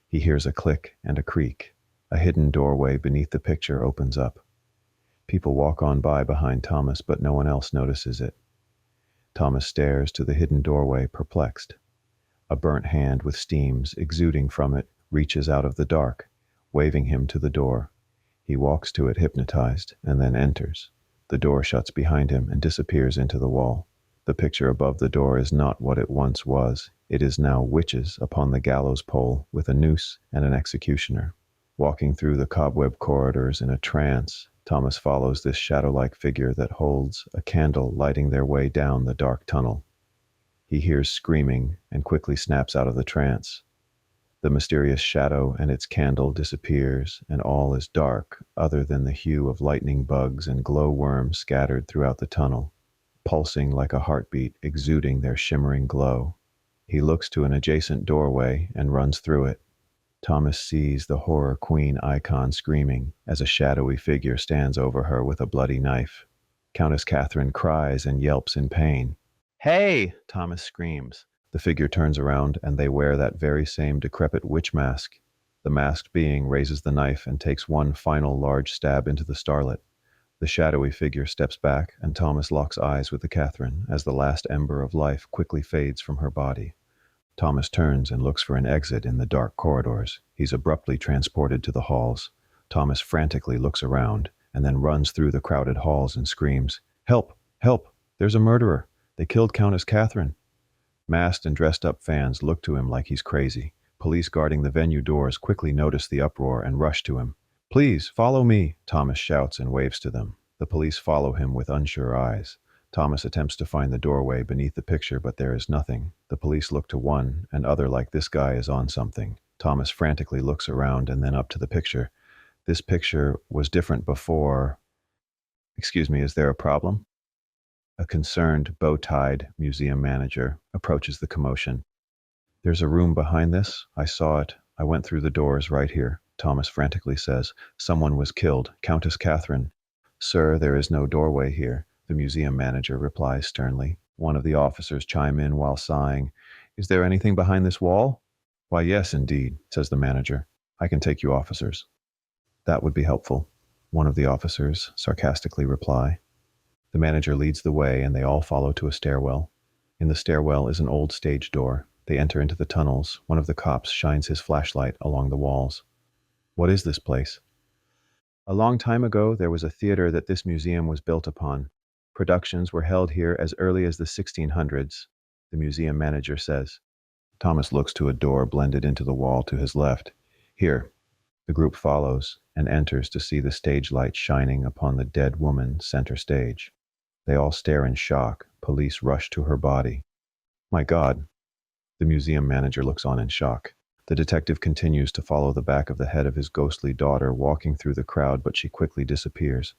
Speaker 1: He hears a click and a creak. A hidden doorway beneath the picture opens up. People walk on by behind Thomas, but no one else notices it. Thomas stares to the hidden doorway, perplexed. A burnt hand with steams exuding from it reaches out of the dark, waving him to the door. He walks to it hypnotized, and then enters. The door shuts behind him and disappears into the wall. The picture above the door is not what it once was. It is now witches upon the gallows pole with a noose and an executioner. Walking through the cobweb corridors in a trance, Thomas follows this shadow-like figure that holds a candle lighting their way down the dark tunnel. He hears screaming and quickly snaps out of the trance. The mysterious shadow and its candle disappears, and all is dark other than the hue of lightning bugs and glowworms scattered throughout the tunnel, pulsing like a heartbeat, exuding their shimmering glow. He looks to an adjacent doorway and runs through it. Thomas sees the horror queen icon screaming as a shadowy figure stands over her with a bloody knife. Countess Catherine cries and yelps in pain. "Hey!" Thomas screams. The figure turns around and they wear that very same decrepit witch mask. The masked being raises the knife and takes one final large stab into the starlet. The shadowy figure steps back and Thomas locks eyes with the Catherine as the last ember of life quickly fades from her body. Thomas turns and looks for an exit in the dark corridors. He's abruptly transported to the halls. Thomas frantically looks around and then runs through the crowded halls and screams, "Help! Help! There's a murderer! They killed Countess Catherine!" Masked and dressed-up fans look to him like he's crazy. Police guarding the venue doors quickly notice the uproar and rush to him. "Please, follow me!" Thomas shouts and waves to them. The police follow him with unsure eyes. Thomas attempts to find the doorway beneath the picture, but there is nothing. The police look to one and other like this guy is on something. Thomas frantically looks around and then up to the picture. This picture was different before. "Excuse me, is there a problem?" A concerned, bow-tied museum manager approaches the commotion. "There's a room behind this. I saw it. I went through the doors right here," Thomas frantically says. "Someone was killed. Countess Catherine." "Sir, there is no doorway here," the museum manager replies sternly. One of the officers chime in while sighing. "Is there anything behind this wall?" "Why, yes, indeed," says the manager. "I can take you officers." "That would be helpful," one of the officers sarcastically reply. The manager leads the way and they all follow to a stairwell. In the stairwell is an old stage door. They enter into the tunnels. One of the cops shines his flashlight along the walls. "What is this place?" "A long time ago, there was a theater that this museum was built upon. Productions were held here as early as the 1600s, the museum manager says. Thomas looks to a door blended into the wall to his left. "Here." The group follows and enters to see the stage light shining upon the dead woman center stage. They all stare in shock. Police rush to her body. "My God." The museum manager looks on in shock. The detective continues to follow the back of the head of his ghostly daughter, walking through the crowd, but she quickly disappears.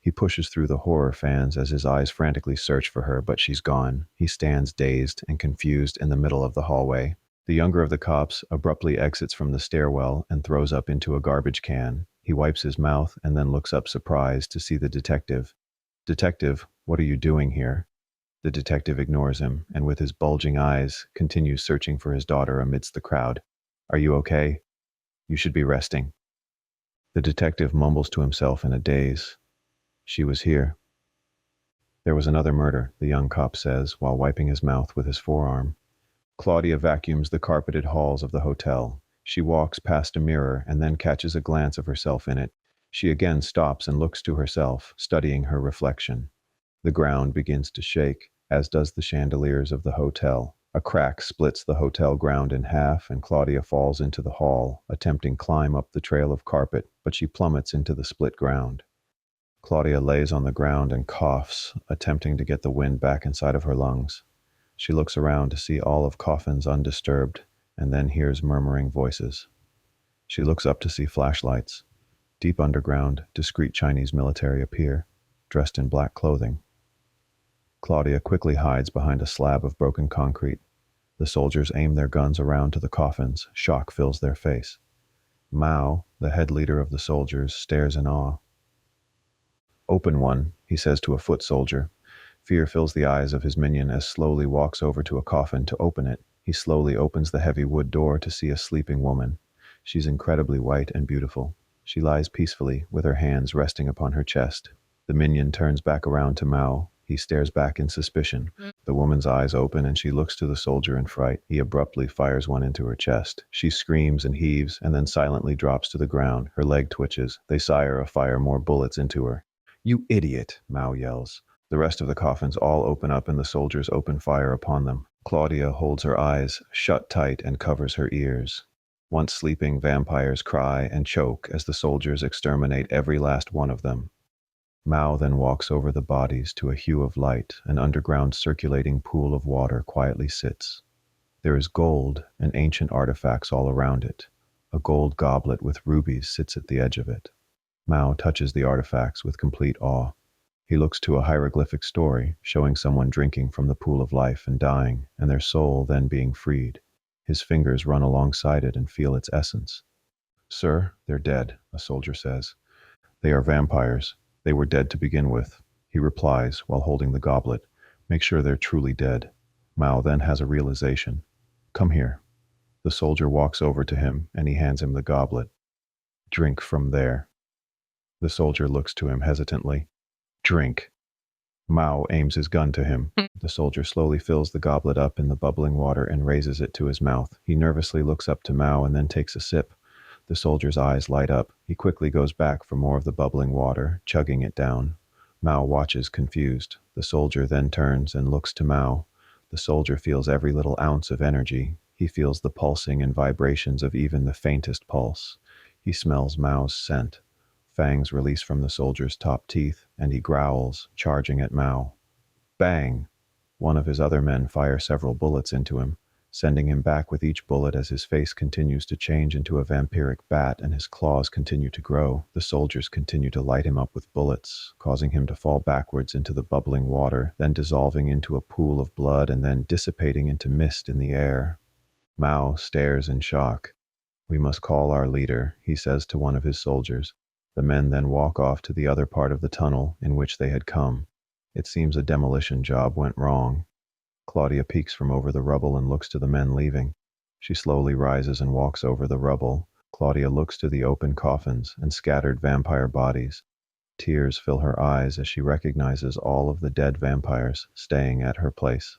Speaker 1: He pushes through the horror fans as his eyes frantically search for her, but she's gone. He stands dazed and confused in the middle of the hallway. The younger of the cops abruptly exits from the stairwell and throws up into a garbage can. He wipes his mouth and then looks up surprised to see the detective. "Detective, what are you doing here?" The detective ignores him, and with his bulging eyes, continues searching for his daughter amidst the crowd. "Are you okay? You should be resting." The detective mumbles to himself in a daze. "She was here." "There was another murder," the young cop says, while wiping his mouth with his forearm. Claudia vacuums the carpeted halls of the hotel. She walks past a mirror and then catches a glance of herself in it. She again stops and looks to herself, studying her reflection. The ground begins to shake, as does the chandeliers of the hotel. A crack splits the hotel ground in half, and Claudia falls into the hall, attempting climb up the trail of carpet, but she plummets into the split ground. Claudia lays on the ground and coughs, attempting to get the wind back inside of her lungs. She looks around to see all of coffins undisturbed, and then hears murmuring voices. She looks up to see flashlights. Deep underground, discreet Chinese military appear, dressed in black clothing. Claudia quickly hides behind a slab of broken concrete. The soldiers aim their guns around to the coffins. Shock fills their face. Mao, the head leader of the soldiers, stares in awe. "Open one," he says to a foot soldier. Fear fills the eyes of his minion as slowly walks over to a coffin to open it. He slowly opens the heavy wood door to see a sleeping woman. She's incredibly white and beautiful. She lies peacefully, with her hands resting upon her chest. The minion turns back around to Mao. He stares back in suspicion. The woman's eyes open and she looks to the soldier in fright. He abruptly fires one into her chest. She screams and heaves and then silently drops to the ground. Her leg twitches. They fire more bullets into her. "You idiot," Mao yells. The rest of the coffins all open up and the soldiers open fire upon them. Claudia holds her eyes shut tight and covers her ears. Once sleeping vampires cry and choke as the soldiers exterminate every last one of them. Mao then walks over the bodies to a hue of light. An underground circulating pool of water quietly sits. There is gold and ancient artifacts all around it. A gold goblet with rubies sits at the edge of it. Mao touches the artifacts with complete awe. He looks to a hieroglyphic story showing someone drinking from the pool of life and dying, and their soul then being freed. His fingers run alongside it and feel its essence. "Sir, they're dead," a soldier says. "They are vampires. They were dead to begin with," he replies while holding the goblet. "Make sure they're truly dead." Mao then has a realization. "Come here." The soldier walks over to him and he hands him the goblet. "Drink from there." The soldier looks to him hesitantly. "Drink." Mao aims his gun to him. The soldier slowly fills the goblet up in the bubbling water and raises it to his mouth. He nervously looks up to Mao and then takes a sip. The soldier's eyes light up. He quickly goes back for more of the bubbling water, chugging it down. Mao watches confused. The soldier then turns and looks to Mao. The soldier feels every little ounce of energy. He feels the pulsing and vibrations of even the faintest pulse. He smells Mao's scent. Fangs release from the soldier's top teeth, and he growls, charging at Mao. Bang! One of his other men fire several bullets into him, sending him back with each bullet as his face continues to change into a vampiric bat and his claws continue to grow. The soldiers continue to light him up with bullets, causing him to fall backwards into the bubbling water, then dissolving into a pool of blood and then dissipating into mist in the air. Mao stares in shock. "We must call our leader," he says to one of his soldiers. The men then walk off to the other part of the tunnel in which they had come. It seems a demolition job went wrong. Claudia peeks from over the rubble and looks to the men leaving. She slowly rises and walks over the rubble. Claudia looks to the open coffins and scattered vampire bodies. Tears fill her eyes as she recognizes all of the dead vampires staying at her place.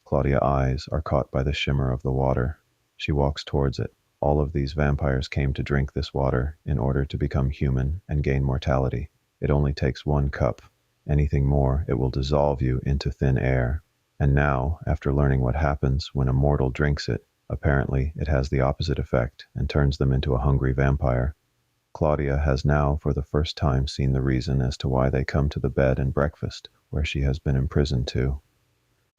Speaker 1: Claudia's eyes are caught by the shimmer of the water. She walks towards it. All of these vampires came to drink this water in order to become human and gain mortality. It only takes one cup. Anything more, it will dissolve you into thin air. And now, after learning what happens when a mortal drinks it, apparently it has the opposite effect and turns them into a hungry vampire. Claudia has now for the first time seen the reason as to why they come to the bed and breakfast, where she has been imprisoned too.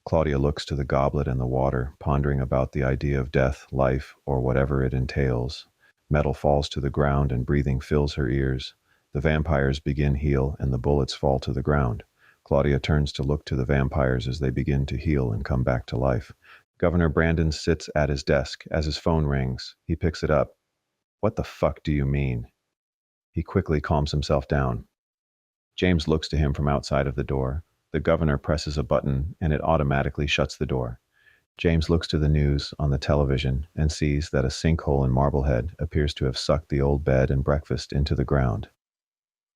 Speaker 1: Claudia looks to the goblet and the water, pondering about the idea of death, life, or whatever it entails. Metal falls to the ground and breathing fills her ears. The vampires begin heal and the bullets fall to the ground. Claudia turns to look to the vampires as they begin to heal and come back to life. Governor Brandon sits at his desk as his phone rings. He picks it up. "What the fuck do you mean?" He quickly calms himself down. James looks to him from outside of the door. The governor presses a button and it automatically shuts the door. James looks to the news on the television and sees that a sinkhole in Marblehead appears to have sucked the old bed and breakfast into the ground.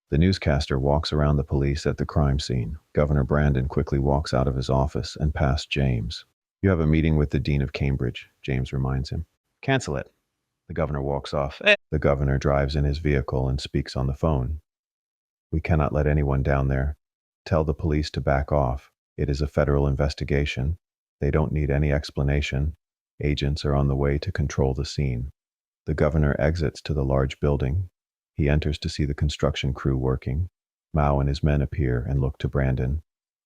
Speaker 1: The newscaster walks around the police at the crime scene. Governor Brandon quickly walks out of his office and past James. You have a meeting with the Dean of Cambridge, James reminds him. Cancel it. The governor walks off. The governor drives in his vehicle and speaks on the phone. We cannot let anyone down there. Tell the police to back off. It is a federal investigation. They don't need any explanation. Agents are on the way to control the scene. The governor exits to the large building. He enters to see the construction crew working. Mao and his men appear and look to Brandon.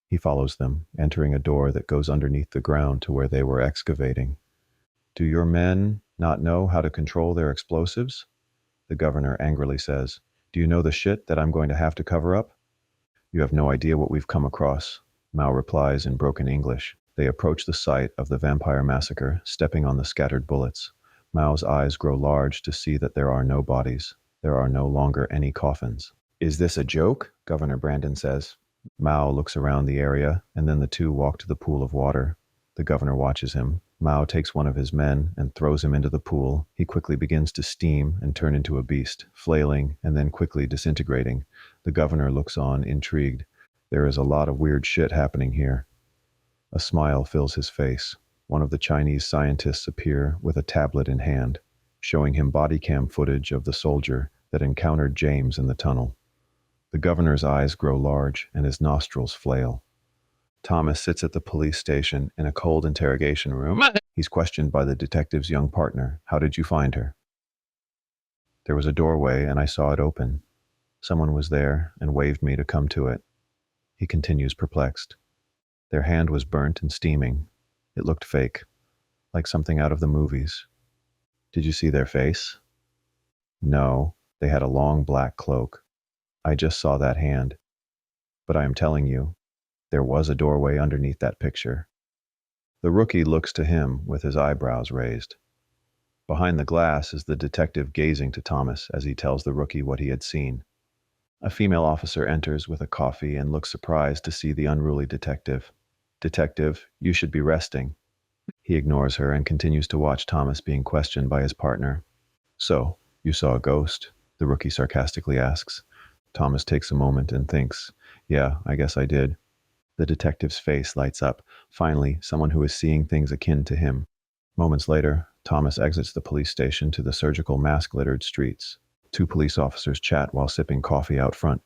Speaker 1: He follows them, entering a door that goes underneath the ground to where they were excavating. Do your men not know how to control their explosives? The governor angrily says. Do you know the shit that I'm going to have to cover up? You have no idea what we've come across, Mao replies in broken English. They approach the site of the vampire massacre, stepping on the scattered bullets. Mao's eyes grow large to see that there are no bodies. There are no longer any coffins. Is this a joke? Governor Brandon says. Mao looks around the area, and then the two walk to the pool of water. The governor watches him. Mao takes one of his men and throws him into the pool. He quickly begins to steam and turn into a beast, flailing and then quickly disintegrating. The governor looks on, intrigued. There is a lot of weird shit happening here. A smile fills his face. One of the Chinese scientists appear with a tablet in hand, showing him body cam footage of the soldier that encountered James in the tunnel. The governor's eyes grow large and his nostrils flail. Thomas sits at the police station in a cold interrogation room. He's questioned by the detective's young partner. How did you find her? There was a doorway and I saw it open. Someone was there and waved me to come to it. He continues perplexed. Their hand was burnt and steaming. It looked fake, like something out of the movies. Did you see their face? No, they had a long black cloak. I just saw that hand. But I am telling you, there was a doorway underneath that picture. The rookie looks to him with his eyebrows raised. Behind the glass is the detective gazing to Thomas as he tells the rookie what he had seen. A female officer enters with a coffee and looks surprised to see the unruly detective. Detective, you should be resting. He ignores her and continues to watch Thomas being questioned by his partner. So, you saw a ghost? The rookie sarcastically asks. Thomas takes a moment and thinks, yeah, I guess I did. The detective's face lights up. Finally, someone who is seeing things akin to him. Moments later, Thomas exits the police station to the surgical mask-littered streets. Two police officers chat while sipping coffee out front.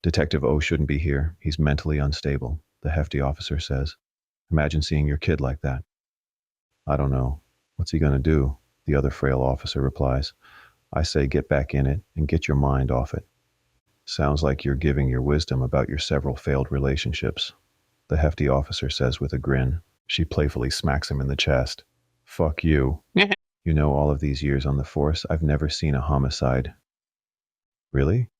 Speaker 1: Detective O shouldn't be here. He's mentally unstable, the hefty officer says. Imagine seeing your kid like that. I don't know. What's he gonna do? The other frail officer replies. I say get back in it and get your mind off it. Sounds like you're giving your wisdom about your several failed relationships, the hefty officer says with a grin. She playfully smacks him in the chest. Fuck you. You know, all of these years on the force, I've never seen a homicide. Really?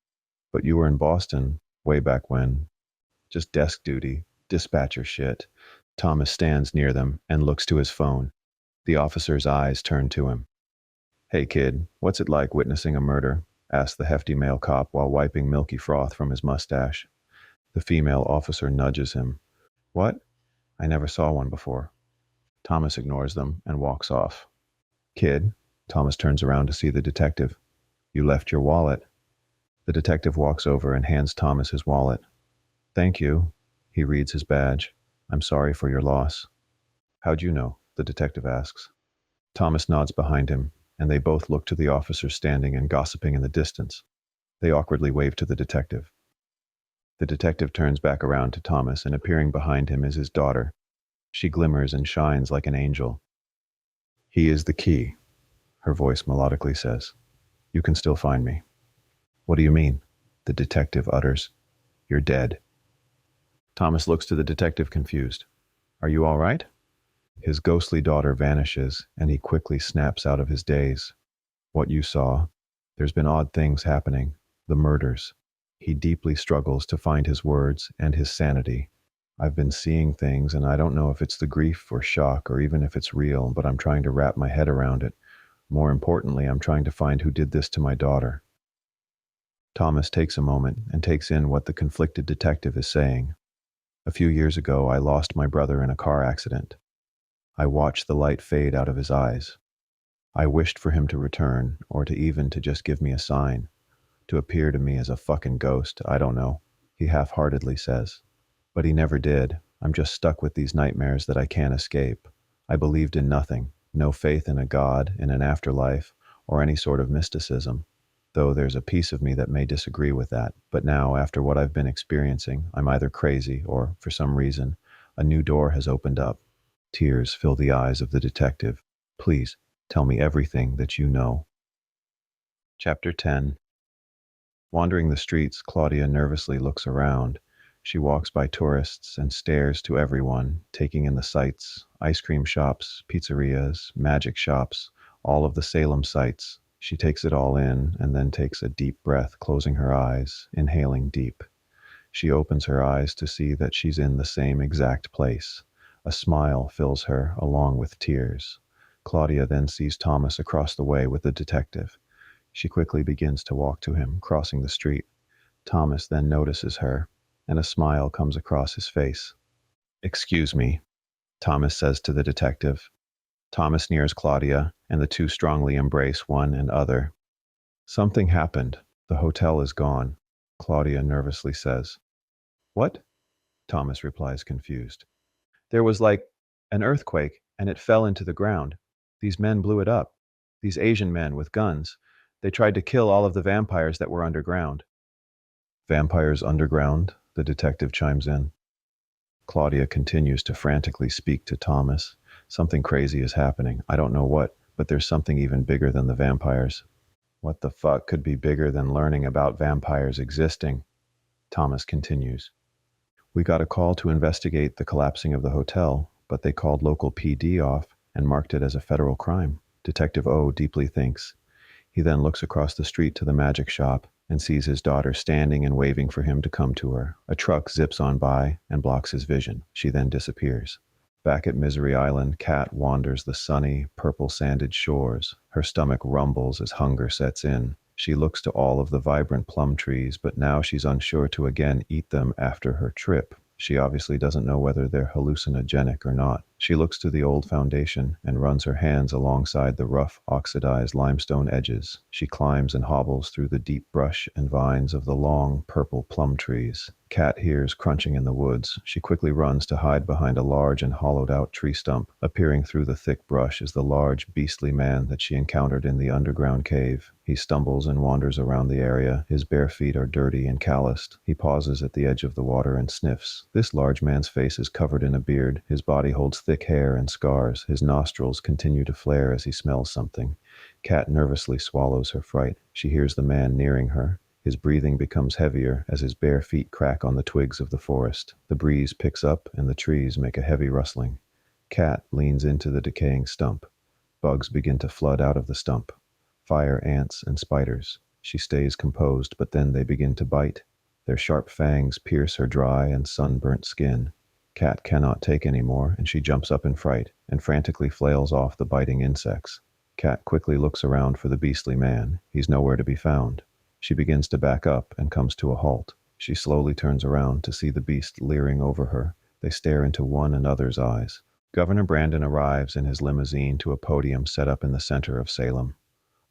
Speaker 1: But you were in Boston, way back when. Just desk duty, dispatcher shit. Thomas stands near them and looks to his phone. The officer's eyes turn to him. Hey kid, what's it like witnessing a murder? Asked the hefty male cop while wiping milky froth from his mustache. The female officer nudges him. What? I never saw one before. Thomas ignores them and walks off. Kid, Thomas turns around to see the detective. You left your wallet. The detective walks over and hands Thomas his wallet. Thank you. He reads his badge. I'm sorry for your loss. How'd you know? The detective asks. Thomas nods behind him, and they both look to the officer standing and gossiping in the distance. They awkwardly wave to the detective. The detective turns back around to Thomas, and appearing behind him is his daughter. She glimmers and shines like an angel. He is the key, her voice melodically says. You can still find me. What do you mean? The detective utters. You're dead. Thomas looks to the detective confused. Are you all right? His ghostly daughter vanishes, and he quickly snaps out of his daze. What you saw. There's been odd things happening. The murders. He deeply struggles to find his words and his sanity. I've been seeing things, and I don't know if it's the grief or shock or even if it's real, but I'm trying to wrap my head around it. More importantly, I'm trying to find who did this to my daughter. Thomas takes a moment and takes in what the conflicted detective is saying. A few years ago, I lost my brother in a car accident. I watched the light fade out of his eyes. I wished for him to return, or to even to just give me a sign, to appear to me as a fucking ghost, I don't know, he half-heartedly says. But he never did. I'm just stuck with these nightmares that I can't escape. I believed in nothing, no faith in a god, in an afterlife, or any sort of mysticism. Though there's a piece of me that may disagree with that. But now, after what I've been experiencing, I'm either crazy or, for some reason, a new door has opened up. Tears fill the eyes of the detective. Please, tell me everything that you know. Chapter 10. Wandering the streets, Claudia nervously looks around. She walks by tourists and stares to everyone, taking in the sights, ice cream shops, pizzerias, magic shops, all of the Salem sights. She takes it all in and then takes a deep breath, closing her eyes, inhaling deep. She opens her eyes to see that she's in the same exact place. A smile fills her, along with tears. Claudia then sees Thomas across the way with the detective. She quickly begins to walk to him, crossing the street. Thomas then notices her, and a smile comes across his face. "Excuse me," Thomas says to the detective. Thomas nears Claudia, and the two strongly embrace one and other. "Something happened. The hotel is gone," Claudia nervously says. "What?" Thomas replies, confused. "There was like an earthquake, and it fell into the ground. These men blew it up. These Asian men with guns. They tried to kill all of the vampires that were underground." "Vampires underground?" the detective chimes in. Claudia continues to frantically speak to Thomas. "Something crazy is happening. I don't know what, but there's something even bigger than the vampires." "What the fuck could be bigger than learning about vampires existing?" Thomas continues. "We got a call to investigate the collapsing of the hotel, but they called local PD off and marked it as a federal crime." Detective O deeply thinks. He then looks across the street to the magic shop and sees his daughter standing and waving for him to come to her. A truck zips on by and blocks his vision. She then disappears. Back at Misery Island, Kat wanders the sunny, purple-sanded shores. Her stomach rumbles as hunger sets in. She looks to all of the vibrant plum trees, but now she's unsure to again eat them after her trip. She obviously doesn't know whether they're hallucinogenic or not. She looks to the old foundation and runs her hands alongside the rough, oxidized limestone edges. She climbs and hobbles through the deep brush and vines of the long, purple plum trees. Kat hears crunching in the woods. She quickly runs to hide behind a large and hollowed-out tree stump. Appearing through the thick brush is the large, beastly man that she encountered in the underground cave. He stumbles and wanders around the area. His bare feet are dirty and calloused. He pauses at the edge of the water and sniffs. This large man's face is covered in a beard. His body holds thick hair and scars. His nostrils continue to flare as he smells something. Kat nervously swallows her fright. She hears the man nearing her. His breathing becomes heavier as his bare feet crack on the twigs of the forest. The breeze picks up and the trees make a heavy rustling. Kat leans into the decaying stump. Bugs begin to flood out of the stump. Fire ants and spiders. She stays composed, but then they begin to bite. Their sharp fangs pierce her dry and sunburnt skin. Kat cannot take any more, and she jumps up in fright and frantically flails off the biting insects. Kat quickly looks around for the beastly man. He's nowhere to be found. She begins to back up and comes to a halt. She slowly turns around to see the beast leering over her. They stare into one another's eyes. Governor Brandon arrives in his limousine to a podium set up in the center of Salem.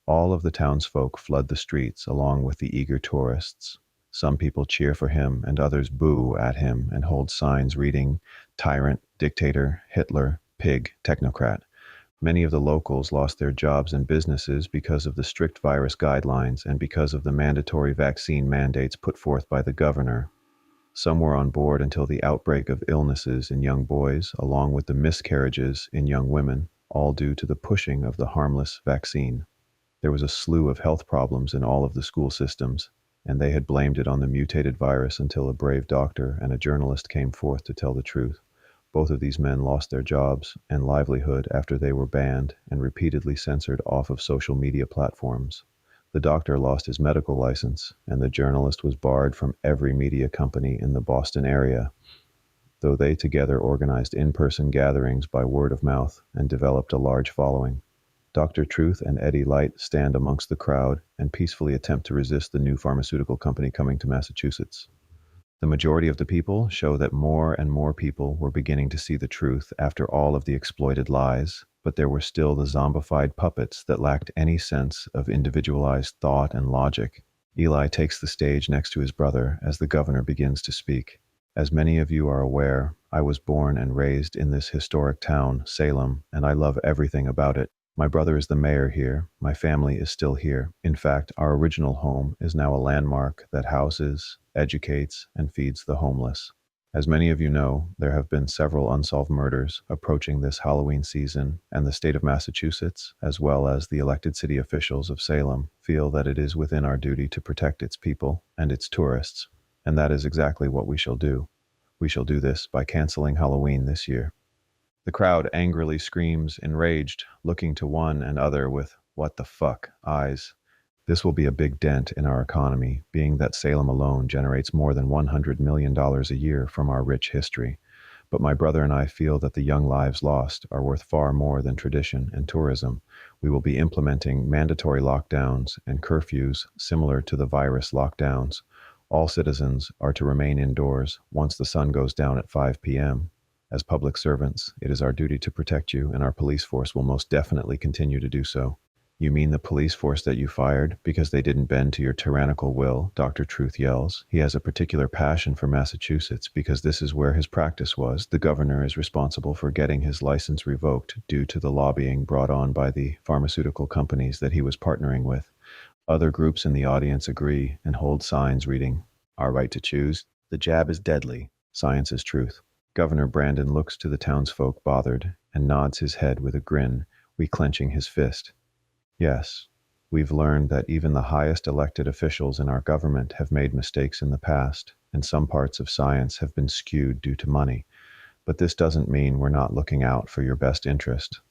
Speaker 1: All of the townsfolk flood the streets along with the eager tourists. Some people cheer for him and others boo at him and hold signs reading "Tyrant, Dictator, Hitler, Pig, Technocrat." Many of the locals lost their jobs and businesses because of the strict virus guidelines and because of the mandatory vaccine mandates put forth by the governor. Some were on board until the outbreak of illnesses in young boys, along with the miscarriages in young women, all due to the pushing of the harmless vaccine. There was a slew of health problems in all of the school systems, and they had blamed it on the mutated virus until a brave doctor and a journalist came forth to tell the truth. Both of these men lost their jobs and livelihood after they were banned and repeatedly censored off of social media platforms. The doctor lost his medical license, and the journalist was barred from every media company in the Boston area, though they together organized in-person gatherings by word of mouth and developed a large following. Dr. Truth and Eddie Light stand amongst the crowd and peacefully attempt to resist the new pharmaceutical company coming to Massachusetts. The majority of the people show that more and more people were beginning to see the truth after all of the exploited lies, but there were still the zombified puppets that lacked any sense of individualized thought and logic. Eli takes the stage next to his brother as the governor begins to speak. As many of you are aware, I was born and raised in this historic town, Salem, and I love everything about it. My brother is the mayor here. My family is still here. In fact, our original home is now a landmark that houses, educates, and feeds the homeless. As many of you know, there have been several unsolved murders approaching this Halloween season, and the state of Massachusetts, as well as the elected city officials of Salem, feel that it is within our duty to protect its people and its tourists, and that is exactly what we shall do. We shall do this by canceling Halloween this year. The crowd angrily screams, enraged, looking to one and other with "what the fuck" eyes. This will be a big dent in our economy, being that Salem alone generates more than $100 million a year from our rich history. But my brother and I feel that the young lives lost are worth far more than tradition and tourism. We will be implementing mandatory lockdowns and curfews similar to the virus lockdowns. All citizens are to remain indoors once the sun goes down at 5 p.m. As public servants, it is our duty to protect you, and our police force will most definitely continue to do so. You mean the police force that you fired because they didn't bend to your tyrannical will? Dr. Truth yells. He has a particular passion for Massachusetts because this is where his practice was. The governor is responsible for getting his license revoked due to the lobbying brought on by the pharmaceutical companies that he was partnering with. Other groups in the audience agree and hold signs reading, "Our right to choose. The jab is deadly. Science is truth." Governor Brandon looks to the townsfolk bothered and nods his head with a grin, reclenching his fist. Yes, we've learned that even the highest elected officials in our government have made mistakes in the past, and some parts of science have been skewed due to money. But this doesn't mean we're not looking out for your best interest.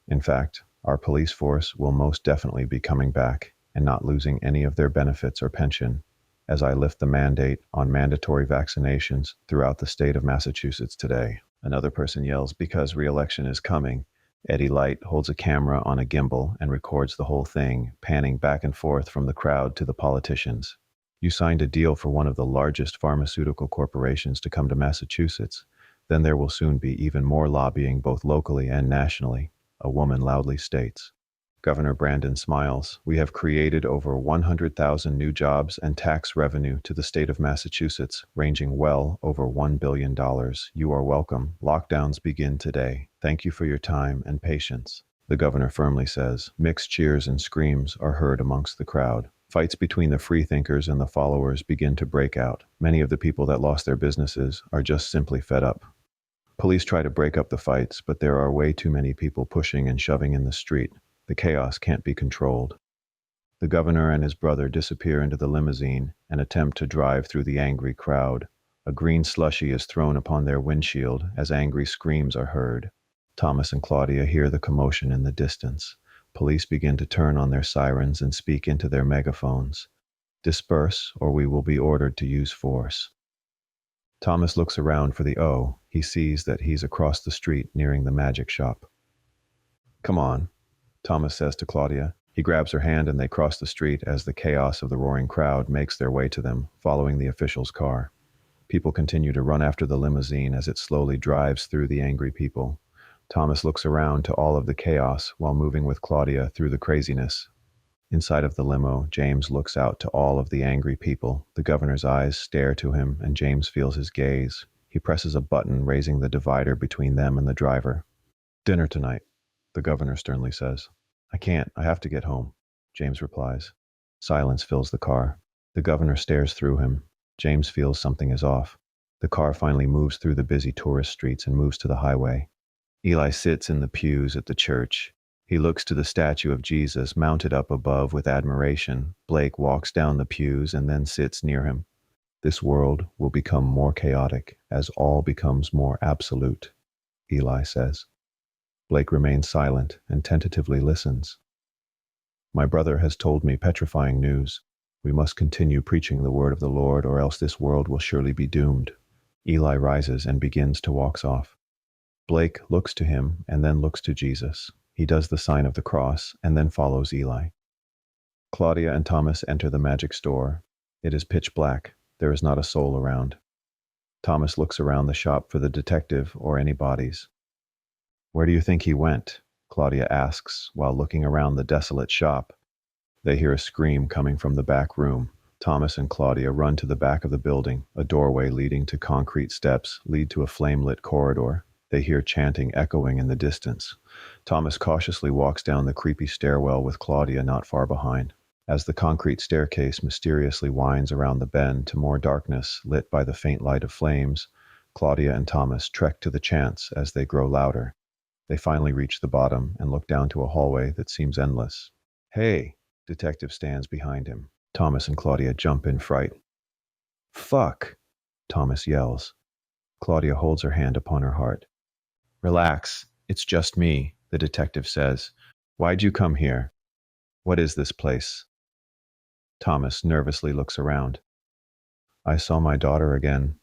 Speaker 1: In fact, our police force will most definitely be coming back and not losing any of their benefits or pension, as I lift the mandate on mandatory vaccinations throughout the state of Massachusetts today. Another person yells, "Because re-election is coming." Eddie Light holds a camera on a gimbal and records the whole thing, panning back and forth from the crowd to the politicians. You signed a deal for one of the largest pharmaceutical corporations to come to Massachusetts. Then there will soon be even more lobbying both locally and nationally, a woman loudly states. Governor Brandon smiles. "We have created over 100,000 new jobs and tax revenue to the state of Massachusetts, ranging well over $1 billion. You are welcome. Lockdowns begin today. Thank you for your time and patience," the governor firmly says. Mixed cheers and screams are heard amongst the crowd. Fights between the freethinkers and the followers begin to break out. Many of the people that lost their businesses are just simply fed up. Police try to break up the fights, but there are way too many people pushing and shoving in the street. The chaos can't be controlled. The governor and his brother disappear into the limousine and attempt to drive through the angry crowd. A green slushie is thrown upon their windshield as angry screams are heard. Thomas and Claudia hear the commotion in the distance. Police begin to turn on their sirens and speak into their megaphones. "Disperse, or we will be ordered to use force." Thomas looks around for the O. He sees that he's across the street nearing the magic shop. "Come on," Thomas says to Claudia. He grabs her hand and they cross the street as the chaos of the roaring crowd makes their way to them, following the official's car. People continue to run after the limousine as it slowly drives through the angry people. Thomas looks around to all of the chaos while moving with Claudia through the craziness. Inside of the limo, James looks out to all of the angry people. The governor's eyes stare to him and James feels his gaze. He presses a button, raising the divider between them and the driver. "Dinner tonight," the governor sternly says. "I can't. I have to get home," James replies. Silence fills the car. The governor stares through him. James feels something is off. The car finally moves through the busy tourist streets and moves to the highway. Eli sits in the pews at the church. He looks to the statue of Jesus mounted up above with admiration. Blake walks down the pews and then sits near him. "This world will become more chaotic as all becomes more absolute," Eli says. Blake remains silent and tentatively listens. "My brother has told me petrifying news. We must continue preaching the word of the Lord, or else this world will surely be doomed." Eli rises and begins to walk off. Blake looks to him and then looks to Jesus. He does the sign of the cross and then follows Eli. Claudia and Thomas enter the magic store. It is pitch black. There is not a soul around. Thomas looks around the shop for the detective or any bodies. "Where do you think he went?" Claudia asks while looking around the desolate shop. They hear a scream coming from the back room. Thomas and Claudia run to the back of the building. A doorway leading to concrete steps lead to a flame-lit corridor. They hear chanting echoing in the distance. Thomas cautiously walks down the creepy stairwell with Claudia not far behind. As the concrete staircase mysteriously winds around the bend to more darkness lit by the faint light of flames, Claudia and Thomas trek to the chants as they grow louder. They finally reach the bottom and look down to a hallway that seems endless. "Hey!" Detective stands behind him. Thomas and Claudia jump in fright. "Fuck!" Thomas yells. Claudia holds her hand upon her heart. "Relax, it's just me," the detective says. "Why'd you come here? What is this place?" Thomas nervously looks around. "I saw my daughter again."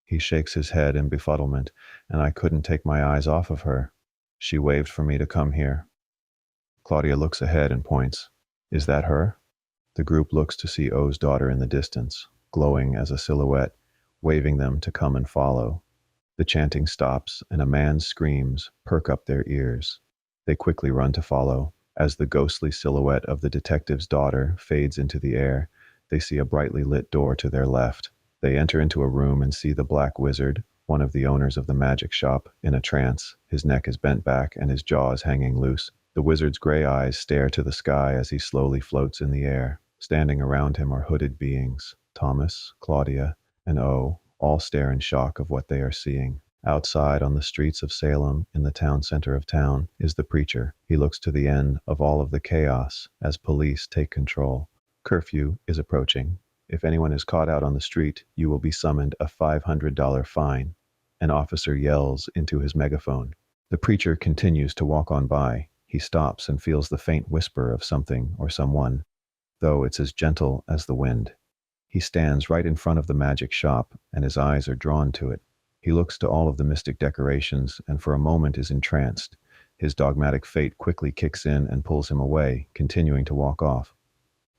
Speaker 1: He shakes his head in befuddlement, and I couldn't take my eyes off of her. She waved for me to come here. Claudia looks ahead and points. "Is that her?" The group looks to see O's daughter in the distance, glowing as a silhouette, waving them to come and follow. The chanting stops, and a man's screams perk up their ears. They quickly run to follow. As the ghostly silhouette of the detective's daughter fades into the air, they see a brightly lit door to their left. They enter into a room and see the Black Wizard, one of the owners of the magic shop, in a trance. His neck is bent back and his jaws hanging loose. The wizard's gray eyes stare to the sky as he slowly floats in the air. Standing around him are hooded beings. Thomas, Claudia, and O all stare in shock of what they are seeing. Outside on the streets of Salem, in the town center of town, is the preacher. He looks to the end of all of the chaos as police take control. Curfew is approaching. If anyone is caught out on the street, you will be summoned a $500 fine. An officer yells into his megaphone. The preacher continues to walk on by. He stops and feels the faint whisper of something or someone, though it's as gentle as the wind. He stands right in front of the magic shop, and his eyes are drawn to it. He looks to all of the mystic decorations, and for a moment is entranced. His dogmatic fate quickly kicks in and pulls him away, continuing to walk off.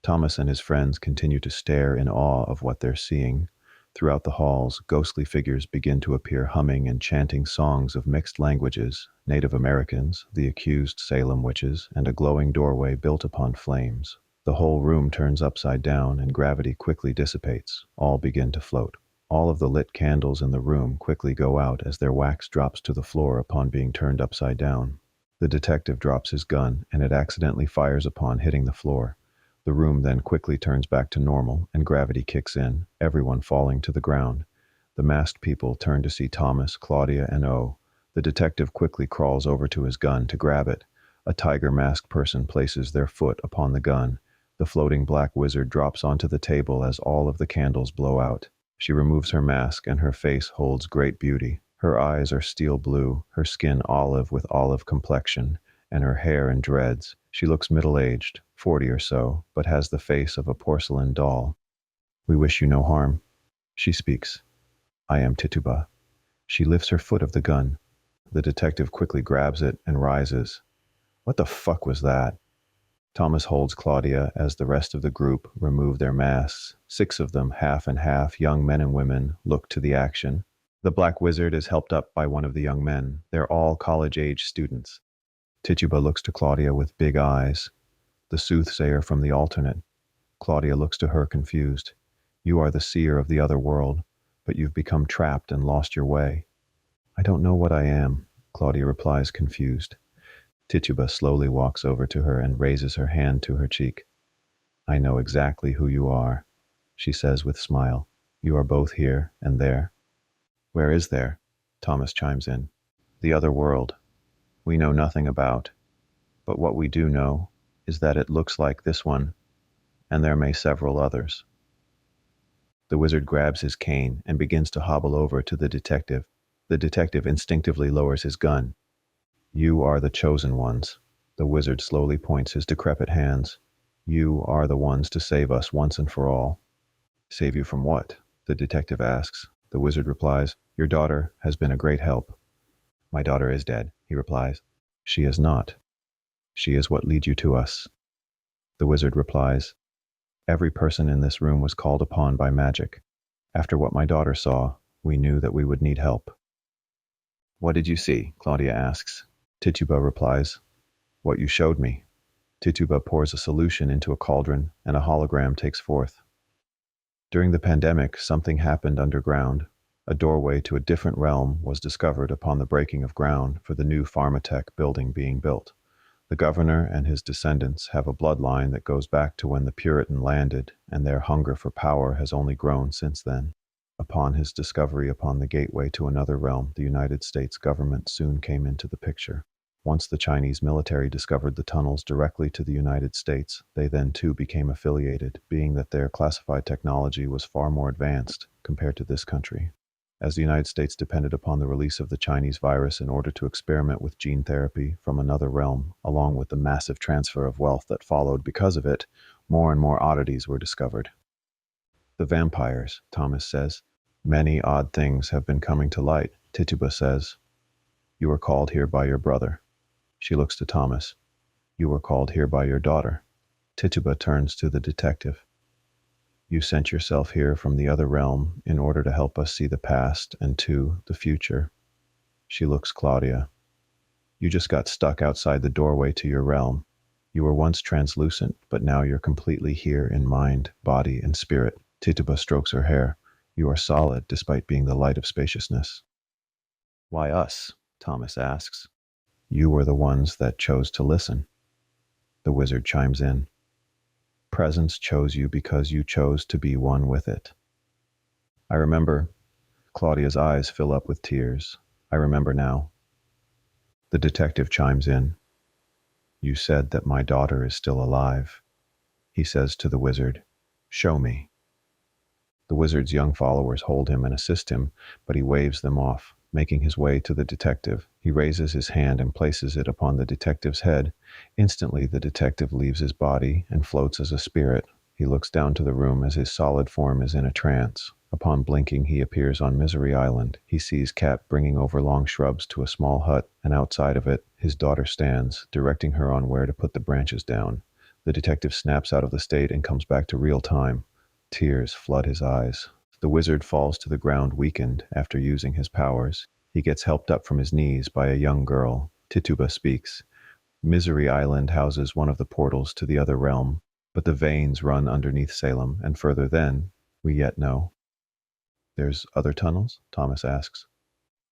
Speaker 1: Thomas and his friends continue to stare in awe of what they're seeing. Throughout the halls, ghostly figures begin to appear humming and chanting songs of mixed languages: Native Americans, the accused Salem witches, and a glowing doorway built upon flames. The whole room turns upside down and gravity quickly dissipates. All begin to float. All of the lit candles in the room quickly go out as their wax drops to the floor upon being turned upside down. The detective drops his gun and it accidentally fires upon hitting the floor. The room then quickly turns back to normal and gravity kicks in, everyone falling to the ground. The masked people turn to see Thomas, Claudia, and O. The detective quickly crawls over to his gun to grab it. A tiger-masked person places their foot upon the gun. The floating black wizard drops onto the table as all of the candles blow out. She removes her mask and her face holds great beauty. Her eyes are steel blue, her skin olive with olive complexion, and her hair in dreads. She looks middle-aged, 40 or so, but has the face of a porcelain doll. "We wish you no harm." She speaks. "I am Tituba." She lifts her foot of the gun. The detective quickly grabs it and rises. "What the fuck was that?" Thomas holds Claudia as the rest of the group remove their masks. 6 of them, half and half, young men and women, look to the action. The Black Wizard is helped up by one of the young men. They're all college-age students. Tituba looks to Claudia with big eyes. The soothsayer from the alternate. Claudia looks to her confused. "You are the seer of the other world, but you've become trapped and lost your way." "I don't know what I am," Claudia replies confused. Tituba slowly walks over to her and raises her hand to her cheek. "I know exactly who you are," she says with smile. "You are both here and there." "Where is there?" Thomas chimes in. "The other world. We know nothing about. But what we do know is that it looks like this one, and there may several others." The wizard grabs his cane and begins to hobble over to the detective. The detective instinctively lowers his gun. "You are the chosen ones." The wizard slowly points his decrepit hands. "You are the ones to save us once and for all." "Save you from what?" the detective asks. The wizard replies, "Your daughter has been a great help." "My daughter is dead," he replies. "She is not." She is what lead you to us. The wizard replies, every person in this room was called upon by magic. After what my daughter saw, we knew that we would need help. What did you see? Claudia asks. Tituba replies, what you showed me. Tituba pours a solution into a cauldron, and a hologram takes forth. During the pandemic, something happened underground. A doorway to a different realm was discovered upon the breaking of ground for the new pharmatech building being built. The governor and his descendants have a bloodline that goes back to when the Puritan landed, and their hunger for power has only grown since then. Upon his discovery upon the gateway to another realm, the United States government soon came into the picture. Once the Chinese military discovered the tunnels directly to the United States, they then too became affiliated, being that their classified technology was far more advanced compared to this country. As the United States depended upon the release of the Chinese virus in order to experiment with gene therapy from another realm, along with the massive transfer of wealth that followed because of it, more and more oddities were discovered. The vampires, Thomas says. Many odd things have been coming to light, Tituba says. You were called here by your brother. She looks to Thomas. You were called here by your daughter. Tituba turns to the detective. You sent yourself here from the other realm in order to help us see the past and too, the future. She looks Claudia. You just got stuck outside the doorway to your realm. You were once translucent, but now you're completely here in mind, body, and spirit. Tituba strokes her hair. You are solid despite being the light of spaciousness. Why us? Thomas asks. You were the ones that chose to listen. The wizard chimes in. Presence chose you because you chose to be one with it. I remember. Claudia's eyes fill up with tears. I remember now. The detective chimes in. You said that my daughter is still alive. He says to the wizard, show me. The wizard's young followers hold him and assist him, but he waves them off. Making his way to the detective, he raises his hand and places it upon the detective's head. Instantly, the detective leaves his body and floats as a spirit. He looks down to the room as his solid form is in a trance. Upon blinking, he appears on Misery Island. He sees Cat bringing over long shrubs to a small hut, and outside of it, his daughter stands, directing her on where to put the branches down. The detective snaps out of the state and comes back to real time. Tears flood his eyes. The wizard falls to the ground weakened after using his powers. He gets helped up from his knees by a young girl. Tituba speaks. Misery Island houses one of the portals to the other realm, but the veins run underneath Salem, and further than we yet know. There's other tunnels? Thomas asks.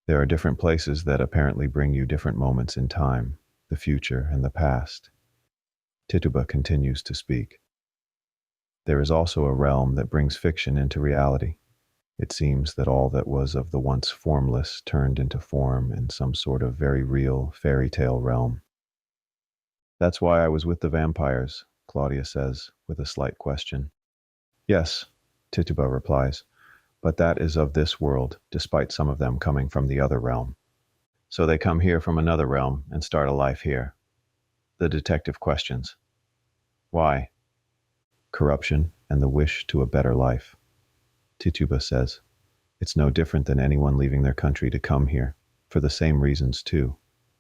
Speaker 1: There are different places that apparently bring you different moments in time, the future and the past. Tituba continues to speak. There is also a realm that brings fiction into reality. It seems that all that was of the once formless turned into form in some sort of very real fairy tale realm. That's why I was with the vampires, Claudia says, with a slight question. Yes, Tituba replies, but that is of this world, despite some of them coming from the other realm. So they come here from another realm and start a life here. The detective questions. Why? Corruption and the wish to a better life. Tituba says, it's no different than anyone leaving their country to come here, for the same reasons too.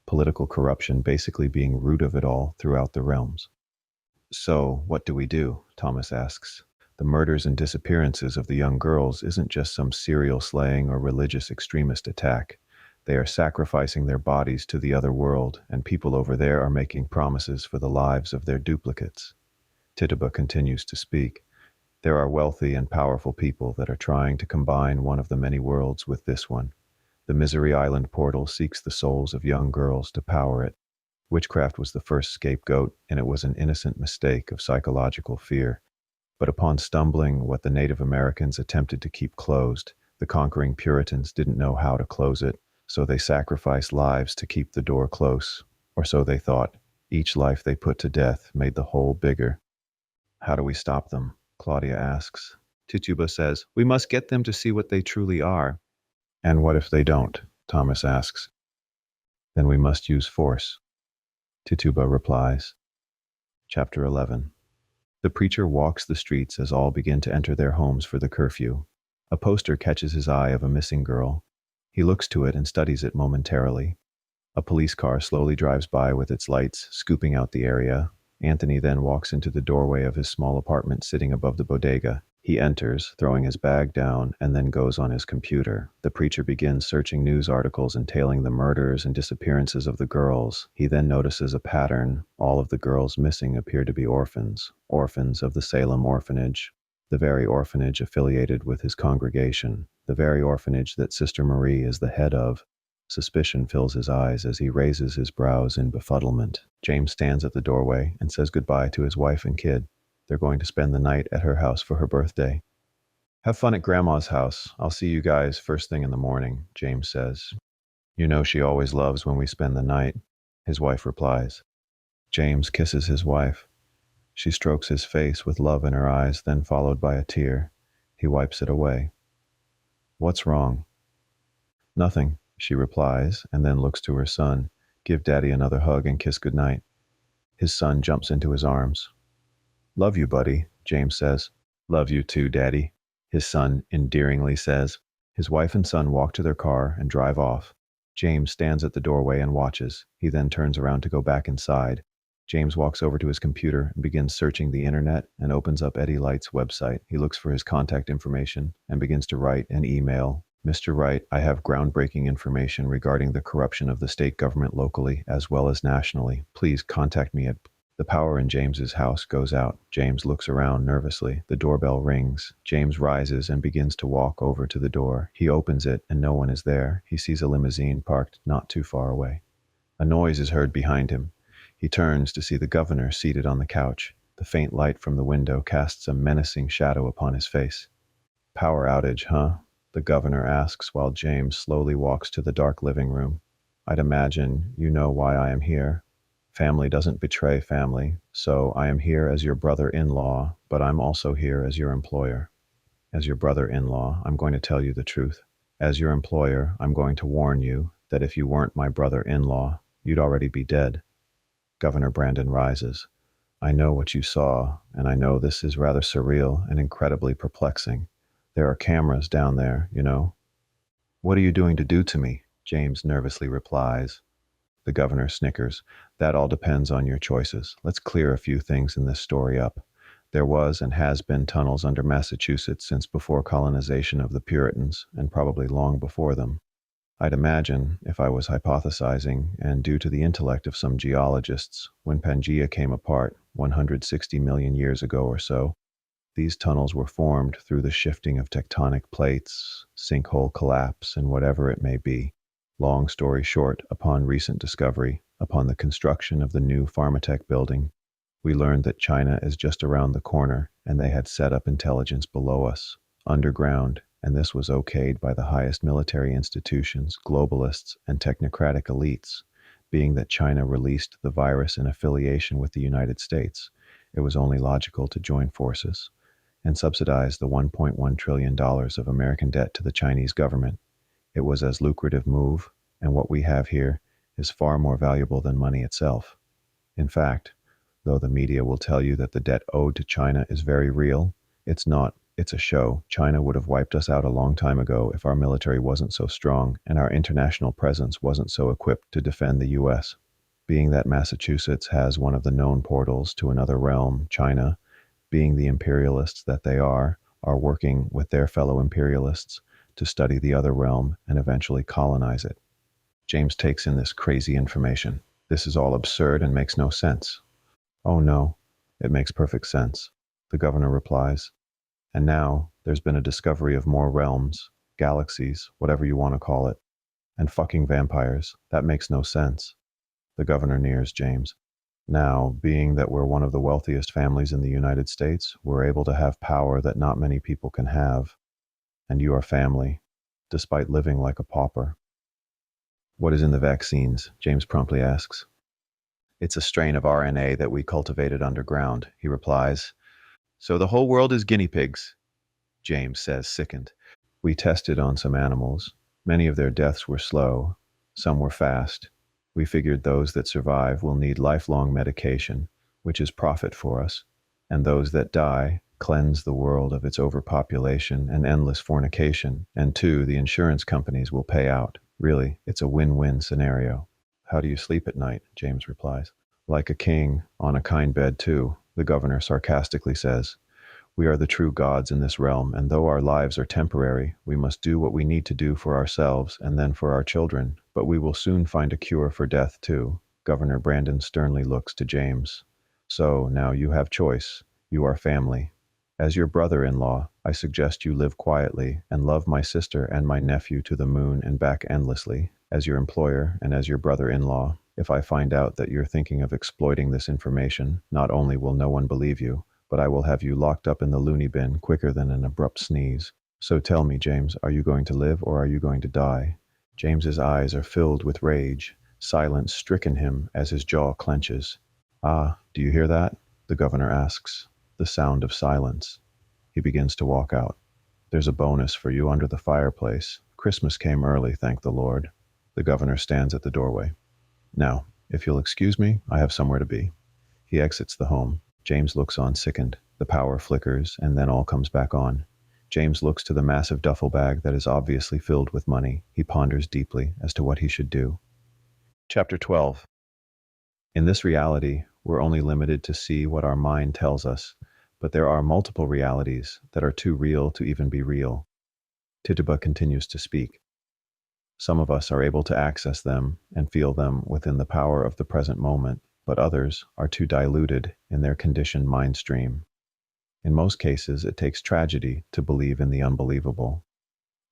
Speaker 1: Political corruption basically being root of it all throughout the realms. So, what do we do? Thomas asks. The murders and disappearances of the young girls isn't just some serial slaying or religious extremist attack. They are sacrificing their bodies to the other world, and people over there are making promises for the lives of their duplicates. Tituba continues to speak. There are wealthy and powerful people that are trying to combine one of the many worlds with this one. The Misery Island portal seeks the souls of young girls to power it. Witchcraft was the first scapegoat, and it was an innocent mistake of psychological fear. But upon stumbling what the Native Americans attempted to keep closed, the conquering Puritans didn't know how to close it, so they sacrificed lives to keep the door close, or so they thought. Each life they put to death made the hole bigger. How do we stop them? Claudia asks. Tituba says, we must get them to see what they truly are. And what if they don't? Thomas asks. Then we must use force. Tituba replies. Chapter 11. The preacher walks the streets as all begin to enter their homes for the curfew. A poster catches his eye of a missing girl. He looks to it and studies it momentarily. A police car slowly drives by with its lights scooping out the area. Anthony then walks into the doorway of his small apartment sitting above the bodega. He enters, throwing his bag down, and then goes on his computer. The preacher begins searching news articles entailing the murders and disappearances of the girls. He then notices a pattern. All of the girls missing appear to be orphans, orphans of the Salem orphanage, the very orphanage affiliated with his congregation, the very orphanage that Sister Marie is the head of. Suspicion fills his eyes as he raises his brows in befuddlement. James stands at the doorway and says goodbye to his wife and kid. They're going to spend the night at her house for her birthday. Have fun at Grandma's house. I'll see you guys first thing in the morning, James says. You know she always loves when we spend the night, his wife replies. James kisses his wife. She strokes his face with love in her eyes, then followed by a tear. He wipes it away. What's wrong? Nothing, she replies, and then looks to her son. Give Daddy another hug and kiss goodnight. His son jumps into his arms. Love you, buddy, James says. Love you too, Daddy, his son endearingly says. His wife and son walk to their car and drive off. James stands at the doorway and watches. He then turns around to go back inside. James walks over to his computer and begins searching the internet and opens up Eddie Light's website. He looks for his contact information and begins to write an email. Mr. Wright, I have groundbreaking information regarding the corruption of the state government locally as well as nationally. Please contact me at... The power in James's house goes out. James looks around nervously. The doorbell rings. James rises and begins to walk over to the door. He opens it and no one is there. He sees a limousine parked not too far away. A noise is heard behind him. He turns to see the governor seated on the couch. The faint light from the window casts a menacing shadow upon his face. Power outage, huh? The governor asks while James slowly walks to the dark living room. I'd imagine you know why I am here. Family doesn't betray family, so I am here as your brother-in-law, but I'm also here as your employer. As your brother-in-law, I'm going to tell you the truth. As your employer, I'm going to warn you that if you weren't my brother-in-law, you'd already be dead. Governor Brandon rises. I know what you saw, and I know this is rather surreal and incredibly perplexing. There are cameras down there, you know. What are you doing to do to me? James nervously replies. The governor snickers. That all depends on your choices. Let's clear a few things in this story up. There was and has been tunnels under Massachusetts since before colonization of the Puritans, and probably long before them. I'd imagine, if I was hypothesizing, and due to the intellect of some geologists, when Pangaea came apart 160 million years ago or so, these tunnels were formed through the shifting of tectonic plates, sinkhole collapse, and whatever it may be. Long story short, upon recent discovery, upon the construction of the new Pharmatech building, we learned that China is just around the corner and they had set up intelligence below us, underground, and this was okayed by the highest military institutions, globalists, and technocratic elites. Being that China released the virus in affiliation with the United States, it was only logical to join forces and subsidize the $1.1 trillion of American debt to the Chinese government. It was as lucrative move, and what we have here is far more valuable than money itself. In fact, though the media will tell you that the debt owed to China is very real, it's not. It's a show. China would have wiped us out a long time ago if our military wasn't so strong and our international presence wasn't so equipped to defend the U.S. Being that Massachusetts has one of the known portals to another realm, China, being the imperialists that they are working with their fellow imperialists to study the other realm and eventually colonize it. James takes in this crazy information. This is all absurd and makes no sense. Oh no, it makes perfect sense, the governor replies. And now there's been a discovery of more realms, galaxies, whatever you want to call it, and fucking vampires. That makes no sense. The governor nears James. Now, being that we're one of the wealthiest families in the United States, we're able to have power that not many people can have. And you are family, despite living like a pauper. What is in the vaccines? James promptly asks. It's a strain of RNA that we cultivated underground, he replies. So the whole world is guinea pigs, James says, sickened. We tested on some animals. Many of their deaths were slow. Some were fast. We figured those that survive will need lifelong medication, which is profit for us, and those that die cleanse the world of its overpopulation and endless fornication, and two, the insurance companies will pay out. Really, it's a win-win scenario. How do you sleep at night? James replies. Like a king, on a kind bed too, the governor sarcastically says. We are the true gods in this realm, and though our lives are temporary, we must do what we need to do for ourselves and then for our children. But we will soon find a cure for death too. Governor Brandon sternly looks to James. So, now you have choice. You are family. As your brother-in-law, I suggest you live quietly and love my sister and my nephew to the moon and back endlessly. As your employer and as your brother-in-law, if I find out that you're thinking of exploiting this information, not only will no one believe you, but I will have you locked up in the loony bin quicker than an abrupt sneeze. So tell me, James, are you going to live or are you going to die? James's eyes are filled with rage. Silence stricken him as his jaw clenches. Ah, do you hear that? The governor asks. The sound of silence. He begins to walk out. There's a bonus for you under the fireplace. Christmas came early, thank the Lord. The governor stands at the doorway. Now, if you'll excuse me, I have somewhere to be. He exits the home. James looks on sickened. The power flickers, and then all comes back on. James looks to the massive duffel bag that is obviously filled with money. He ponders deeply as to what he should do. Chapter 12. In this reality, we're only limited to see what our mind tells us, but there are multiple realities that are too real to even be real. Tituba continues to speak. Some of us are able to access them and feel them within the power of the present moment, but others are too diluted in their conditioned mind stream. In most cases, it takes tragedy to believe in the unbelievable,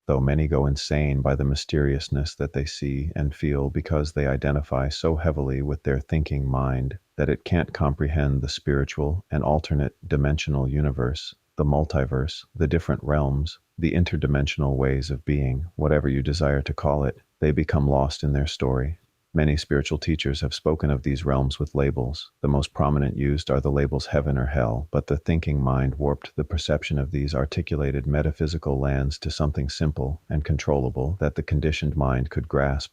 Speaker 1: though many go insane by the mysteriousness that they see and feel because they identify so heavily with their thinking mind that it can't comprehend the spiritual and alternate dimensional universe, the multiverse, the different realms, the interdimensional ways of being, whatever you desire to call it. They become lost in their story. Many spiritual teachers have spoken of these realms with labels. The most prominent used are the labels heaven or hell, but the thinking mind warped the perception of these articulated metaphysical lands to something simple and controllable that the conditioned mind could grasp.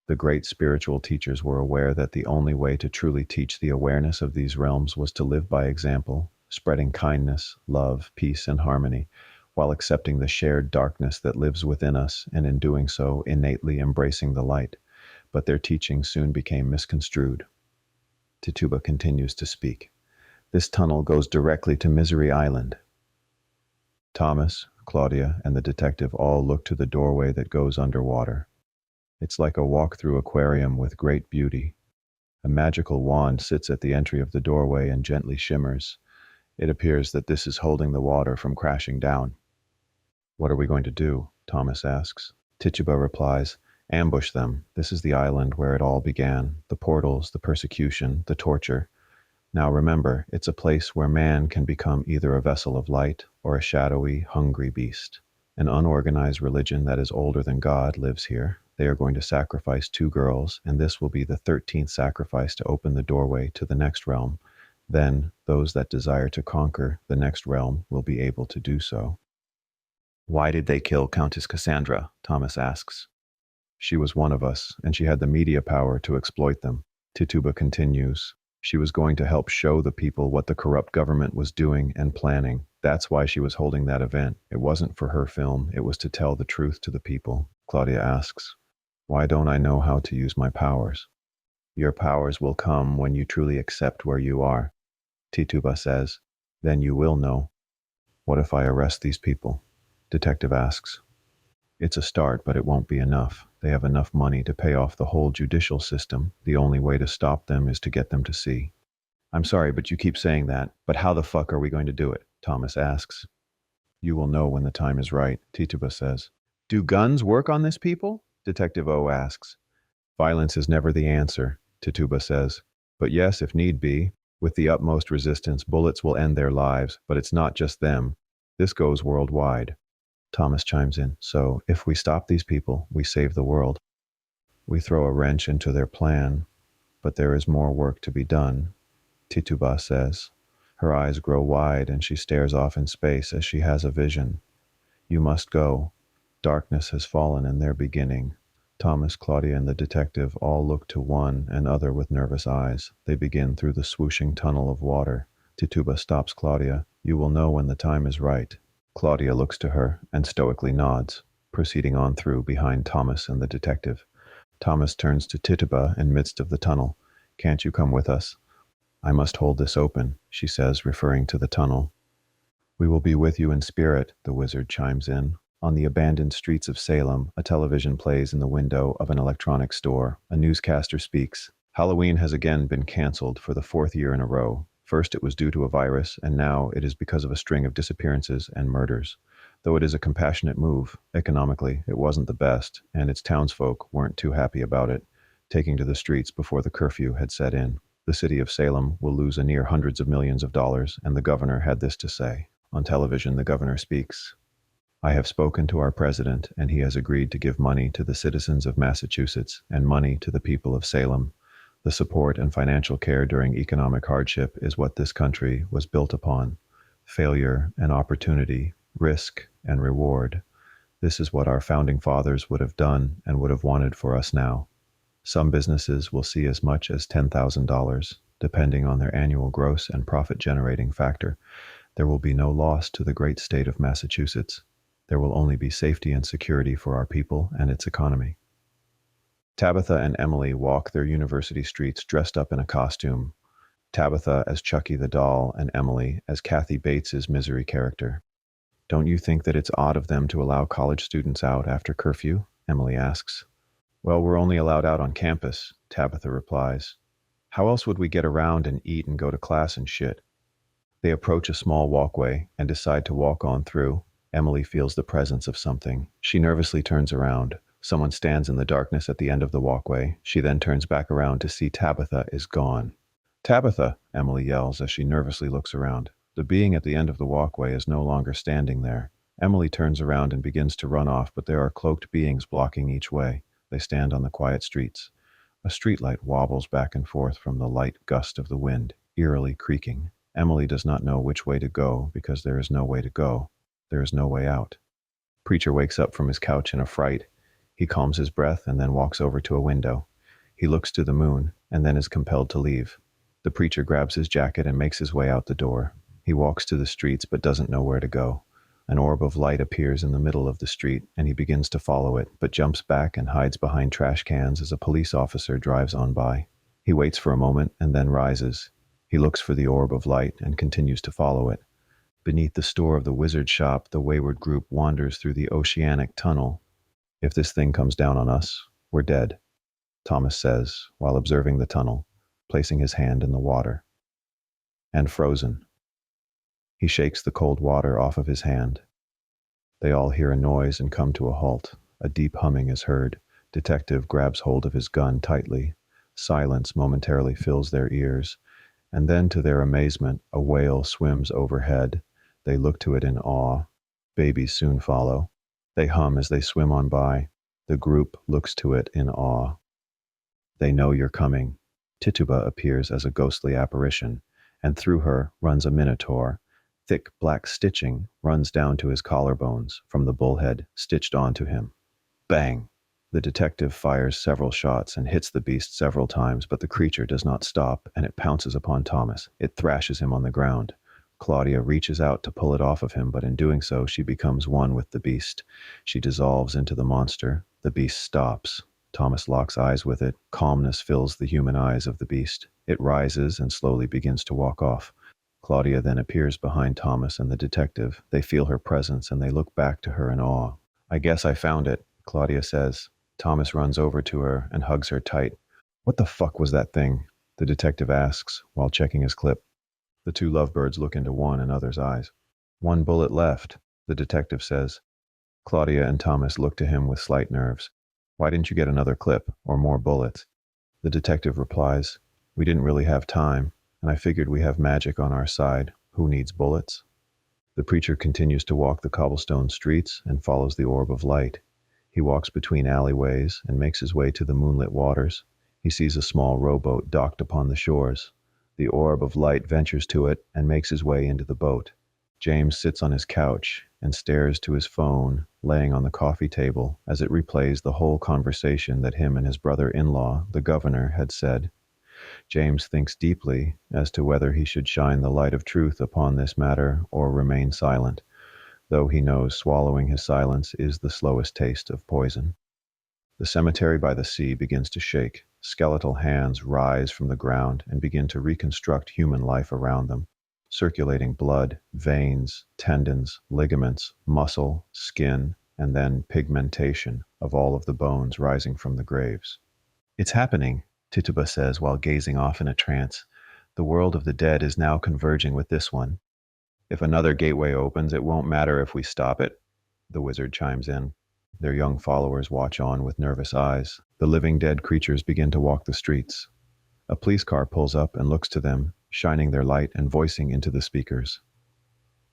Speaker 1: The great spiritual teachers were aware that the only way to truly teach the awareness of these realms was to live by example, spreading kindness, love, peace, and harmony, while accepting the shared darkness that lives within us and in doing so innately embracing the light. But their teaching soon became misconstrued. Tituba continues to speak. This tunnel goes directly to Misery Island. Thomas, Claudia, and the detective all look to the doorway that goes underwater. It's like a walk-through aquarium with great beauty. A magical wand sits at the entry of the doorway and gently shimmers. It appears that this is holding the water from crashing down. What are we going to do? Thomas asks. Tituba replies, ambush them. This is the island where it all began. The portals, the persecution, the torture. Now remember, it's a place where man can become either a vessel of light or a shadowy, hungry beast. An unorganized religion that is older than God lives here. They are going to sacrifice 2 girls, and this will be the 13th sacrifice to open the doorway to the next realm. Then, those that desire to conquer the next realm will be able to do so. Why did they kill Countess Cassandra? Thomas asks. She was one of us, and she had the media power to exploit them. Tituba continues. She was going to help show the people what the corrupt government was doing and planning. That's why she was holding that event. It wasn't for her film, it was to tell the truth to the people. Claudia asks, why don't I know how to use my powers? Your powers will come when you truly accept where you are. Tituba says, then you will know. What if I arrest these people? Detective asks. It's a start, but it won't be enough. They have enough money to pay off the whole judicial system. The only way to stop them is to get them to see. I'm sorry, but you keep saying that. But how the fuck are we going to do it? Thomas asks. You will know when the time is right, Tituba says. Do guns work on this people? Detective O asks. Violence is never the answer, Tituba says. But yes, if need be, with the utmost resistance, bullets will end their lives, but it's not just them. This goes worldwide. Thomas chimes in. So, if we stop these people, we save the world. We throw a wrench into their plan, but there is more work to be done, Tituba says. Her eyes grow wide and she stares off in space as she has a vision. You must go. Darkness has fallen in their beginning. Thomas, Claudia, and the detective all look to one another with nervous eyes. They begin through the swooshing tunnel of water. Tituba stops Claudia. You will know when the time is right. Claudia looks to her and stoically nods, proceeding on through behind Thomas and the detective. Thomas turns to Tituba in midst of the tunnel. Can't you come with us? I must hold this open, she says, referring to the tunnel. We will be with you in spirit, the wizard chimes in. On the abandoned streets of Salem, a television plays in the window of an electronics store. A newscaster speaks. Halloween has again been canceled for the fourth year in a row. First it was due to a virus, and now it is because of a string of disappearances and murders. Though it is a compassionate move, economically it wasn't the best, and its townsfolk weren't too happy about it, taking to the streets before the curfew had set in. The city of Salem will lose a near hundreds of millions of dollars, and the governor had this to say. On television, the governor speaks. I have spoken to our president, and he has agreed to give money to the citizens of Massachusetts and money to the people of Salem. The support and financial care during economic hardship is what this country was built upon. Failure and opportunity, risk and reward. This is what our founding fathers would have done and would have wanted for us now. Some businesses will see as much as $10,000, depending on their annual gross and profit-generating factor. There will be no loss to the great state of Massachusetts. There will only be safety and security for our people and its economy. Tabitha and Emily walk their university streets dressed up in a costume. Tabitha as Chucky the doll and Emily as Kathy Bates's misery character. Don't you think that it's odd of them to allow college students out after curfew? Emily asks. Well, we're only allowed out on campus, Tabitha replies. How else would we get around and eat and go to class and shit? They approach a small walkway and decide to walk on through. Emily feels the presence of something. She nervously turns around. Someone stands in the darkness at the end of the walkway. She then turns back around to see Tabitha is gone. Tabitha, Emily yells as she nervously looks around. The being at the end of the walkway is no longer standing there. Emily turns around and begins to run off, but there are cloaked beings blocking each way. They stand on the quiet streets. A streetlight wobbles back and forth from the light gust of the wind, eerily creaking. Emily does not know which way to go because there is no way to go. There is no way out. Preacher wakes up from his couch in a fright. He calms his breath and then walks over to a window. He looks to the moon and then is compelled to leave. The preacher grabs his jacket and makes his way out the door. He walks to the streets but doesn't know where to go. An orb of light appears in the middle of the street and he begins to follow it, but jumps back and hides behind trash cans as a police officer drives on by. He waits for a moment and then rises. He looks for the orb of light and continues to follow it. Beneath the store of the wizard shop, the wayward group wanders through the oceanic tunnel. If this thing comes down on us, we're dead, Thomas says while observing the tunnel, placing his hand in the water. And frozen. He shakes the cold water off of his hand. They all hear a noise and come to a halt. A deep humming is heard. Detective grabs hold of his gun tightly. Silence momentarily fills their ears. And then, to their amazement, a whale swims overhead. They look to it in awe. Babies soon follow. They hum as they swim on by. The group looks to it in awe. They know you're coming. Tituba appears as a ghostly apparition, and through her runs a minotaur. Thick black stitching runs down to his collarbones from the bullhead stitched onto him. Bang! The detective fires several shots and hits the beast several times, but the creature does not stop, and it pounces upon Thomas. It thrashes him on the ground. Claudia reaches out to pull it off of him, but in doing so, she becomes one with the beast. She dissolves into the monster. The beast stops. Thomas locks eyes with it. Calmness fills the human eyes of the beast. It rises and slowly begins to walk off. Claudia then appears behind Thomas and the detective. They feel her presence and they look back to her in awe. I guess I found it, Claudia says. Thomas runs over to her and hugs her tight. What the fuck was that thing? The detective asks while checking his clip. The two lovebirds look into one another's eyes. One bullet left, the detective says. Claudia and Thomas look to him with slight nerves. Why didn't you get another clip or more bullets? The detective replies, we didn't really have time, and I figured we have magic on our side. Who needs bullets? The preacher continues to walk the cobblestone streets and follows the orb of light. He walks between alleyways and makes his way to the moonlit waters. He sees a small rowboat docked upon the shores. The orb of light ventures to it and makes his way into the boat. James sits on his couch and stares to his phone, laying on the coffee table, as it replays the whole conversation that him and his brother-in-law, the governor, had said. James thinks deeply as to whether he should shine the light of truth upon this matter or remain silent, though he knows swallowing his silence is the slowest taste of poison. The cemetery by the sea begins to shake. Skeletal hands rise from the ground and begin to reconstruct human life around them. Circulating blood, veins, tendons, ligaments, muscle, skin, and then pigmentation of all of the bones rising from the graves. It's happening, Tituba says while gazing off in a trance. The world of the dead is now converging with this one. If another gateway opens, it won't matter if we stop it, the wizard chimes in. Their young followers watch on with nervous eyes. The living dead creatures begin to walk the streets. A police car pulls up and looks to them, shining their light and voicing into the speakers.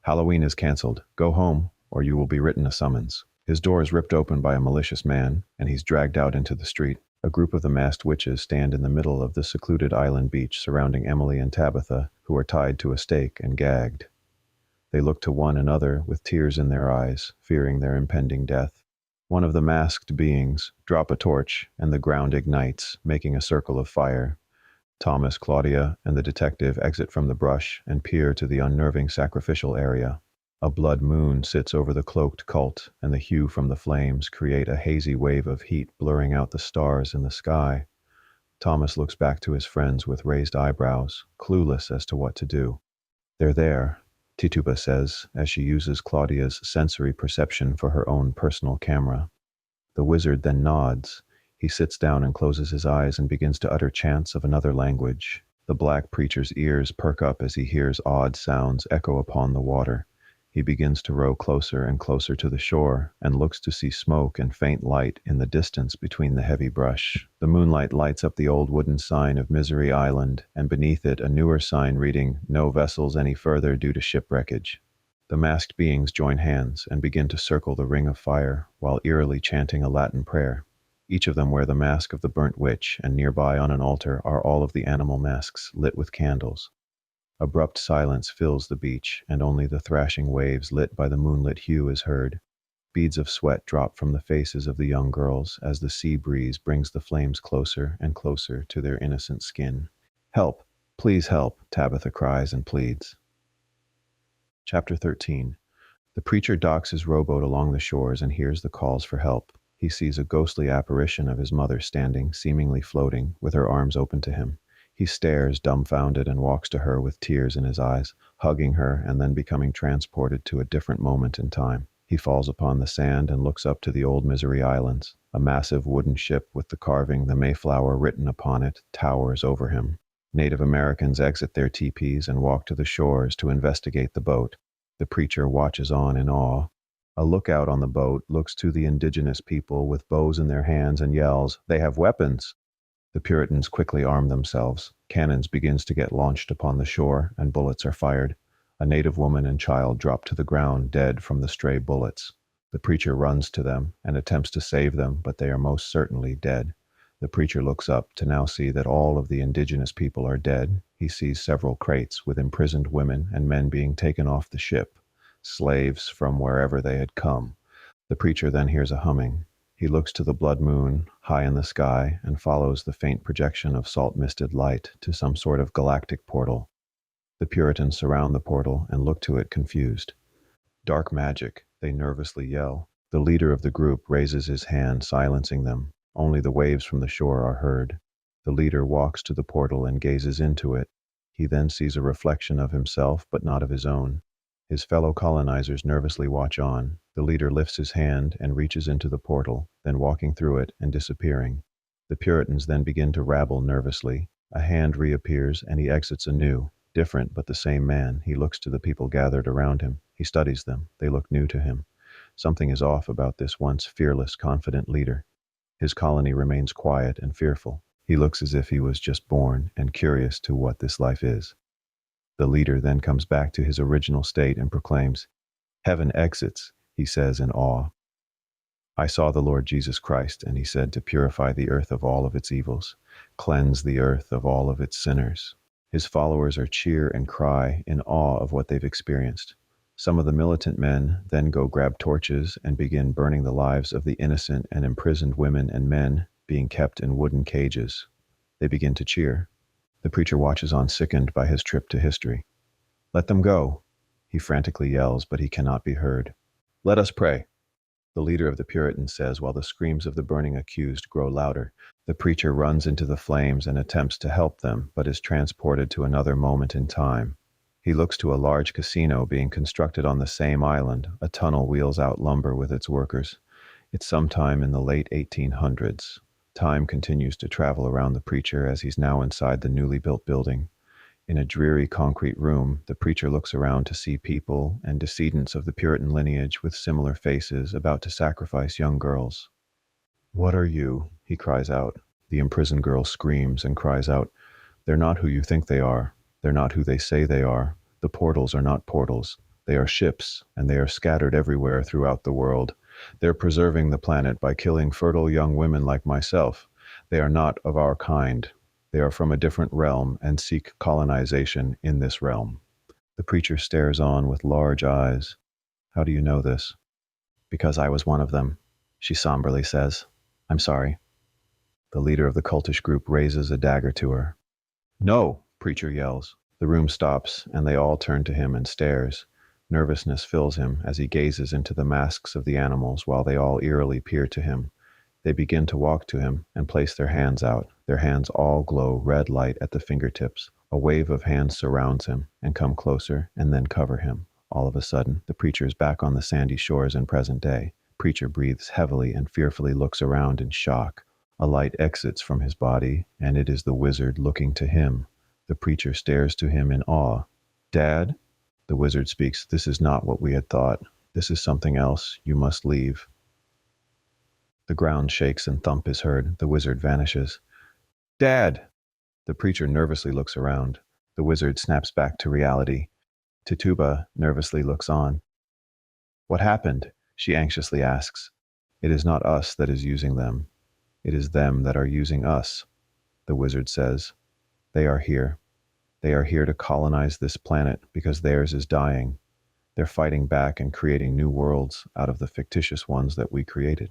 Speaker 1: Halloween is canceled. Go home, or you will be written a summons. His door is ripped open by a malicious man, and he's dragged out into the street. A group of the masked witches stand in the middle of the secluded island beach surrounding Emily and Tabitha, who are tied to a stake and gagged. They look to one another with tears in their eyes, fearing their impending death. One of the masked beings drop a torch, and the ground ignites, making a circle of fire. Thomas, Claudia, and the detective exit from the brush and peer to the unnerving sacrificial area. A blood moon sits over the cloaked cult, and the hue from the flames create a hazy wave of heat blurring out the stars in the sky. Thomas looks back to his friends with raised eyebrows, clueless as to what to do. They're there, Tituba says, as she uses Claudia's sensory perception for her own personal camera. The wizard then nods. He sits down and closes his eyes and begins to utter chants of another language. The black preacher's ears perk up as he hears odd sounds echo upon the water. He begins to row closer and closer to the shore, and looks to see smoke and faint light in the distance between the heavy brush. The moonlight lights up the old wooden sign of Misery Island, and beneath it a newer sign reading, "No vessels any further due to shipwreckage." The masked beings join hands and begin to circle the ring of fire, while eerily chanting a Latin prayer. Each of them wear the mask of the burnt witch, and nearby on an altar are all of the animal masks lit with candles. Abrupt silence fills the beach, and only the thrashing waves lit by the moonlit hue is heard. Beads of sweat drop from the faces of the young girls as the sea breeze brings the flames closer and closer to their innocent skin. "Help! Please help!" Tabitha cries and pleads. Chapter 13. The preacher docks his rowboat along the shores and hears the calls for help. He sees a ghostly apparition of his mother standing, seemingly floating, with her arms open to him. He stares, dumbfounded, and walks to her with tears in his eyes, hugging her and then becoming transported to a different moment in time. He falls upon the sand and looks up to the old Misery Islands. A massive wooden ship with the carving "The Mayflower" written upon it towers over him. Native Americans exit their teepees and walk to the shores to investigate the boat. The preacher watches on in awe. A lookout on the boat looks to the indigenous people with bows in their hands and yells, "They have weapons!" The Puritans quickly arm themselves. Cannons begins to get launched upon the shore, and bullets are fired. A native woman and child drop to the ground, dead from the stray bullets. The preacher runs to them and attempts to save them, but they are most certainly dead. The preacher looks up to now see that all of the indigenous people are dead. He sees several crates with imprisoned women and men being taken off the ship, slaves from wherever they had come. The preacher then hears a humming. He looks to the blood moon, high in the sky, and follows the faint projection of salt-misted light to some sort of galactic portal. The Puritans surround the portal and look to it confused. "Dark magic," they nervously yell. The leader of the group raises his hand, silencing them. Only the waves from the shore are heard. The leader walks to the portal and gazes into it. He then sees a reflection of himself, but not of his own. His fellow colonizers nervously watch on. The leader lifts his hand and reaches into the portal, then walking through it and disappearing. The Puritans then begin to rabble nervously. A hand reappears and he exits anew. Different, but the same man. He looks to the people gathered around him. He studies them. They look new to him. Something is off about this once fearless, confident leader. His colony remains quiet and fearful. He looks as if he was just born and curious to what this life is. The leader then comes back to his original state and proclaims, "Heaven exits," he says in awe. "I saw the Lord Jesus Christ, and he said to purify the earth of all of its evils, cleanse the earth of all of its sinners." His followers are cheer and cry in awe of what they've experienced. Some of the militant men then go grab torches and begin burning the lives of the innocent and imprisoned women and men being kept in wooden cages. They begin to cheer. The preacher watches on, sickened by his trip to history. "Let them go," he frantically yells, but he cannot be heard. "Let us pray." The leader of the Puritans says while the screams of the burning accused grow louder. The preacher runs into the flames and attempts to help them, but is transported to another moment in time. He looks to a large casino being constructed on the same island. A tunnel wheels out lumber with its workers. It's sometime in the late 1800s. Time continues to travel around the preacher as he's now inside the newly built building. In a dreary concrete room, the preacher looks around to see people and descendants of the Puritan lineage with similar faces about to sacrifice young girls. "What are you?" he cries out. The imprisoned girl screams and cries out, "They're not who you think they are. They're not who they say they are. The portals are not portals. They are ships, and they are scattered everywhere throughout the world. They're preserving the planet by killing fertile young women like myself. They are not of our kind. They are from a different realm and seek colonization in this realm." The preacher stares on with large eyes. "How do you know this?" "Because I was one of them," she somberly says. "I'm sorry." The leader of the cultish group raises a dagger to her. "No!" preacher yells. The room stops, and they all turn to him and stares. Nervousness fills him as he gazes into the masks of the animals while they all eerily peer to him. They begin to walk to him and place their hands out. Their hands all glow red light at the fingertips. A wave of hands surrounds him and come closer and then cover him. All of a sudden, the preacher is back on the sandy shores in present day. Preacher breathes heavily and fearfully looks around in shock. A light exits from his body, and it is the wizard looking to him. The preacher stares to him in awe. "Dad?" The wizard speaks. "This is not what we had thought. This is something else. You must leave." The ground shakes and thump is heard. The wizard vanishes. "Dad!" The preacher nervously looks around. The wizard snaps back to reality. Tituba nervously looks on. "What happened?" she anxiously asks. "It is not us that is using them. It is them that are using us," the wizard says. "They are here. They are here to colonize this planet because theirs is dying. They're fighting back and creating new worlds out of the fictitious ones that we created."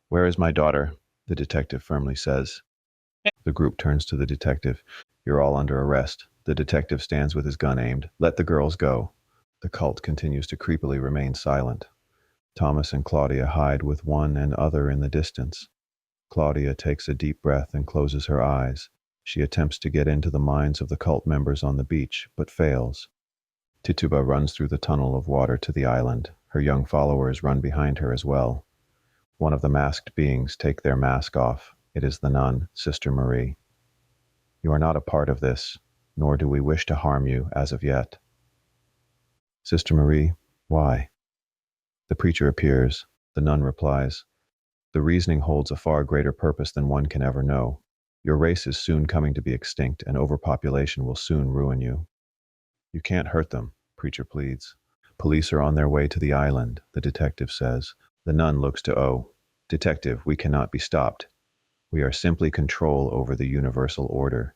Speaker 1: "Where is my daughter?" the detective firmly says. The group turns to the detective. "You're all under arrest." The detective stands with his gun aimed. "Let the girls go." The cult continues to creepily remain silent. Thomas and Claudia hide with one and other in the distance. Claudia takes a deep breath and closes her eyes. She attempts to get into the minds of the cult members on the beach, but fails. Tituba runs through the tunnel of water to the island. Her young followers run behind her as well. One of the masked beings take their mask off. It is the nun, Sister Marie. "You are not a part of this, nor do we wish to harm you as of yet." "Sister Marie, why?" The preacher appears. The nun replies, "The reasoning holds a far greater purpose than one can ever know. Your race is soon coming to be extinct, and overpopulation will soon ruin you." "You can't hurt them," preacher pleads. "Police are on their way to the island," the detective says. The nun looks to O. "Detective, we cannot be stopped. We are simply control over the universal order.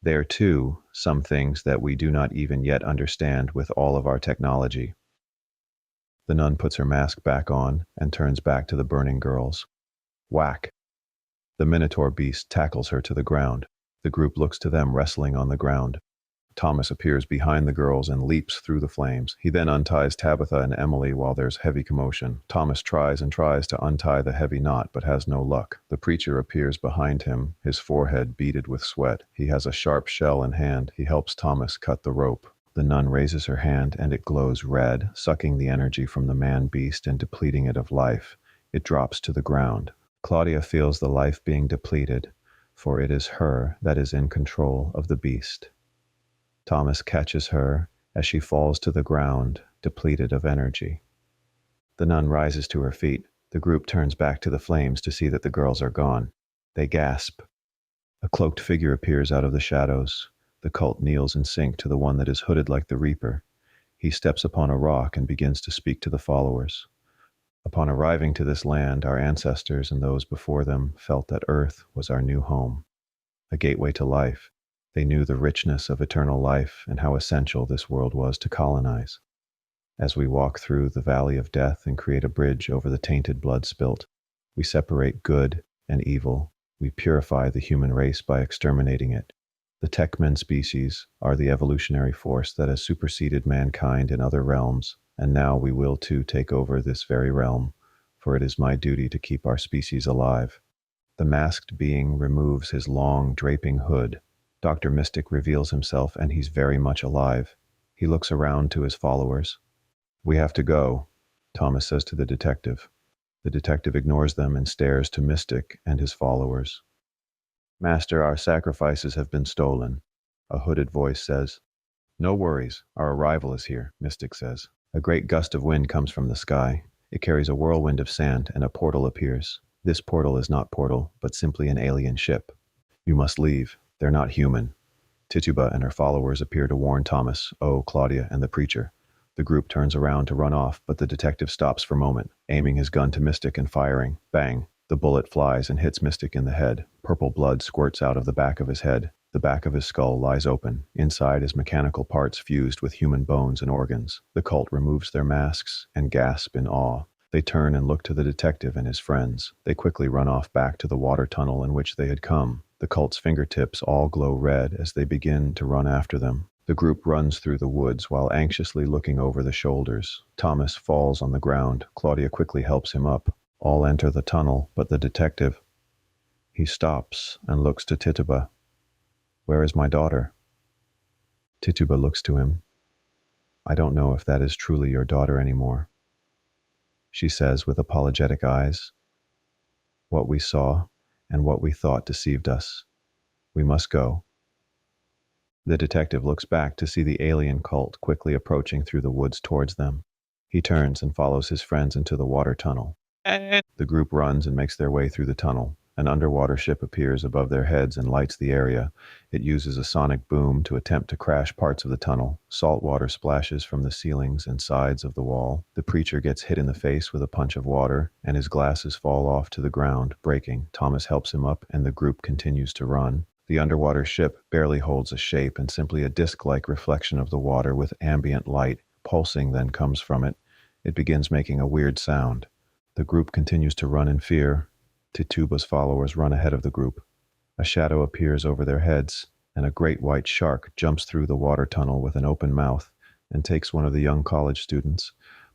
Speaker 1: There, too, some things that we do not even yet understand with all of our technology." The nun puts her mask back on and turns back to the burning girls. Whack! The Minotaur beast tackles her to the ground. The group looks to them wrestling on the ground. Thomas appears behind the girls and leaps through the flames. He then unties Tabitha and Emily while there's heavy commotion. Thomas tries and tries to untie the heavy knot, but has no luck. The preacher appears behind him, his forehead beaded with sweat. He has a sharp shell in hand. He helps Thomas cut the rope. The nun raises her hand, and it glows red, sucking the energy from the man-beast and depleting it of life. It drops to the ground. Claudia feels the life being depleted, for it is her that is in control of the beast. Thomas catches her as she falls to the ground, depleted of energy. The nun rises to her feet. The group turns back to the flames to see that the girls are gone. They gasp. A cloaked figure appears out of the shadows. The cult kneels in sync to the one that is hooded like the Reaper. He steps upon a rock and begins to speak to the followers. "Upon arriving to this land, our ancestors and those before them felt that Earth was our new home, a gateway to life. They knew the richness of eternal life and how essential this world was to colonize. As we walk through the valley of death and create a bridge over the tainted blood spilt, we separate good and evil. We purify the human race by exterminating it. The Techmen species are the evolutionary force that has superseded mankind in other realms. And now we will too take over this very realm, for it is my duty to keep our species alive. The masked being removes his long, draping hood. Dr. Mystic reveals himself, and he's very much alive. He looks around to his followers. "We have to go," Thomas says to the detective. The detective ignores them and stares to Mystic and his followers. "Master, our sacrifices have been stolen," a hooded voice says. "No worries, our arrival is here," Mystic says. A great gust of wind comes from the sky. It carries a whirlwind of sand, and a portal appears. This portal is not portal, but simply an alien ship. "You must leave. They're not human." Tituba and her followers appear to warn Thomas, Claudia, and the preacher. The group turns around to run off, but the detective stops for a moment, aiming his gun to Mystic and firing. Bang! The bullet flies and hits Mystic in the head. Purple blood squirts out of the back of his head. The back of his skull lies open. Inside is mechanical parts fused with human bones and organs. The cult removes their masks and gasp in awe. They turn and look to the detective and his friends. They quickly run off back to the water tunnel in which they had come. The cult's fingertips all glow red as they begin to run after them. The group runs through the woods while anxiously looking over the shoulders. Thomas falls on the ground. Claudia quickly helps him up. All enter the tunnel, but the detective. He stops and looks to Tituba. "Where is my daughter?" Tituba looks to him. "I don't know if that is truly your daughter anymore," she says with apologetic eyes. "What we saw and what we thought deceived us. We must go." The detective looks back to see the alien cult quickly approaching through the woods towards them. He turns and follows his friends into the water tunnel. The group runs and makes their way through the tunnel. An underwater ship appears above their heads and lights the area. It uses a sonic boom to attempt to crash parts of the tunnel. Salt water splashes from the ceilings and sides of the wall. The preacher gets hit in the face with a punch of water, and his glasses fall off to the ground, breaking. Thomas helps him up, and the group continues to run. The underwater ship barely holds a shape and simply a disc-like reflection of the water with ambient light. Pulsing then comes from it. It begins making a weird sound. The group continues to run in fear. Tituba's followers run ahead of the group. A shadow appears over their heads, and a great white shark jumps through the water tunnel with an open mouth and takes one of the young college students,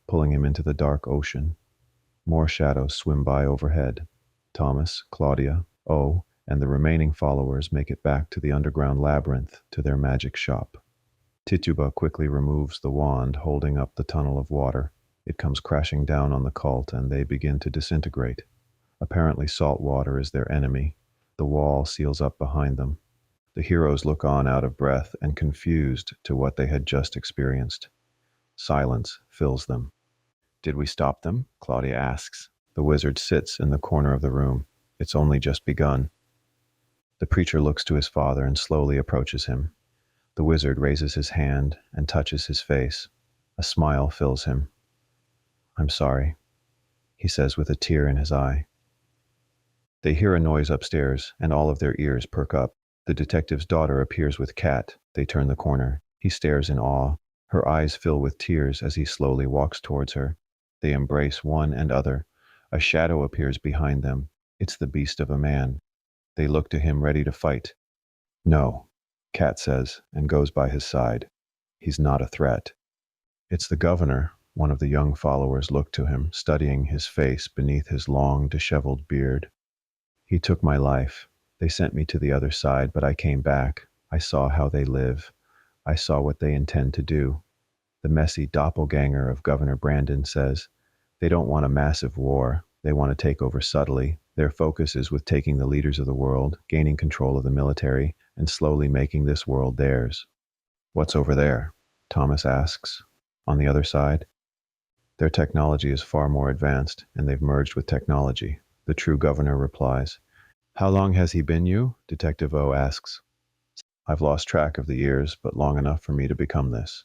Speaker 1: pulling him into the dark ocean. More shadows swim by overhead. Thomas, Claudia, and the remaining followers make it back to the underground labyrinth to their magic shop. Tituba quickly removes the wand holding up the tunnel of water. It comes crashing down on the cult, and they begin to disintegrate. Apparently salt water is their enemy. The wall seals up behind them. The heroes look on out of breath and confused to what they had just experienced. Silence fills them. "Did we stop them?" Claudia asks. The wizard sits in the corner of the room. "It's only just begun." The preacher looks to his father and slowly approaches him. The wizard raises his hand and touches his face. A smile fills him. "I'm sorry," he says with a tear in his eye. They hear a noise upstairs, and all of their ears perk up. The detective's daughter appears with Kat. They turn the corner. He stares in awe. Her eyes fill with tears as he slowly walks towards her. They embrace one and other. A shadow appears behind them. It's the beast of a man. They look to him ready to fight. "No," Kat says, and goes by his side. "He's not a threat." "It's the governor." One of the young followers look to him, studying his face beneath his long, disheveled beard. "He took my life. They sent me to the other side, but I came back. I saw how they live. I saw what they intend to do." The messy doppelganger of Governor Brandon says, "They don't want a massive war. They want to take over subtly. Their focus is with taking the leaders of the world, gaining control of the military, and slowly making this world theirs." "What's over there?" Thomas asks. "On the other side?" "Their technology is far more advanced, and they've merged with technology," the true governor replies. "How long has he been you?" Detective O asks. "I've lost track of the years, but long enough for me to become this."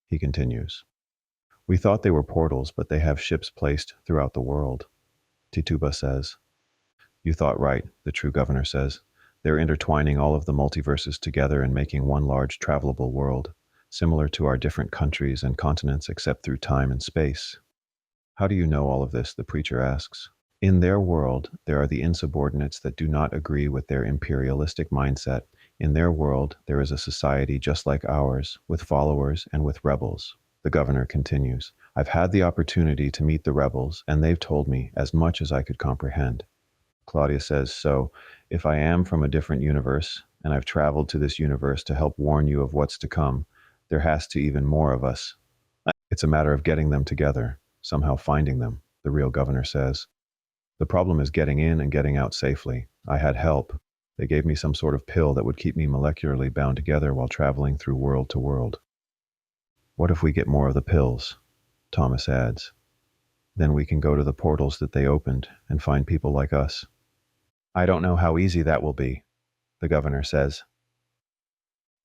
Speaker 1: He continues. "We thought they were portals, but they have ships placed throughout the world," Tituba says. "You thought right," the true governor says. "They're intertwining all of the multiverses together and making one large travelable world, similar to our different countries and continents except through time and space." "How do you know all of this?" the preacher asks. "In their world, there are the insubordinates that do not agree with their imperialistic mindset. In their world, there is a society just like ours, with followers and with rebels. The governor continues, I've had the opportunity to meet the rebels, and they've told me as much as I could comprehend. Claudia says, so, if I am from a different universe, and I've traveled to this universe to help warn you of what's to come, there has to even more of us. It's a matter of getting them together, somehow finding them, the real governor says. The problem is getting in and getting out safely. I had help. They gave me some sort of pill that would keep me molecularly bound together while traveling through world to world. What if we get more of the pills? Thomas adds. Then we can go to the portals that they opened and find people like us. I don't know how easy that will be, the governor says.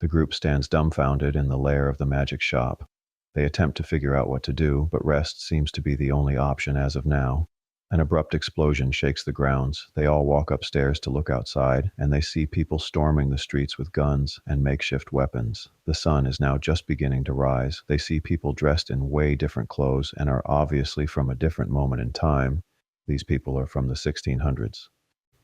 Speaker 1: The group stands dumbfounded in the lair of the magic shop. They attempt to figure out what to do, but rest seems to be the only option as of now. An abrupt explosion shakes the grounds. They all walk upstairs to look outside, and they see people storming the streets with guns and makeshift weapons. The sun is now just beginning to rise. They see people dressed in way different clothes and are obviously from a different moment in time. These people are from the 1600s.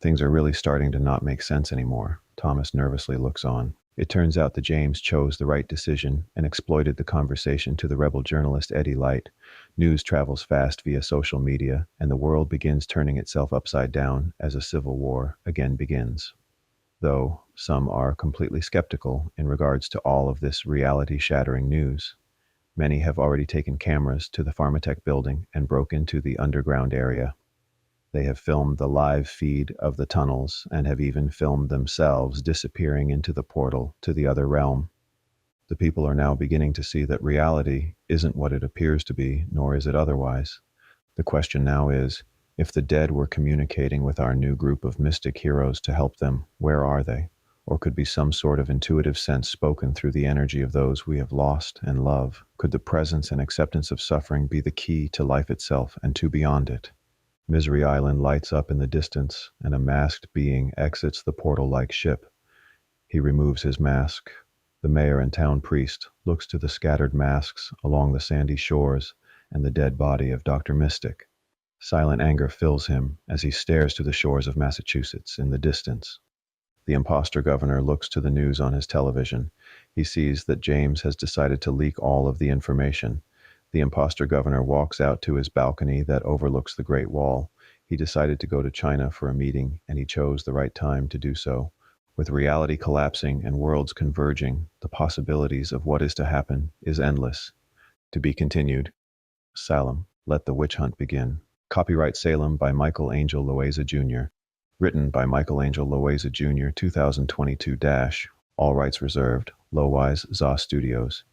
Speaker 1: Things are really starting to not make sense anymore. Thomas nervously looks on. It turns out that James chose the right decision and exploited the conversation to the rebel journalist Eddie Light. News travels fast via social media, and the world begins turning itself upside down as a civil war again begins. Though some are completely skeptical in regards to all of this reality-shattering news. Many have already taken cameras to the Pharmatech building and broke into the underground area. They have filmed the live feed of the tunnels and have even filmed themselves disappearing into the portal to the other realm. The people are now beginning to see that reality isn't what it appears to be, nor is it otherwise. The question now is, if the dead were communicating with our new group of mystic heroes to help them, where are they? Or could be some sort of intuitive sense spoken through the energy of those we have lost and love? Could the presence and acceptance of suffering be the key to life itself and to beyond it? Misery Island lights up in the distance, and a masked being exits the portal-like ship. He removes his mask. The mayor and town priest looks to the scattered masks along the sandy shores and the dead body of Dr. Mystic. Silent anger fills him as he stares to the shores of Massachusetts in the distance. The imposter governor looks to the news on his television. He sees that James has decided to leak all of the information. The imposter governor walks out to his balcony that overlooks the Great Wall. He decided to go to China for a meeting, and he chose the right time to do so. With reality collapsing and worlds converging, the possibilities of what is to happen is endless. To be continued. Salem, Let the Witch Hunt Begin. Copyright Salem by Michael Angel Loayza Jr. Written by Michael Angel Loayza Jr. 2022-. All rights reserved. Loayza Studios.